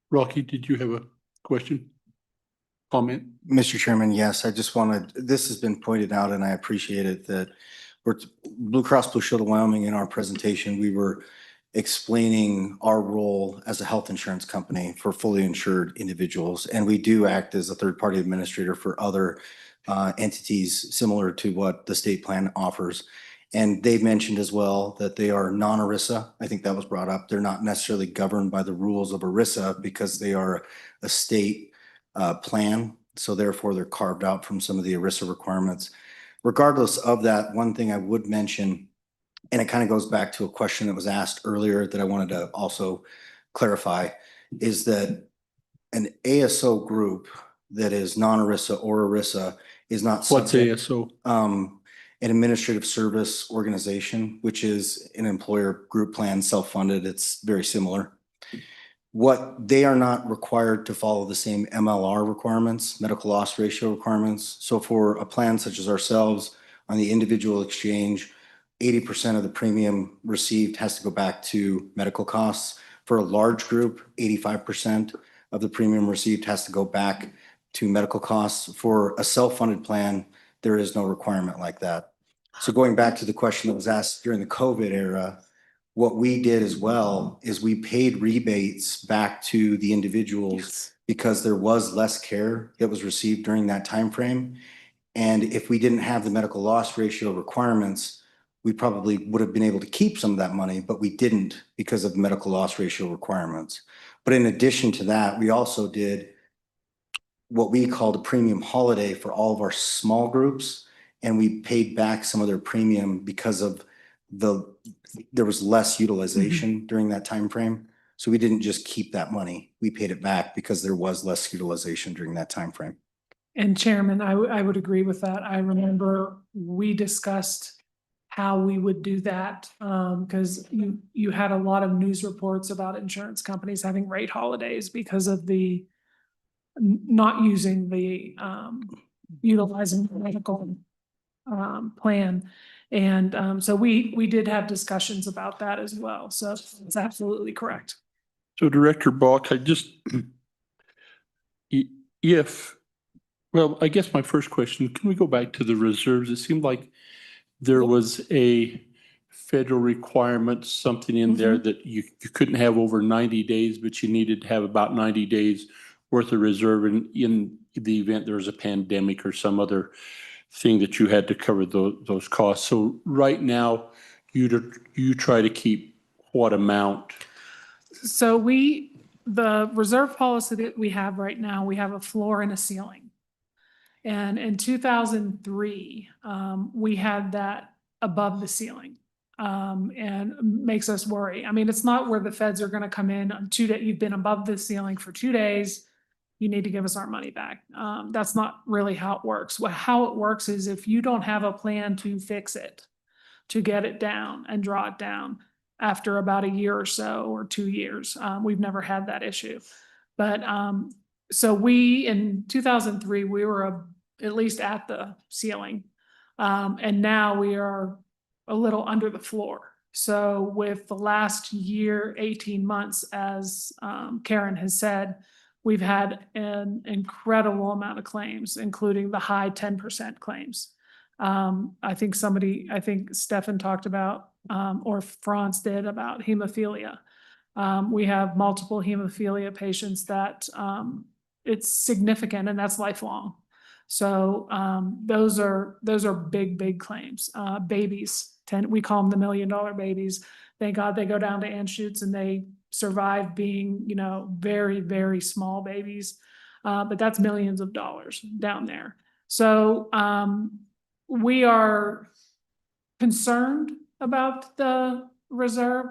S1: Rocky, did you have a question? Comment?
S3: Mr. Chairman, yes, I just wanted, this has been pointed out and I appreciate it that we're Blue Cross Blue Shield of Wyoming. In our presentation, we were explaining our role as a health insurance company for fully insured individuals. And we do act as a third-party administrator for other entities similar to what the state plan offers. And they've mentioned as well that they are non-ERISA. I think that was brought up. They're not necessarily governed by the rules of ERISA because they are a state plan. So therefore, they're carved out from some of the ERISA requirements. Regardless of that, one thing I would mention, and it kind of goes back to a question that was asked earlier that I wanted to also clarify, is that an ASO group that is non-ERISA or ERISA is not
S1: What's
S3: subject.
S1: ASO?
S3: An administrative service organization, which is an employer group plan, self-funded. It's very similar. What they are not required to follow the same MLR requirements, medical loss ratio requirements. So for a plan such as ourselves on the individual exchange, 80% of the premium received has to go back to medical costs. For a large group, 85% of the premium received has to go back to medical costs. For a self-funded plan, there is no requirement like that. So going back to the question that was asked during the COVID era, what we did as well is we paid rebates back to the individuals because there was less care that was received during that time frame. And if we didn't have the medical loss ratio requirements, we probably would have been able to keep some of that money, but we didn't because of medical loss ratio requirements. But in addition to that, we also did what we called a premium holiday for all of our small groups. And we paid back some of their premium because of there was less utilization during that time frame. So we didn't just keep that money. We paid it back because there was less utilization during that time frame.
S11: And Chairman, I would agree with that. I remember we discussed how we would do that because you had a lot of news reports about insurance companies having rate holidays because of the not using the utilizing the medical plan. And so we did have discussions about that as well. So it's absolutely correct.
S1: So Director Bach, I guess my first question, can we go back to the reserves? It seemed like there was a federal requirement, something in there that you couldn't have over 90 days, but you needed to have about 90 days worth of reserve in the event there was a pandemic or some other thing that you had to cover those costs. So right now, you try to keep what amount?
S11: So the reserve policy that we have right now, we have a floor and a ceiling. And in 2003, we had that above the ceiling and makes us worry. I mean, it's not where the feds are going to come in on 2 days. You've been above the ceiling for 2 days. You need to give us our money back. That's not really how it works. How it works is if you don't have a plan to fix it, to get it down and draw it down after about a year or so, or 2 years, we've never had that issue. But so in 2003, we were at least at the ceiling. And now we are a little under the floor. So with the last year, 18 months, as Karen has said, we've had an incredible amount of claims, including the high 10% claims. I think Stefan talked about, or Franz did, about hemophilia. We have multiple hemophilia patients that it's significant, and that's lifelong. So those are big claims. Babies, we call them the $1 million babies. Thank God they go down to Anschutz and they survive being, very small babies. But that's millions of dollars down there. So we are concerned about the reserve.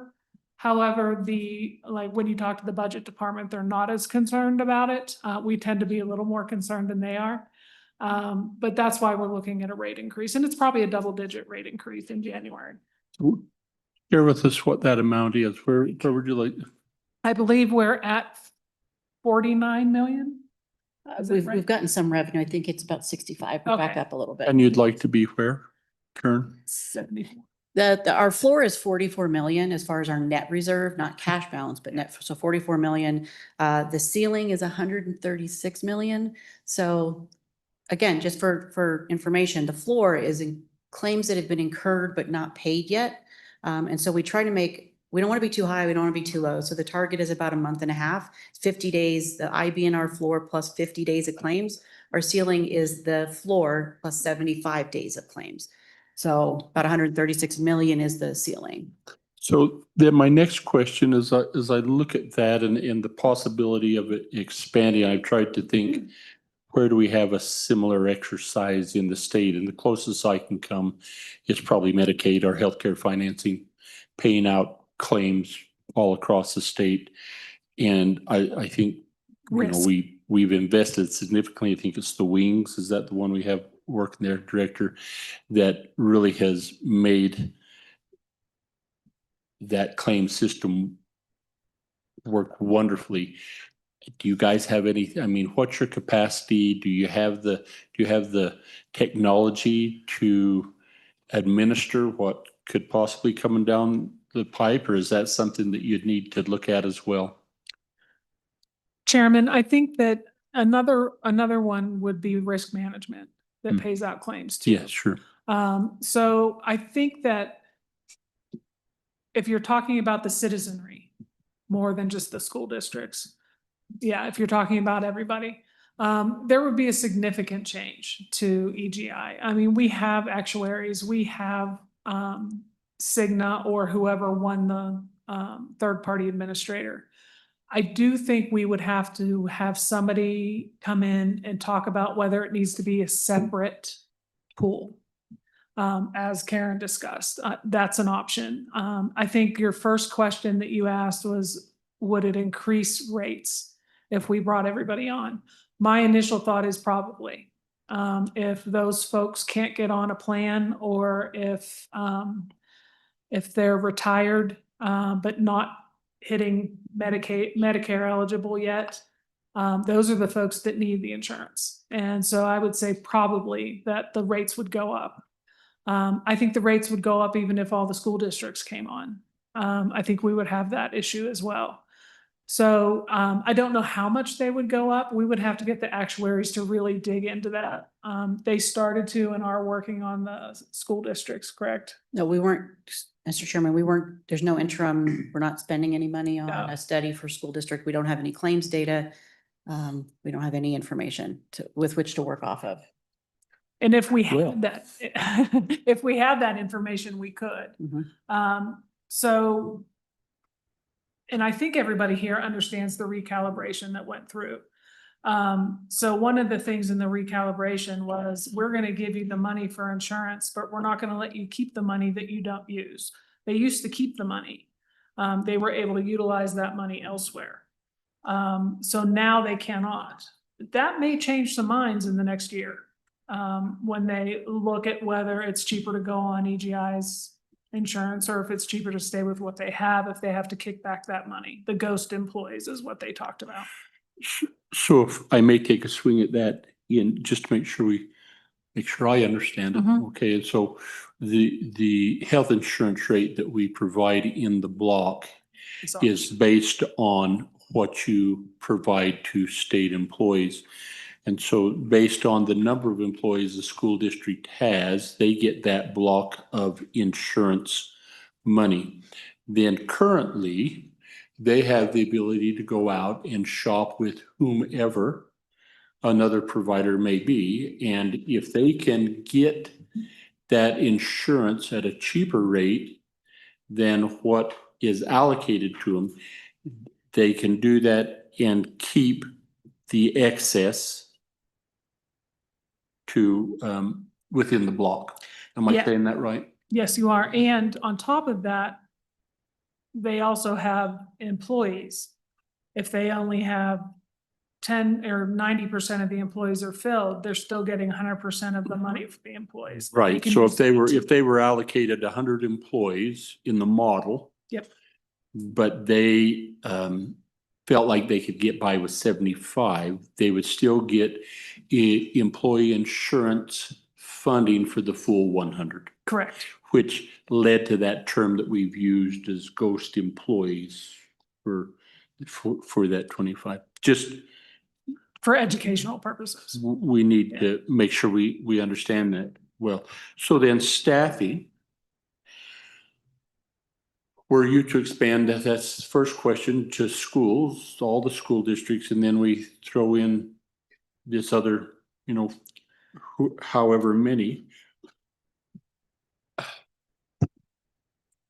S11: However, when you talk to the budget department, they're not as concerned about it. We tend to be a little more concerned than they are. But that's why we're looking at a rate increase, and it's probably a double-digit rate increase in January.
S1: Share with us what that amount is. Where would you like?
S11: I believe we're at 49 million. Is that right?
S12: We've gotten some revenue. I think it's about 65. We're back
S11: Okay.
S12: up a little bit.
S1: And you'd like to be where, Karen?
S11: 74.
S12: Our floor is 44 million as far as our net reserve, not cash balance, but net. So 44 million. The ceiling is 136 million. So again, just for information, the floor is in claims that have been incurred but not paid yet. And so we try to we don't want to be too high, we don't want to be too low. So the target is about a month and a half, 50 days, the IBNR floor plus 50 days of claims. Our ceiling is the floor plus 75 days of claims. So about 136 million is the ceiling.
S1: So then my next question is, as I look at that and the possibility of it expanding, I've tried to think, where do we have a similar exercise in the state? And the closest I can come is probably Medicaid or healthcare financing, paying out claims all across the state. And I think, we've invested significantly. I think it's the Wings. Is that the one we have working there, Director, that really has made that claim system work wonderfully. Do you guys have what's your capacity? Do you have the technology to administer what could possibly come down the pipe, or is that something that you'd need to look at as well?
S11: Chairman, I think that another one would be risk management that pays out claims too.
S1: Yeah, sure.
S11: So I think that if you're talking about the citizenry more than just the school districts, if you're talking about everybody, there would be a significant change to EGI. I mean, we have actuaries, we have Cigna or whoever won the third-party administrator. I do think we would have to have somebody come in and talk about whether it needs to be a separate pool. As Karen discussed, that's an option. I think your first question that you asked was, would it increase rates if we brought everybody on? My initial thought is probably. If those folks can't get on a plan, or if they're retired but not hitting Medicare eligible yet, those are the folks that need the insurance. And so I would say probably that the rates would go up. I think the rates would go up even if all the school districts came on. I think we would have that issue as well. So I don't know how much they would go up. We would have to get the actuaries to really dig into that. They started to and are working on the school districts, correct?
S12: No, we weren't, Mr. Chairman, there's no interim. We're not spending any money on a study for school district. We don't have any claims data. We don't have any information with which to work off of.
S11: And if we had that, if we had that information, we could. And I think everybody here understands the recalibration that went through. So one of the things in the recalibration was, we're going to give you the money for insurance, but we're not going to let you keep the money that you don't use. They used to keep the money. They were able to utilize that money elsewhere. So now they cannot. That may change some minds in the next year, when they look at whether it's cheaper to go on EGI's insurance, or if it's cheaper to stay with what they have if they have to kick back that money. The ghost employees is what they talked about.
S1: So if I may take a swing at that, Ian, just to make sure we make sure I understand it.
S8: Mhm.
S1: Okay, and so the health insurance rate that we provide in the block is based on what you provide to state employees. And so based on the number of employees the school district has, they get that block of insurance money. Then currently, they have the ability to go out and shop with whomever another provider may be. And if they can get that insurance at a cheaper rate than what is allocated to them, they can do that and keep the excess to within the block. Am I
S11: Yeah.
S1: saying that right?
S11: Yes, you are. And on top of that, they also have employees. If they only have 10 or 90% of the employees are filled, they're still getting 100% of the money for the employees. They
S1: Right.
S11: can
S1: So
S11: use
S1: if they were allocated 100 employees in the model.
S11: Yep.
S1: But they felt like they could get by with 75, they would still get employee insurance funding for the full 100.
S11: Correct.
S1: Which led to that term that we've used as ghost employees for that 25. Just
S11: For educational purposes.
S1: we need to make sure we understand that well. So then staffing, were you to expand that, that's the first question, to schools, all the school districts, and then we throw in this other, however many.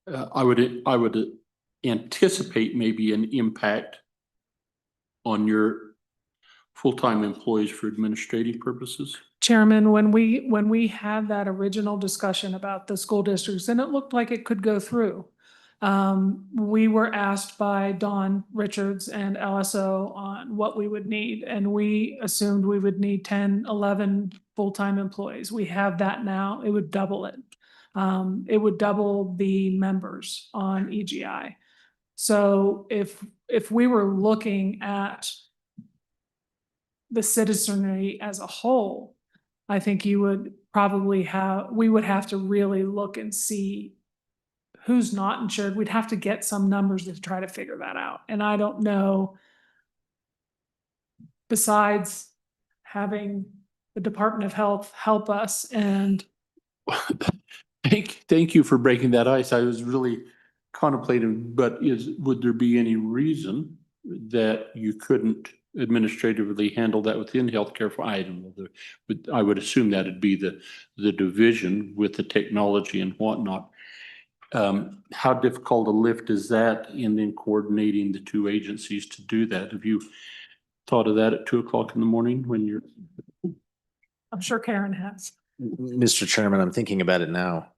S1: I would anticipate maybe an impact on your full-time employees for administrative purposes.
S11: Chairman, when we had that original discussion about the school districts, and it looked like it could go through. We were asked by Dawn Richards and LSO on what we would need, and we assumed we would need 10, 11 full-time employees. We have that now. It would double it. It would double the members on EGI. So if we were looking at the citizenry as a whole, I think we would have to really look and see who's not insured. We'd have to get some numbers to try to figure that out. And I don't know, besides having the Department of Health help us and.
S1: Thank you for breaking that ice. I was really contemplating, but would there be any reason that you couldn't administratively handle that within healthcare? I don't know, but I would assume that it'd be the division with the technology and whatnot. How difficult a lift is that in then coordinating the two agencies to do that? Have you thought of that at 2 o'clock in the morning when you're?
S11: I'm sure Karen has.
S7: Mr. Chairman, I'm thinking about it now.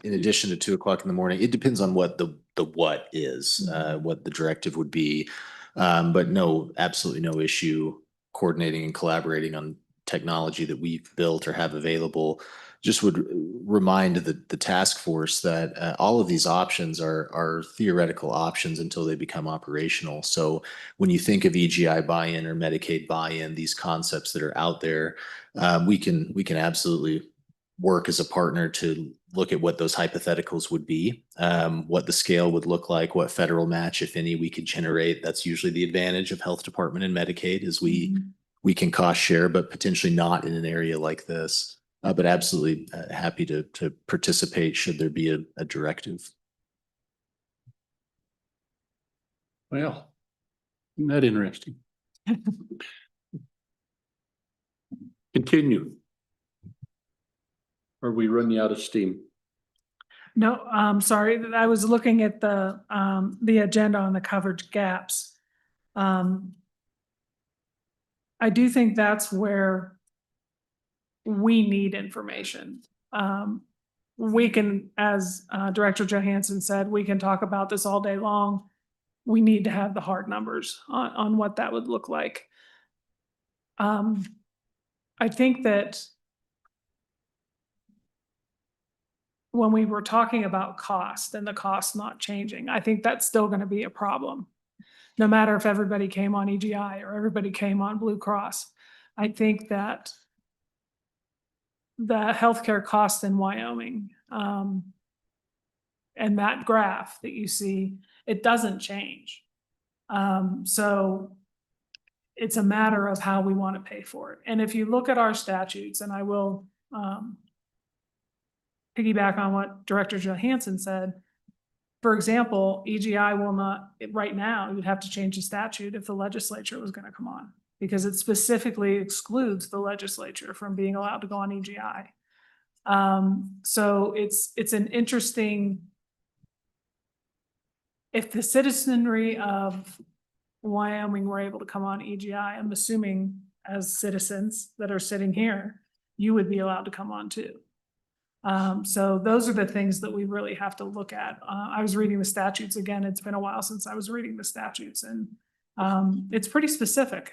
S7: In addition to 2 o'clock in the morning, it depends on what the what is, what the directive would be. But no, absolutely no issue coordinating and collaborating on technology that we've built or have available. Just would remind the task force that all of these options are theoretical options until they become operational. So when you think of EGI buy-in or Medicaid buy-in, these concepts that are out there, we can absolutely work as a partner to look at what those hypotheticals would be, what the scale would look like, what federal match, if any, we could generate. That's usually the advantage of health department and Medicaid is we can cost share, but potentially not in an area like this. But absolutely happy to participate should there be a directive.
S1: Well, isn't that interesting? Continue. Or we running out of steam?
S11: No, sorry, I was looking at the agenda on the coverage gaps. I do think that's where we need information. We can, as Director Johansson said, we can talk about this all day long. We need to have the hard numbers on what that would look like. I think that when we were talking about cost and the cost not changing, I think that's still going to be a problem. No matter if everybody came on EGI or everybody came on Blue Cross. I think that the healthcare costs in Wyoming. And that graph that you see, it doesn't change. So it's a matter of how we want to pay for it. And if you look at our statutes, and I will piggyback on what Director Johansson said. For example, EGI will not, right now, you'd have to change the statute if the legislature was going to come on, because it specifically excludes the legislature from being allowed to go on EGI. So it's an interesting, if the citizenry of Wyoming were able to come on EGI, I'm assuming as citizens that are sitting here, you would be allowed to come on too. So those are the things that we really have to look at. I was reading the statutes again. It's been a while since I was reading the statutes, and it's pretty specific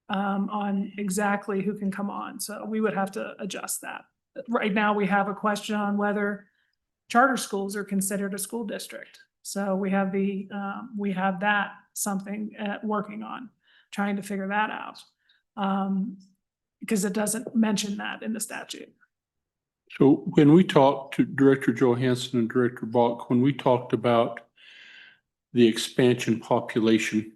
S11: on exactly who can come on. So we would have to adjust that. Right now, we have a question on whether charter schools are considered a school district. So we have that something working on, trying to figure that out, because it doesn't mention that in the statute.
S1: So when we talked to Director Johansson and Director Bach, when we talked about the expansion population,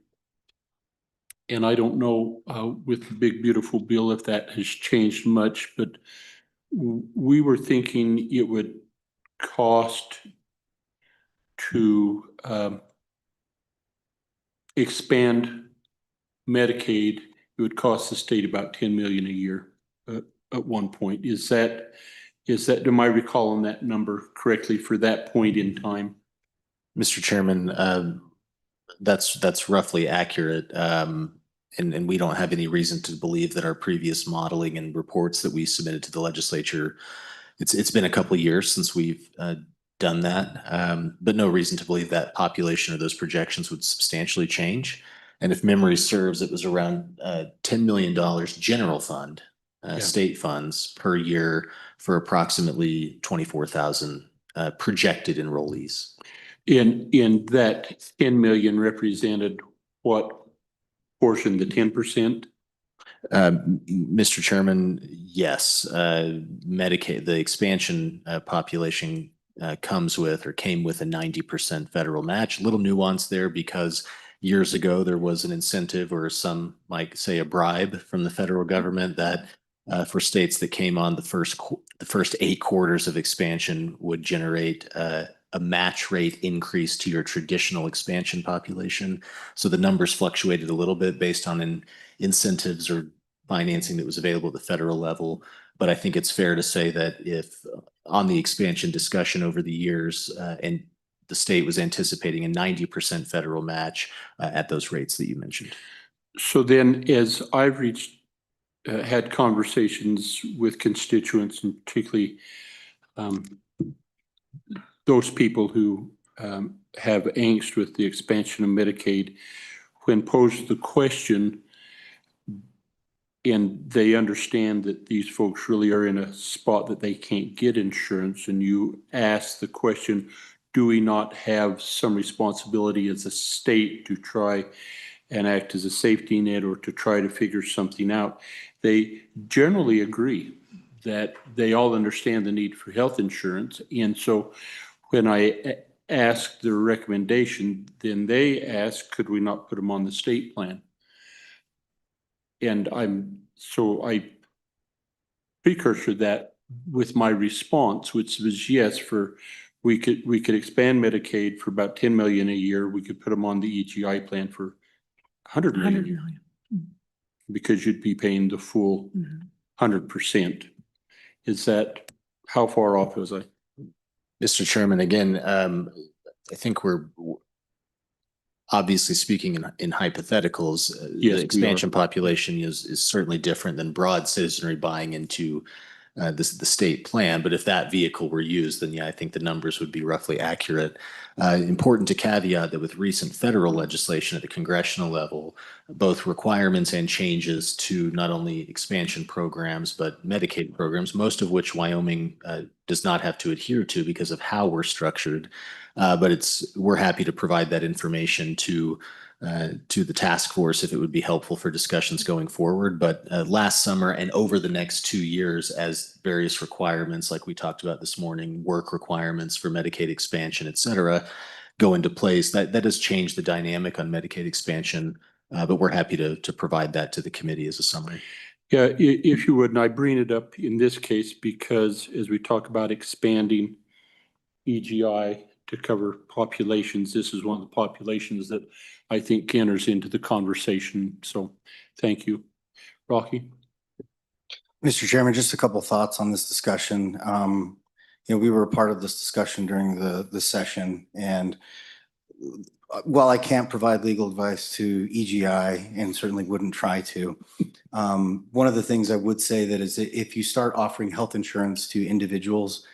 S1: and I don't know with the big beautiful bill if that has changed much, but we were thinking it would cost to expand Medicaid, it would cost the state about $10 million a year at one point. Is that, am I recalling that number correctly for that point in time?
S7: Mr. Chairman, that's roughly accurate. And we don't have any reason to believe that our previous modeling and reports that we submitted to the legislature, it's been a couple of years since we've done that, but no reason to believe that population or those projections would substantially change. And if memory serves, it was around $10 million general fund, state funds per year for approximately 24,000 projected enrollees.
S1: In that 10 million represented what portion, the 10%?
S7: Mr. Chairman, yes. Medicaid, the expansion population comes with or came with a 90% federal match. A little nuance there because years ago there was an incentive, or some might say a bribe from the federal government, that for states that came on the first 8 quarters of expansion would generate a match rate increase to your traditional expansion population. So the numbers fluctuated a little bit based on incentives or financing that was available at the federal level. But I think it's fair to say that if on the expansion discussion over the years, and the state was anticipating a 90% federal match at those rates that you mentioned.
S1: So then, as I've had conversations with constituents, and particularly those people who have angst with the expansion of Medicaid, when posed the question, and they understand that these folks really are in a spot that they can't get insurance, and you ask the question, do we not have some responsibility as a state to try and act as a safety net or to try to figure something out? They generally agree that they all understand the need for health insurance. And so when I asked their recommendation, then they asked, could we not put them on the state plan? And I precursor that with my response, which was yes, we could expand Medicaid for about 10 million a year. We could put them on the EGI plan for 100 million a year, because you'd be paying the full 100%. Is that, how far off was I?
S7: Mr. Chairman, again, I think we're obviously speaking in hypotheticals.
S1: Yes,
S7: the expansion population is certainly different than broad citizenry buying into the state plan. But if that vehicle were used, then yeah, I think the numbers would be roughly accurate. Important to caveat that with recent federal legislation at the congressional level, both requirements and changes to not only expansion programs, but Medicaid programs, most of which Wyoming does not have to adhere to because of how we're structured. But we're happy to provide that information to to the task force if it would be helpful for discussions going forward. But last summer and over the next 2 years, as various requirements, like we talked about this morning, work requirements for Medicaid expansion, et cetera, go into place, that has changed the dynamic on Medicaid expansion. But we're happy to provide that to the committee as a summary.
S1: Yeah, if you would, and I bring it up in this case because as we talk about expanding EGI to cover populations, this is one of the populations that I think enters into the conversation. So thank you. Rocky?
S3: Mr. Chairman, just a couple thoughts on this discussion. We were a part of this discussion during the session, and while I can't provide legal advice to EGI and certainly wouldn't try to, one of the things I would say that is that if you start offering health insurance to individuals,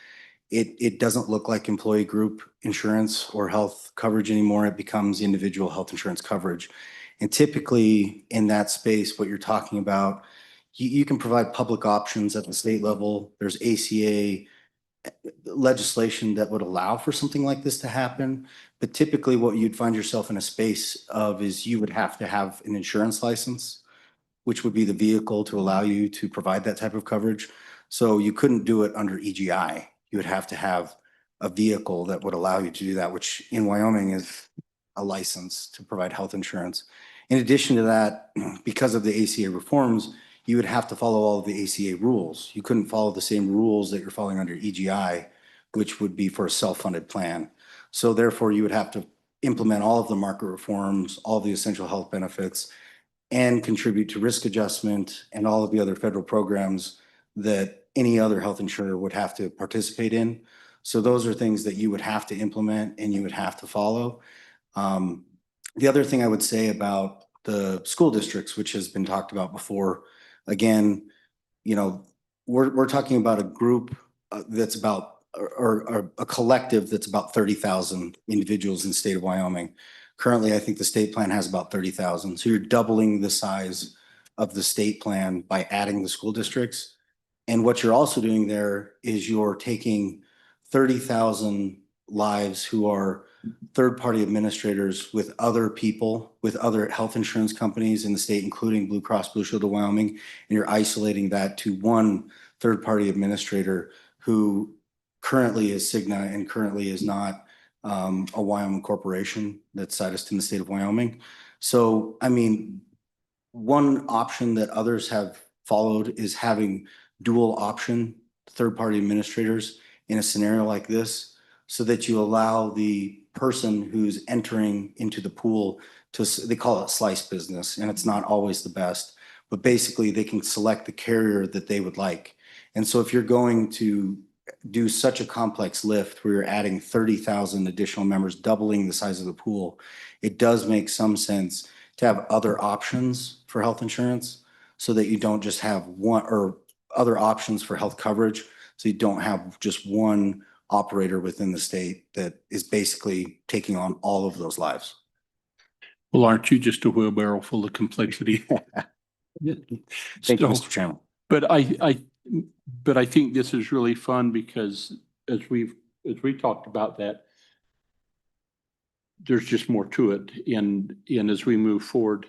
S3: it doesn't look like employee group insurance or health coverage anymore. It becomes individual health insurance coverage. And typically in that space, what you're talking about, you can provide public options at the state level. There's ACA legislation that would allow for something like this to happen. But typically what you'd find yourself in a space of is you would have to have an insurance license, which would be the vehicle to allow you to provide that type of coverage. So you couldn't do it under EGI. You would have to have a vehicle that would allow you to do that, which in Wyoming is a license to provide health insurance. In addition to that, because of the ACA reforms, you would have to follow all of the ACA rules. You couldn't follow the same rules that you're following under EGI, which would be for a self-funded plan. So therefore, you would have to implement all of the market reforms, all the essential health benefits, and contribute to risk adjustment and all of the other federal programs that any other health insurer would have to participate in. So those are things that you would have to implement and you would have to follow. The other thing I would say about the school districts, which has been talked about before, again, we're talking about a group that's about, or a collective that's about 30,000 individuals in the state of Wyoming. Currently, I think the state plan has about 30,000. So you're doubling the size of the state plan by adding the school districts. And what you're also doing there is you're taking 30,000 lives who are third-party administrators with other people, with other health insurance companies in the state, including Blue Cross Blue Shield of Wyoming, and you're isolating that to one third-party administrator who currently is Cigna and currently is not a Wyoming corporation that's sitused in the state of Wyoming. So, I mean, one option that others have followed is having dual option third-party administrators in a scenario like this, so that you allow the person who's entering into the pool to, they call it slice business, and it's not always the best, but basically they can select the carrier that they would like. And so if you're going to do such a complex lift where you're adding 30,000 additional members, doubling the size of the pool, it does make some sense to have other options for health insurance so that you don't just have one, or other options for health coverage, so you don't have just one operator within the state that is basically taking on all of those lives.
S1: Well, aren't you just a wheelbarrow full of complexity?
S3: Thank you, Mr. Chairman.
S1: But I think this is really fun because as we talked about that, there's just more to it. And as we move forward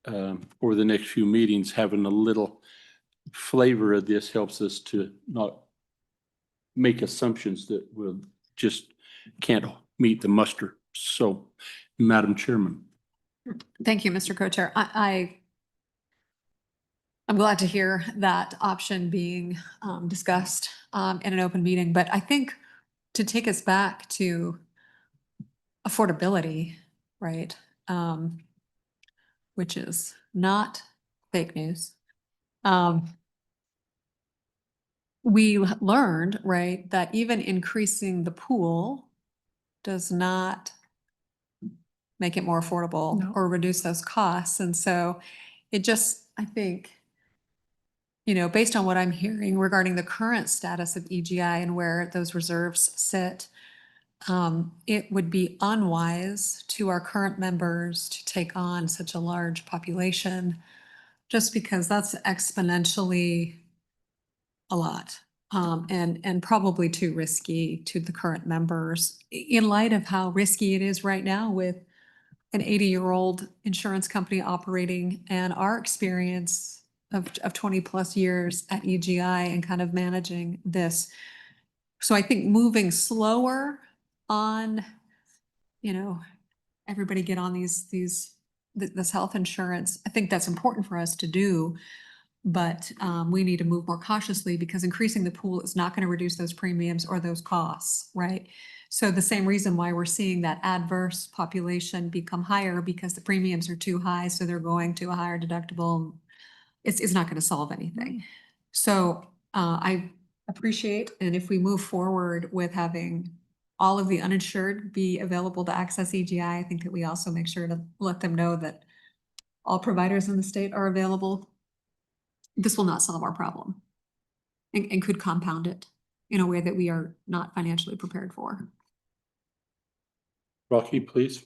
S1: over the next few meetings, having a little flavor of this helps us to not make assumptions that will just can't meet the muster. So, Madam Chairman.
S8: Thank you, Mr. Co-Chair. I'm glad to hear that option being discussed in an open meeting, but I think to take us back to affordability, right, which is not fake news. We learned, right, that even increasing the pool does not make it more affordable
S11: No.
S8: or reduce those costs. And so it just, I think, based on what I'm hearing regarding the current status of EGI and where those reserves sit, it would be unwise to our current members to take on such a large population, just because that's exponentially a lot, and probably too risky to the current members in light of how risky it is right now with an 80-year-old insurance company operating, and our experience of 20+ years at EGI and kind of managing this. So I think moving slower on, everybody get on this health insurance. I think that's important for us to do, but we need to move more cautiously because increasing the pool is not going to reduce those premiums or those costs, right? So the same reason why we're seeing that adverse population become higher because the premiums are too high, so they're going to a higher deductible. It's not going to solve anything. So I appreciate, and if we move forward with having all of the uninsured be available to access EGI, I think that we also make sure to let them know that all providers in the state are available. This will not solve our problem and could compound it in a way that we are not financially prepared for.
S1: Rocky, please.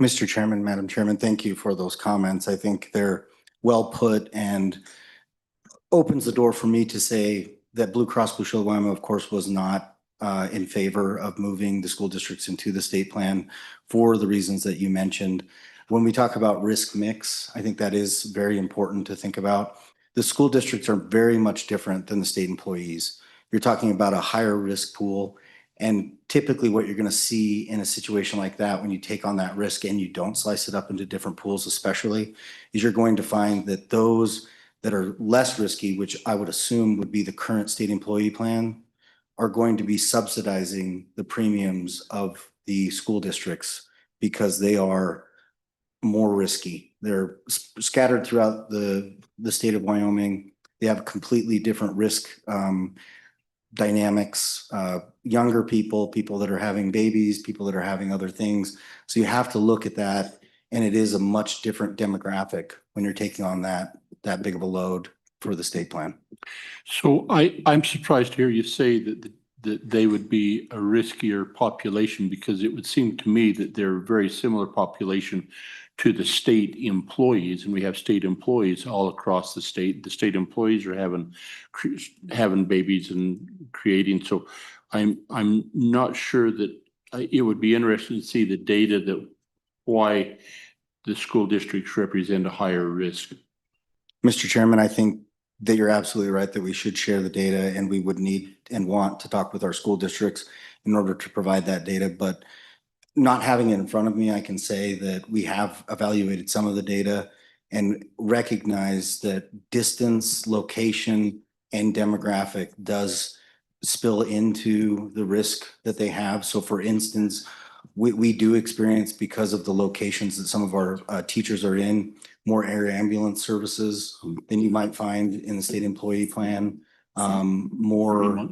S3: Mr. Chairman, Madam Chairman, thank you for those comments. I think they're well put and opens the door for me to say that Blue Cross Blue Shield of Wyoming, of course, was not in favor of moving the school districts into the state plan for the reasons that you mentioned. When we talk about risk mix, I think that is very important to think about. The school districts are very much different than the state employees. You're talking about a higher risk pool. And typically what you're going to see in a situation like that, when you take on that risk and you don't slice it up into different pools especially, is you're going to find that those that are less risky, which I would assume would be the current state employee plan, are going to be subsidizing the premiums of the school districts because they are more risky. They're scattered throughout the state of Wyoming. They have completely different risk dynamics, younger people that are having babies, people that are having other things. So you have to look at that, and it is a much different demographic when you're taking on that big of a load for the state plan.
S1: So I'm surprised to hear you say that they would be a riskier population, because it would seem to me that they're a very similar population to the state employees, and we have state employees all across the state. The state employees are having babies and creating. So I'm not sure that it would be interesting to see the data that why the school districts represent a higher risk.
S3: Mr. Chairman, I think that you're absolutely right that we should share the data, and we would need and want to talk with our school districts in order to provide that data. But not having it in front of me, I can say that we have evaluated some of the data and recognize that distance, location, and demographic does spill into the risk that they have. So for instance, we do experience, because of the locations that some of our teachers are in, more air ambulance services than you might find in the state employee plan, more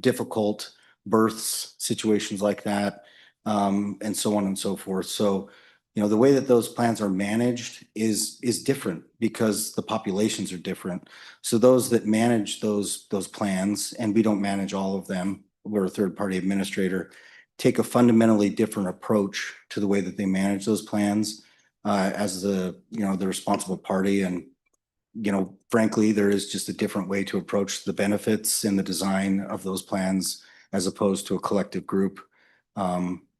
S3: difficult births, situations like that, and so on and so forth. So, the way that those plans are managed is different because the populations are different. So those that manage those plans, and we don't manage all of them, we're a third-party administrator, take a fundamentally different approach to the way that they manage those plans as the responsible party. And, frankly, there is just a different way to approach the benefits and the design of those plans as opposed to a collective group.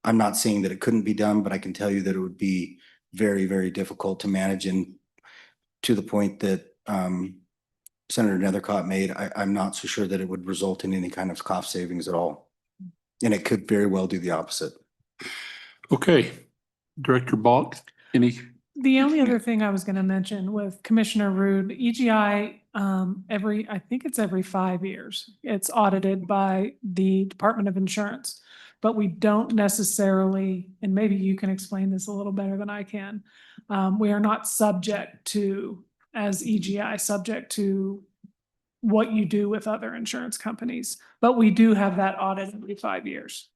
S3: I'm not saying that it couldn't be done, but I can tell you that it would be very, very difficult to manage, and to the point that Senator Nethercott made, I'm not so sure that it would result in any kind of cost savings at all. And it could very well do the opposite.
S1: Okay, Director Balk,
S11: The only other thing I was going to mention with Commissioner Rude, EGI, I think it's every 5 years, it's audited by the Department of Insurance, but we don't necessarily, and maybe you can explain this a little better than I can. We are not subject to, as EGI, subject to what you do with other insurance companies, but we do have that audit every 5 years.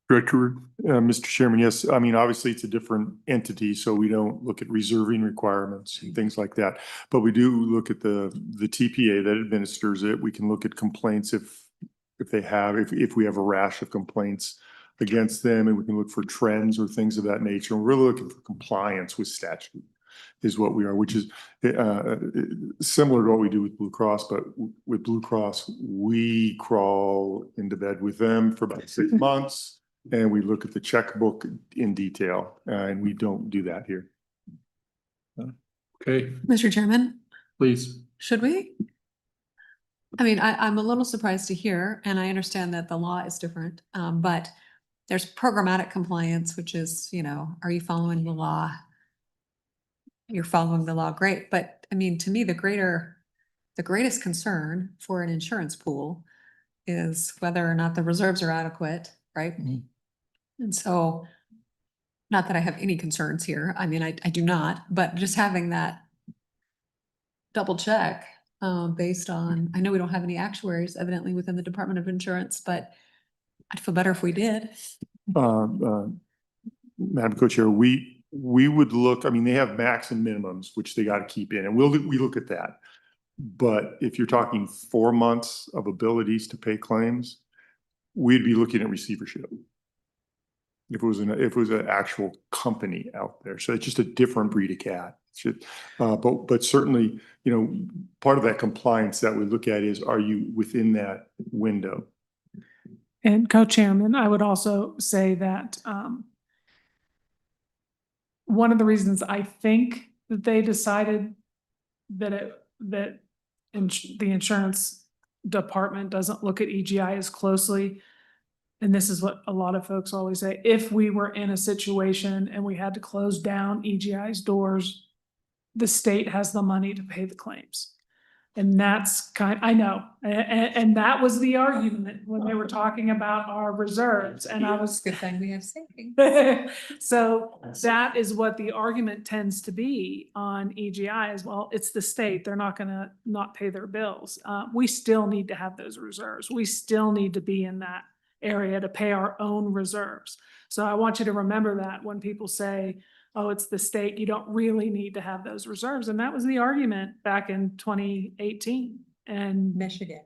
S1: Director.
S6: Mr. Chairman, yes. I mean, obviously it's a different entity, so we don't look at reserving requirements and things like that. But we do look at the TPA that administers it. We can look at complaints if we have a rash of complaints against them, and we can look for trends or things of that nature. And we're really looking for compliance with statute is what we are, which is similar to what we do with Blue Cross. But with Blue Cross, we crawl into bed with them for about 6 months. and we look at the checkbook in detail, and we don't do that here.
S1: Okay,
S8: Mr. Chairman,
S1: please.
S8: should we? I mean, I'm a little surprised to hear, and I understand that the law is different, but there's programmatic compliance, which is, are you following the law? You're following the law, great. But I mean, to me, the greatest concern for an insurance pool is whether or not the reserves are adequate, right? And so, not that I have any concerns here. I mean, I do not, but just having that double check based on, I know we don't have any actuaries evidently within the Department of Insurance, but I'd feel better if we did.
S6: Madam Co-Chair, we would look, I mean, they have max and minimums, which they got to keep in, and we look at that. But if you're talking 4 months of abilities to pay claims, we'd be looking at receivership. If it was an actual company out there, so it's just a different breed of cat. But certainly, part of that compliance that we look at is, are you within that window?
S11: And co-chairman, I would also say that one of the reasons I think that they decided that the insurance department doesn't look at EGI as closely, and this is what a lot of folks always say, if we were in a situation and we had to close down EGI's doors, the state has the money to pay the claims. And that's I know, and that was the argument when they were talking about our reserves, and I was.
S8: Good thing we have savings.
S11: So that is what the argument tends to be on EGI as well. It's the state, they're not gonna not pay their bills. We still need to have those reserves. We still need to be in that area to pay our own reserves. So I want you to remember that when people say, oh, it's the state, you don't really need to have those reserves. And that was the argument back in 2018. And
S8: Michigan,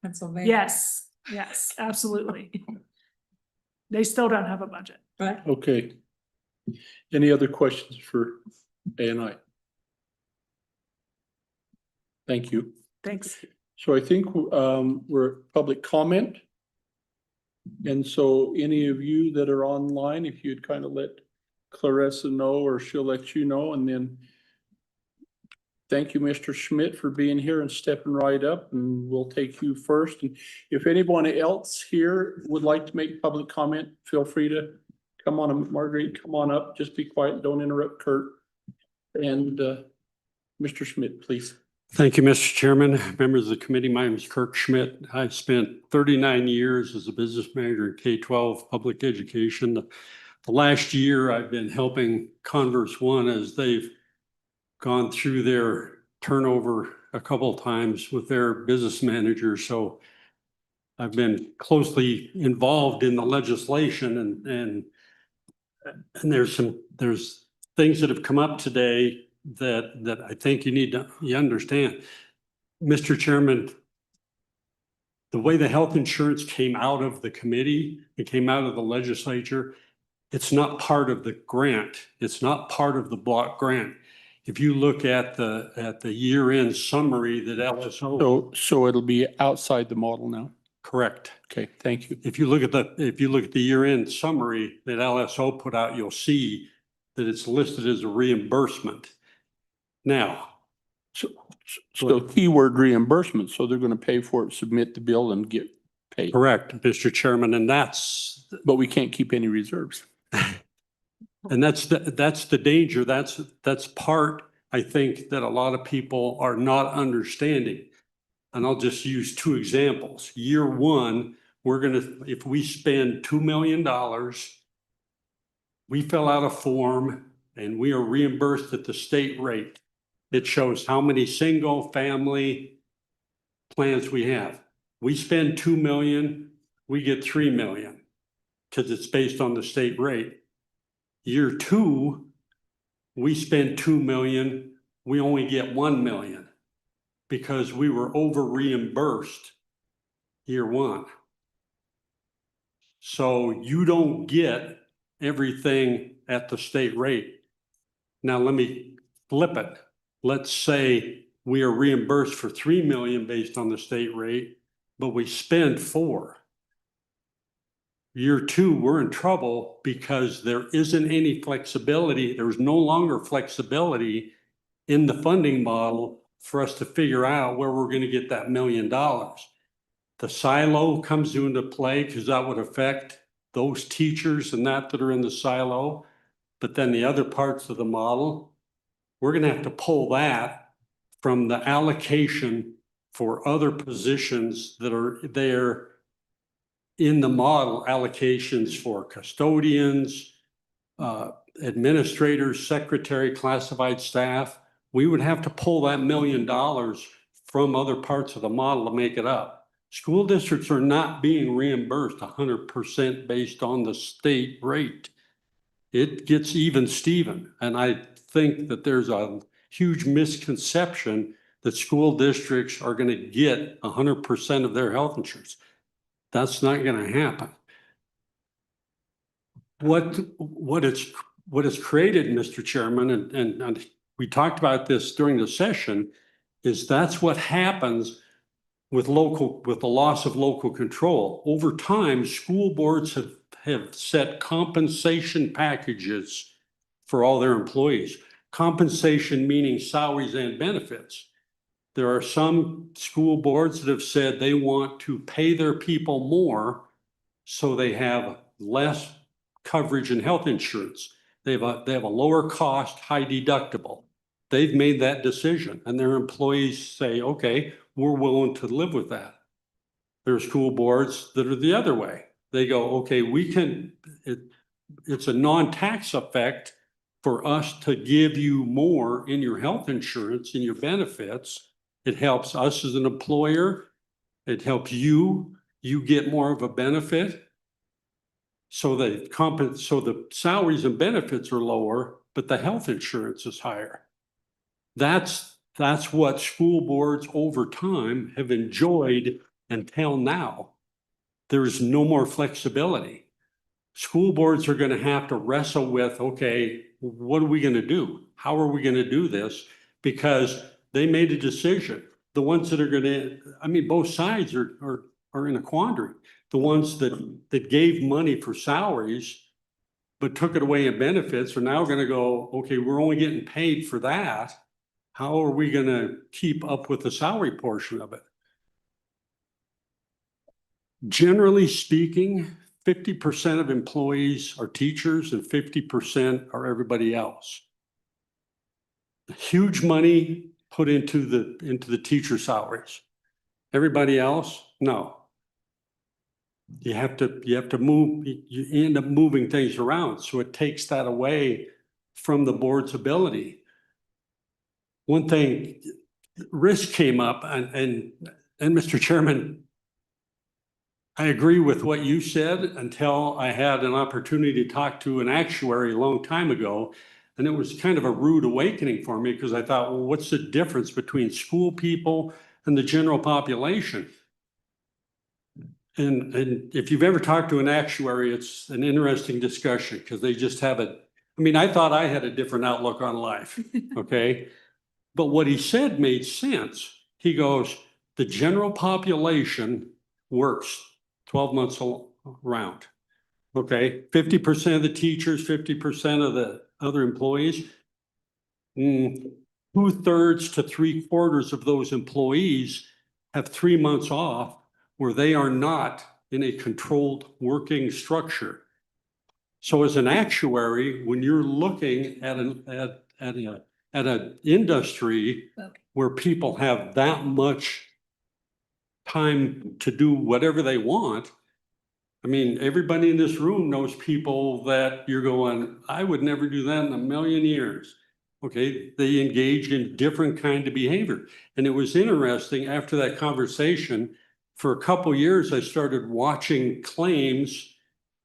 S8: Pennsylvania.
S11: yes, absolutely. They still don't have a budget.
S8: Right.
S1: Okay. Any other questions for ANI? Thank you.
S11: Thanks.
S1: So I think we're at public comment. And so any of you that are online, if you'd kind of let Clarissa know, or she'll let you know, and then thank you, Mr. Schmidt, for being here and stepping right up, and we'll take you first. And if anyone else here would like to make public comment, feel free to come on. Marguerite, come on up. Just be quiet. Don't interrupt Kurt. And Mr. Schmidt, please.
S13: Thank you, Mr. Chairman, members of the committee. My name is Kirk Schmidt. I've spent 39 years as a business manager in K-12 public education. The last year I've been helping Converse One as they've gone through their turnover a couple of times with their business manager. So I've been closely involved in the legislation, and there's things that have come up today that I think you understand. Mr. Chairman, the way the health insurance came out of the committee, it came out of the legislature, it's not part of the grant. It's not part of the block grant. If you look at the year-end summary that LSO.
S1: So it'll be outside the model now.
S13: Correct.
S1: Okay, thank you.
S13: If you look at the year-end summary that LSO put out, you'll see that it's listed as a reimbursement. Now.
S1: So keyword reimbursement. So they're going to pay for it, submit the bill, and get paid.
S13: Correct, Mr. Chairman, and that's.
S1: But we can't keep any reserves.
S13: And that's the danger. That's part, I think, that a lot of people are not understanding. And I'll just use 2 examples. Year 1, if we spend $2 million, we fill out a form and we are reimbursed at the state rate. It shows how many single family plans we have. We spend $2 million, we get $3 million because it's based on the state rate. Year 2, we spend $2 million, we only get $1 million because we were over reimbursed year 1. So you don't get everything at the state rate. Now let me flip it. Let's say we are reimbursed for $3 million based on the state rate, but we spend $4 million. year two, we're in trouble because there isn't any flexibility. There's no longer flexibility in the funding model for us to figure out where we're going to get that $1 million. The silo comes into play because that would affect those teachers and that are in the silo. But then the other parts of the model, we're going to have to pull that from the allocation for other positions that are there in the model, allocations for custodians, administrators, secretary, classified staff. We would have to pull that $1 million from other parts of the model to make it up. School districts are not being reimbursed 100% based on the state rate. It gets even Steven. And I think that there's a huge misconception that school districts are going to get 100% of their health insurance. That's not going to happen. What it's created, Mr. Chairman, and we talked about this during the session, is that's what happens with the loss of local control. Over time, school boards have set compensation packages for all their employees. Compensation meaning salaries and benefits. There are some school boards that have said they want to pay their people more so they have less coverage in health insurance. They have a lower cost, high deductible. They've made that decision and their employees say, okay, we're willing to live with that. There are school boards that are the other way. They go, okay, it's a non-tax effect for us to give you more in your health insurance and your benefits. It helps us as an employer. It helps you get more of a benefit. So the salaries and benefits are lower, but the health insurance is higher. That's what school boards over time have enjoyed until now. There's no more flexibility. School boards are going to have to wrestle with, okay, what are we going to do? How are we going to do this? Because they made a decision. The ones that are going to, I mean, both sides are in a quandary. The ones that gave money for salaries, but took it away in benefits are now going to go, okay, we're only getting paid for that. How are we going to keep up with the salary portion of it? Generally speaking, 50% of employees are teachers and 50% are everybody else. Huge money put into the teacher salaries. Everybody else, no. You have to move, you end up moving things around. So it takes that away from the board's ability. One thing, risk came up and Mr. Chairman, I agree with what you said until I had an opportunity to talk to an actuary a long time ago. And it was kind of a rude awakening for me because I thought, well, what's the difference between school people and the general population? And if you've ever talked to an actuary, it's an interesting discussion because they just have I mean, I thought I had a different outlook on life, okay? But what he said made sense. He goes, the general population works 12 months around, okay? 50% of the teachers, 50% of the other employees, 2/3 to 3/4 of those employees have 3 months off where they are not in a controlled working structure. So as an actuary, when you're looking at an industry where people have that much time to do whatever they want, I mean, everybody in this room knows people that you're going, I would never do that in a million years. Okay, they engage in different kind of behavior. And it was interesting after that conversation, for a couple of years, I started watching claims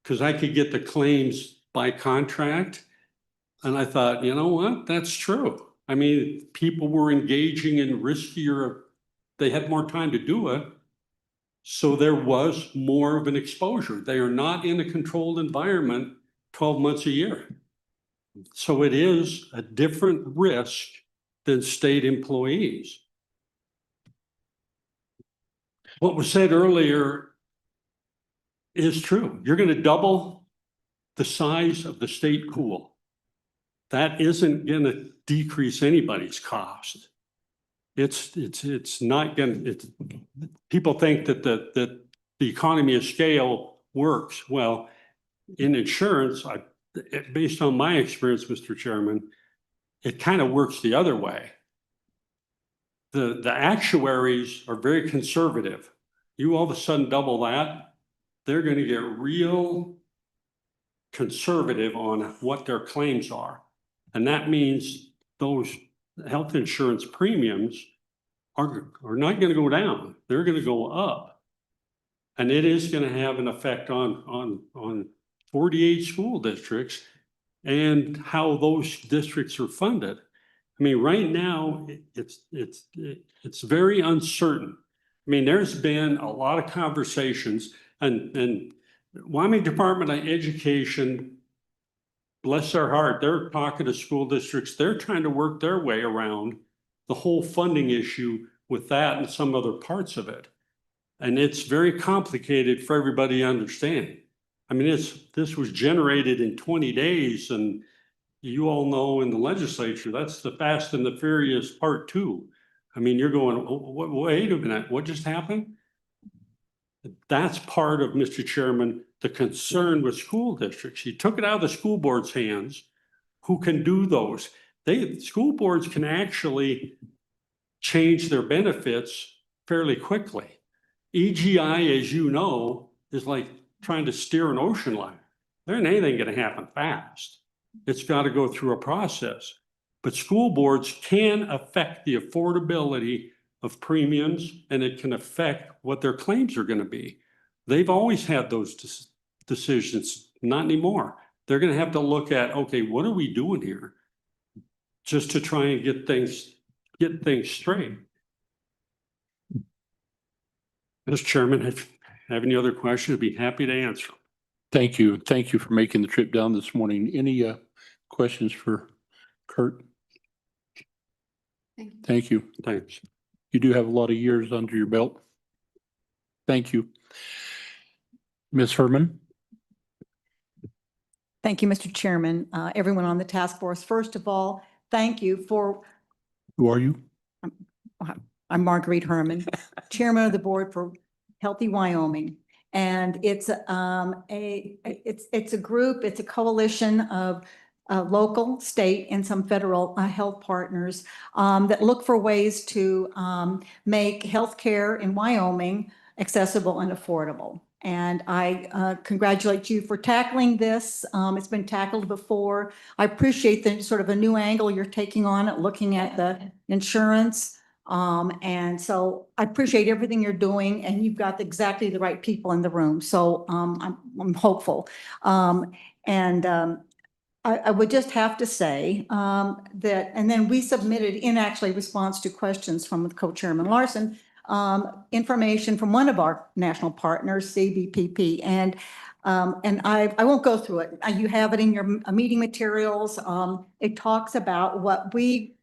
S13: because I could get the claims by contract. And I thought, you know what, that's true. I mean, people were engaging in riskier, they had more time to do it. So there was more of an exposure. They are not in a controlled environment 12 months a year. So it is a different risk than state employees. What was said earlier is true. You're going to double the size of the state pool. That isn't going to decrease anybody's cost. It's not going to, people think that the economy of scale works. Well, in insurance, based on my experience, Mr. Chairman, it kind of works the other way. The actuaries are very conservative. You all of a sudden double that, they're going to get real conservative on what their claims are. And that means those health insurance premiums are not going to go down. They're going to go up. And it is going to have an effect on 48 school districts and how those districts are funded. I mean, right now, it's very uncertain. I mean, there's been a lot of conversations and Wyoming Department of Education, bless their heart, they're talking to school districts. They're trying to work their way around the whole funding issue with that and some other parts of it. And it's very complicated for everybody to understand. I mean, this was generated in 20 days, and you all know in the legislature, that's the Fast and the Furious Part 2. I mean, you're going, wait a minute, what just happened? That's part of, Mr. Chairman, the concern with school districts. You took it out of the school board's hands. Who can do those? School boards can actually change their benefits fairly quickly. EGI, as you know, is like trying to steer an ocean liner. There ain't anything going to happen fast. It's got to go through a process. But school boards can affect the affordability of premiums, and it can affect what their claims are going to be. They've always had those decisions, not anymore. They're going to have to look at, okay, what are we doing here? Just to try and get things straight. Mr. Chairman, if you have any other questions, I'd be happy to answer.
S1: Thank you. Thank you for making the trip down this morning. Any questions for Kurt? Thank you.
S13: Thanks.
S1: You do have a lot of years under your belt. Thank you. Ms. Herman?
S14: Thank you, Mr. Chairman. Everyone on the task force, first of all, thank you for.
S1: Who are you?
S14: I'm Marguerite Herman, Chairman of the Board for Healthy Wyoming. And it's a group, it's a coalition of local, state, and some federal health partners that look for ways to make healthcare in Wyoming accessible and affordable. And I congratulate you for tackling this. It's been tackled before. I appreciate the sort of a new angle you're taking on it, looking at the insurance. And so I appreciate everything you're doing, and you've got exactly the right people in the room. So I'm hopeful. I would just have to say that, and then we submitted in actually response to questions from Co-Chairman Larson, information from one of our national partners, CBPP, and I won't go through it. You have it in your meeting materials. It talks about what we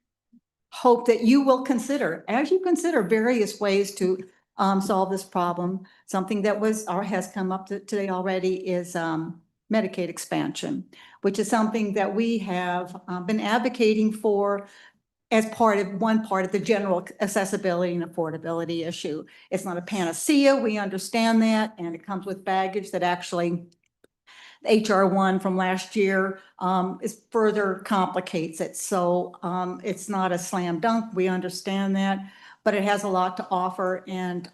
S14: hope that you will consider as you consider various ways to solve this problem. Something that was or has come up today already is Medicaid expansion, which is something that we have been advocating for as one part of the general accessibility and affordability issue. It's not a panacea, we understand that, and it comes with baggage that actually HR 1 from last year is further complicates it. So it's not a slam dunk, we understand that, but it has a lot to offer. And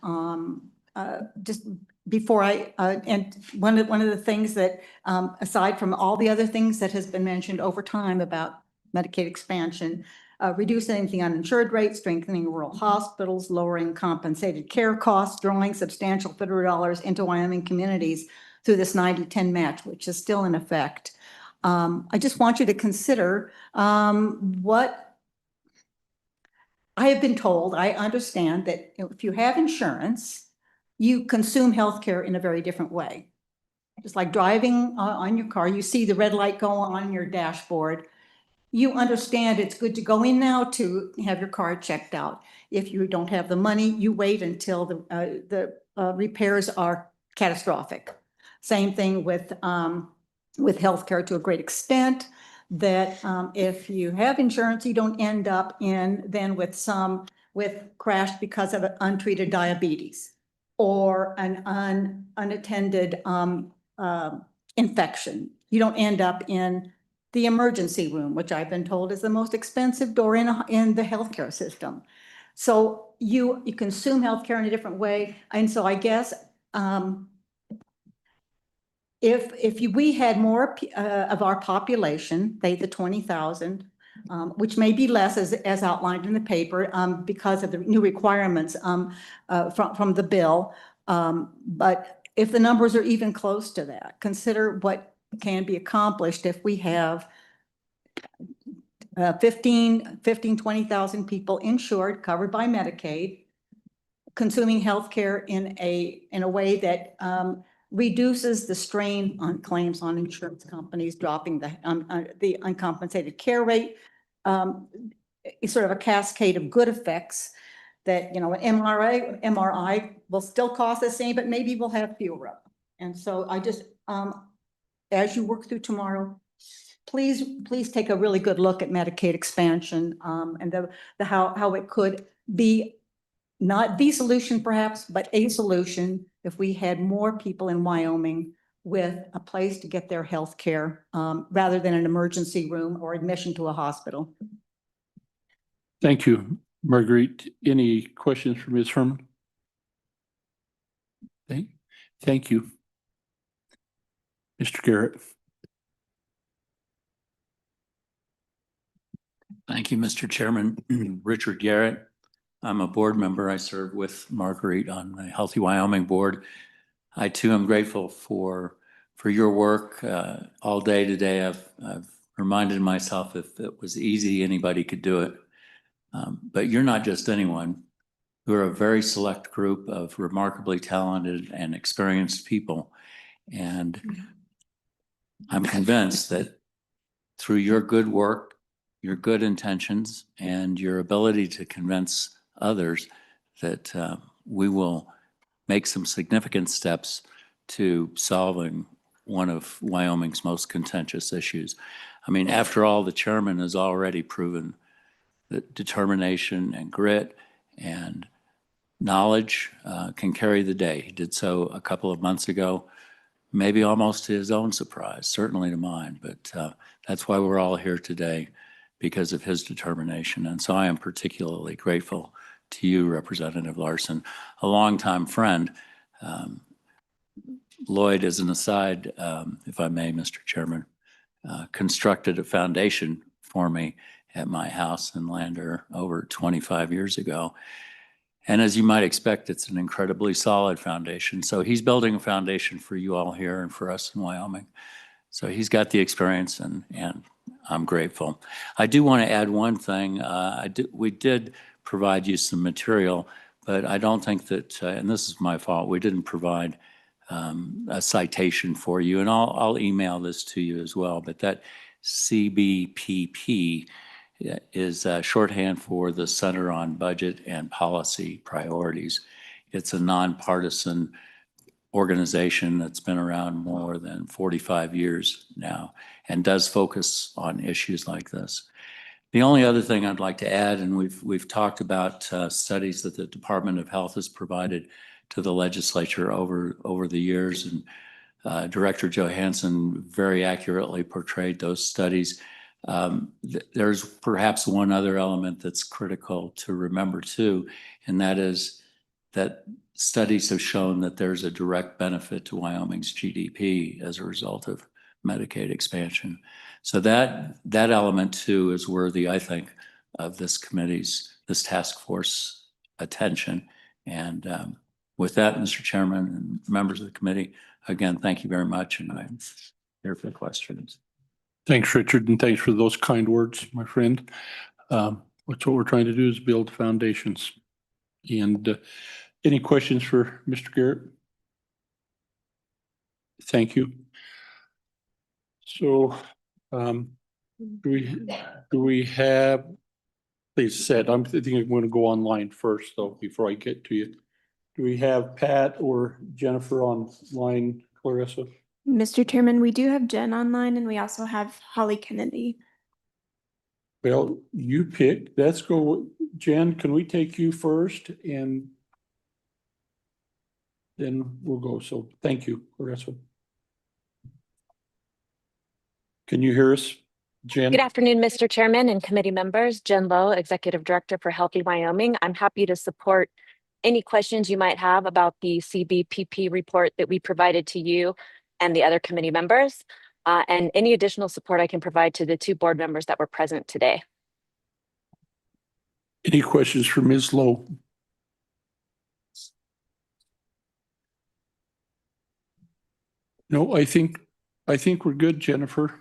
S14: just before and one of the things that, aside from all the other things that has been mentioned over time about Medicaid expansion, reducing the uninsured rate, strengthening rural hospitals, lowering compensated care costs, drawing substantial federal dollars into Wyoming communities through this 90-10 match, which is still in effect. I just want you to consider what I have been told. I understand that if you have insurance, you consume healthcare in a very different way. Just like driving on your car, you see the red light go on your dashboard. You understand it's good to go in now to have your car checked out. If you don't have the money, you wait until the repairs are catastrophic. Same thing with healthcare to a great extent, that if you have insurance, you don't end up with crash because of untreated diabetes or an unattended infection. You don't end up in the emergency room, which I've been told is the most expensive door in the healthcare system. So you consume healthcare in a different way. And so I guess we had more of our population, say the 20,000, which may be less as outlined in the paper because of the new requirements from the bill. But if the numbers are even close to that, consider what can be accomplished if we have 20,000 people insured, covered by Medicaid, consuming healthcare in a way that reduces the strain on claims on insurance companies, dropping the uncompensated care rate. It's sort of a cascade of good effects that, an MRI will still cost the same, but maybe we'll have fewer of them. And so I just, as you work through tomorrow, please take a really good look at Medicaid expansion and how it could be not the solution perhaps, but a solution if we had more people in Wyoming with a place to get their health care rather than an emergency room or admission to a hospital.
S1: Thank you, Marguerite. Any questions for Ms. Herman? Thank you. Mr. Garrett.
S15: Thank you, Mr. Chairman. Richard Garrett. I'm a board member. I serve with Marguerite on the Healthy Wyoming board. I too am grateful for your work all day today. I've reminded myself if it was easy, anybody could do it. But you're not just anyone. We're a very select group of remarkably talented and experienced people. And I'm convinced that through your good work, your good intentions, and your ability to convince others that we will make some significant steps to solving one of Wyoming's most contentious issues. I mean, after all, the chairman has already proven that determination and grit and knowledge can carry the day. He did so a couple of months ago, maybe almost to his own surprise, certainly to mine, but that's why we're all here today, because of his determination. And so I am particularly grateful to you, Representative Larson, a longtime friend. Lloyd, as an aside, if I may, Mr. Chairman, constructed a foundation for me at my house in Lander over 25 years ago. And as you might expect, it's an incredibly solid foundation. So he's building a foundation for you all here and for us in Wyoming. So he's got the experience, and I'm grateful. I do want to add one thing. We did provide you some material, but I don't think that, and this is my fault, we didn't provide a citation for you, and I'll email this to you as well, but that CBPP is shorthand for the Center on Budget and Policy Priorities. It's a nonpartisan organization that's been around more than 45 years now and does focus on issues like this. The only other thing I'd like to add, and we've talked about studies that the Department of Health has provided to the legislature over the years, and Director Johansson very accurately portrayed those studies. There's perhaps one other element that's critical to remember too, and that is that studies have shown that there's a direct benefit to Wyoming's GDP as a result of Medicaid expansion. So that element too is worthy, I think, of this task force attention. And with that, Mr. Chairman and members of the committee, again, thank you very much, and I'm here for questions.
S1: Thanks, Richard, and thanks for those kind words, my friend. What we're trying to do is build foundations. And any questions for Mr. Garrett? Thank you. So do we have, please said, I think I'm going to go online first though, before I get to you. Do we have Pat or Jennifer online Clarissa?
S16: Mr. Chairman, we do have Jen online and we also have Holly Kennedy.
S1: Well, you pick. Let's go. Jen, can we take you first and then we'll go. So thank you, Clarissa. Can you hear us, Jen?
S17: Good afternoon, Mr. Chairman and committee members. Jen Lowe, Executive Director for Healthy Wyoming. I'm happy to support any questions you might have about the CBPP report that we provided to you and the other committee members, and any additional support I can provide to the 2 board members that were present today.
S1: Any questions for Ms. Lowe? No, I think we're good, Jennifer.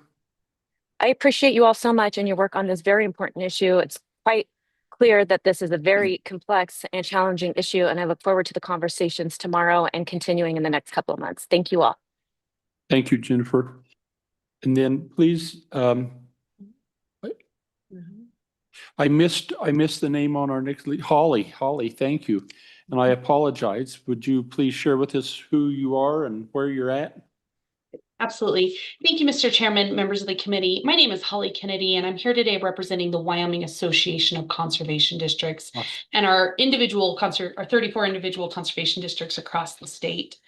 S17: I appreciate you all so much and your work on this very important issue. It's quite clear that this is a very complex and challenging issue, and I look forward to the conversations tomorrow and continuing in the next couple of months. Thank you all.
S1: Thank you, Jennifer. And then please, I missed the name on our next lead. Holly, thank you. And I apologize. Would you please share with us who you are and where you're at?
S18: Absolutely. Thank you, Mr. Chairman, members of the committee. My name is Holly Kennedy, and I'm here today representing the Wyoming Association of Conservation Districts and our 34 individual conservation districts across the state.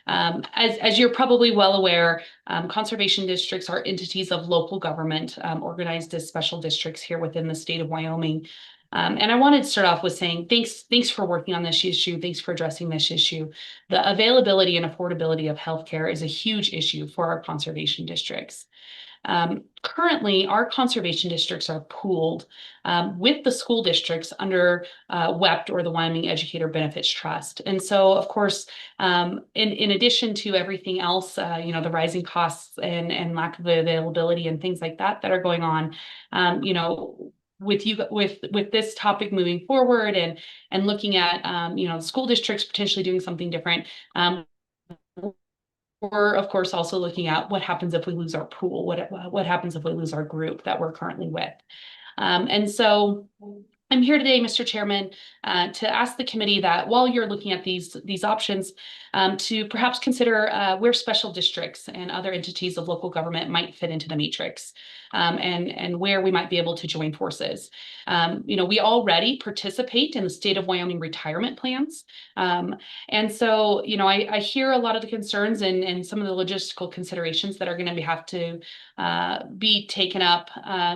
S18: As you're probably well aware, conservation districts are entities of local government organized as special districts here within the state of Wyoming. And I wanted to start off with saying thanks for working on this issue. Thanks for addressing this issue. The availability and affordability of healthcare is a huge issue for our conservation districts. Currently, our conservation districts are pooled with the school districts under WEPT, or the Wyoming Educator Benefits Trust. And so, of course, in addition to everything else, the rising costs and lack of availability and things like that are going on, with this topic moving forward and looking at school districts potentially doing something different, we're of course also looking at what happens if we lose our pool, what happens if we lose our group that we're currently with. And so I'm here today, Mr. Chairman, to ask the committee that while you're looking at these options, to perhaps consider where special districts and other entities of local government might fit into the matrix, and where we might be able to join forces. We already participate in the state of Wyoming retirement plans. And so, I hear a lot of the concerns and some of the logistical considerations that are going to have to be taken up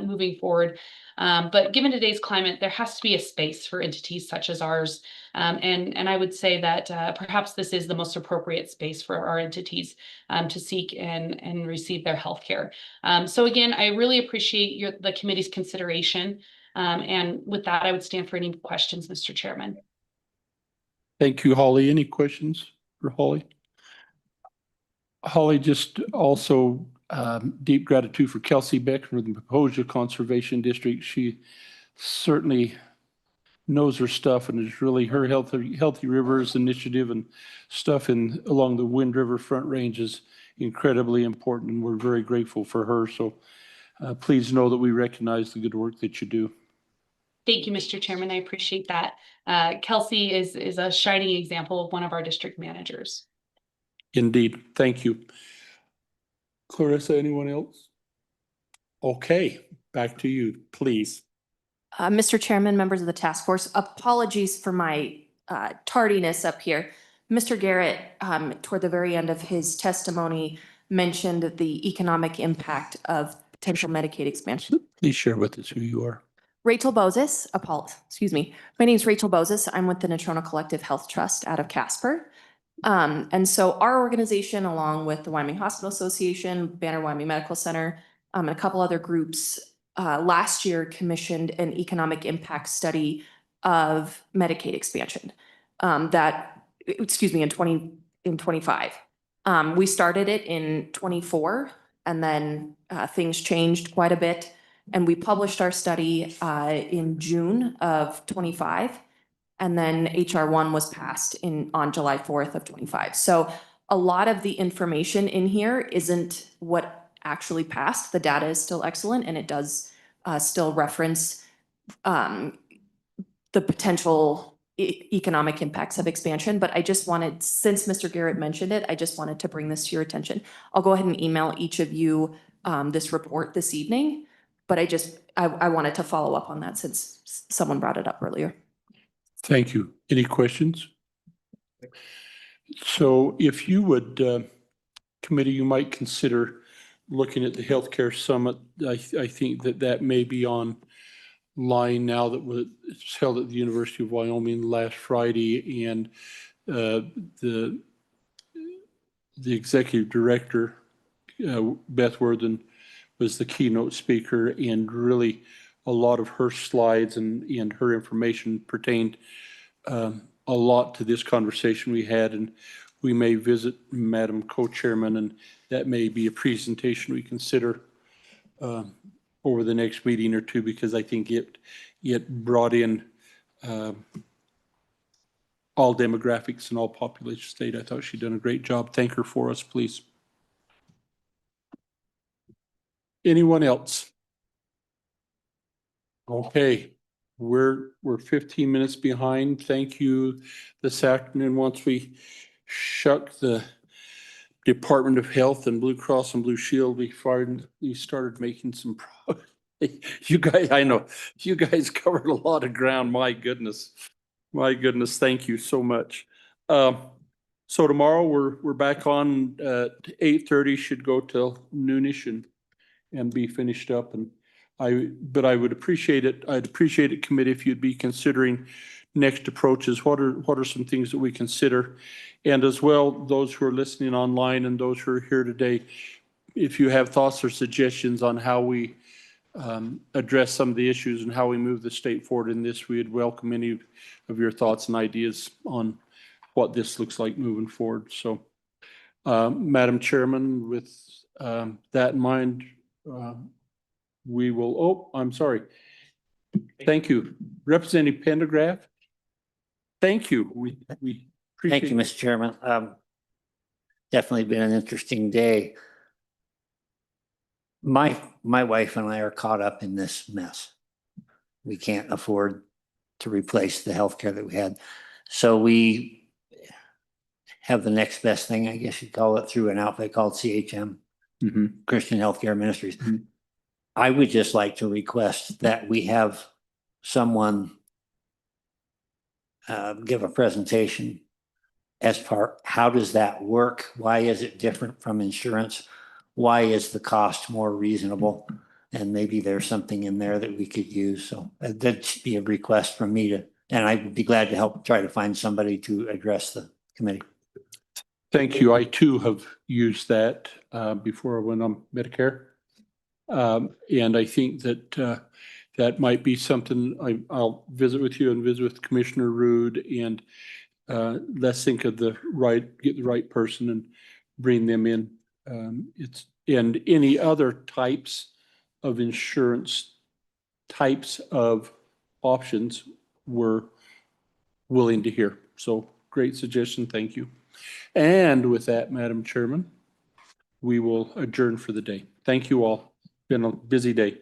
S18: moving forward. But given today's climate, there has to be a space for entities such as ours. And I would say that perhaps this is the most appropriate space for our entities to seek and receive their health care. So again, I really appreciate the committee's consideration. And with that, I would stand for any questions, Mr. Chairman.
S1: Thank you, Holly. Any questions for Holly? Holly, just also deep gratitude for Kelsey Beck from the Paposia Conservation District. She certainly knows her stuff, and is really her Healthy Rivers initiative and stuff along the Wind River Front Range is incredibly important, and we're very grateful for her. So please know that we recognize the good work that you do.
S18: Thank you, Mr. Chairman. I appreciate that. Kelsey is a shining example of one of our district managers.
S1: Indeed. Thank you. Clarissa, anyone else? Okay, back to you, please.
S16: Mr. Chairman, members of the task force, apologies for my tardiness up here. Mr. Garrett, toward the very end of his testimony, mentioned the economic impact of potential Medicaid expansion.
S1: Please share with us who you are.
S16: Rachel Bozis, excuse me. My name is Rachel Bozis. I'm with the Natrona Collective Health Trust out of Casper. And so our organization, along with the Wyoming Hospital Association, Banner Wyoming Medical Center, and a couple other groups, last year commissioned an economic impact study of Medicaid expansion. In 2025. We started it in 24, and then things changed quite a bit. And we published our study in June of 25. And then HR1 was passed on July 4th of 25. So a lot of the information in here isn't what actually passed. The data is still excellent, and it does still reference the potential economic impacts of expansion, but I just wanted, since Mr. Garrett mentioned it, I just wanted to bring this to your attention. I'll go ahead and email each of you this report this evening, but I wanted to follow up on that since someone brought it up earlier.
S1: Thank you. Any questions? So if you would, committee, you might consider looking at the healthcare summit. I think that may be online now that it's held at the University of Wyoming last Friday, and the executive director, Beth Worthen, was the keynote speaker, and really a lot of her slides and her information pertained a lot to this conversation we had, and we may visit Madam Co-Chairman, and that may be a presentation we consider over the next meeting or two, because I think it brought in all demographics and all population state. I thought she'd done a great job. Thank her for us, please. Anyone else? Okay, we're 15 minutes behind. Thank you this afternoon. Once we shuck the Department of Health and Blue Cross and Blue Shield, we started making some progress. You guys, I know, you guys covered a lot of ground. My goodness. My goodness, thank you so much. So tomorrow we're back on at 8:30, should go till noonish and be finished up. And but I would appreciate it. I'd appreciate it, committee, if you'd be considering next approaches. What are some things that we consider? And as well, those who are listening online and those who are here today, if you have thoughts or suggestions on how we address some of the issues and how we move the state forward in this, we'd welcome any of your thoughts and ideas on what this looks like moving forward. So, Madam Chairman, with that in mind, we will, oh, I'm sorry. Thank you. Representative Pendergraft. Thank you. We appreciate
S19: Thank you, Mr. Chairman. Definitely been an interesting day. My wife and I are caught up in this mess. We can't afford to replace the healthcare that we had. So we have the next best thing, I guess you'd call it, through an outfit called CHM, Christian Healthcare Ministries. I would just like to request that we have someone give a presentation as part, how does that work? Why is it different from insurance? Why is the cost more reasonable? And maybe there's something in there that we could use. So that should be a request from me and I would be glad to help try to find somebody to address the committee.
S1: Thank you. I too have used that before I went on Medicare. And I think that that might be something I'll visit with you and visit with Commissioner Rude, and let's think of get the right person and bring them in. And any other types of insurance types of options we're willing to hear. So great suggestion. Thank you. And with that, Madam Chairman, we will adjourn for the day. Thank you all. Been a busy day.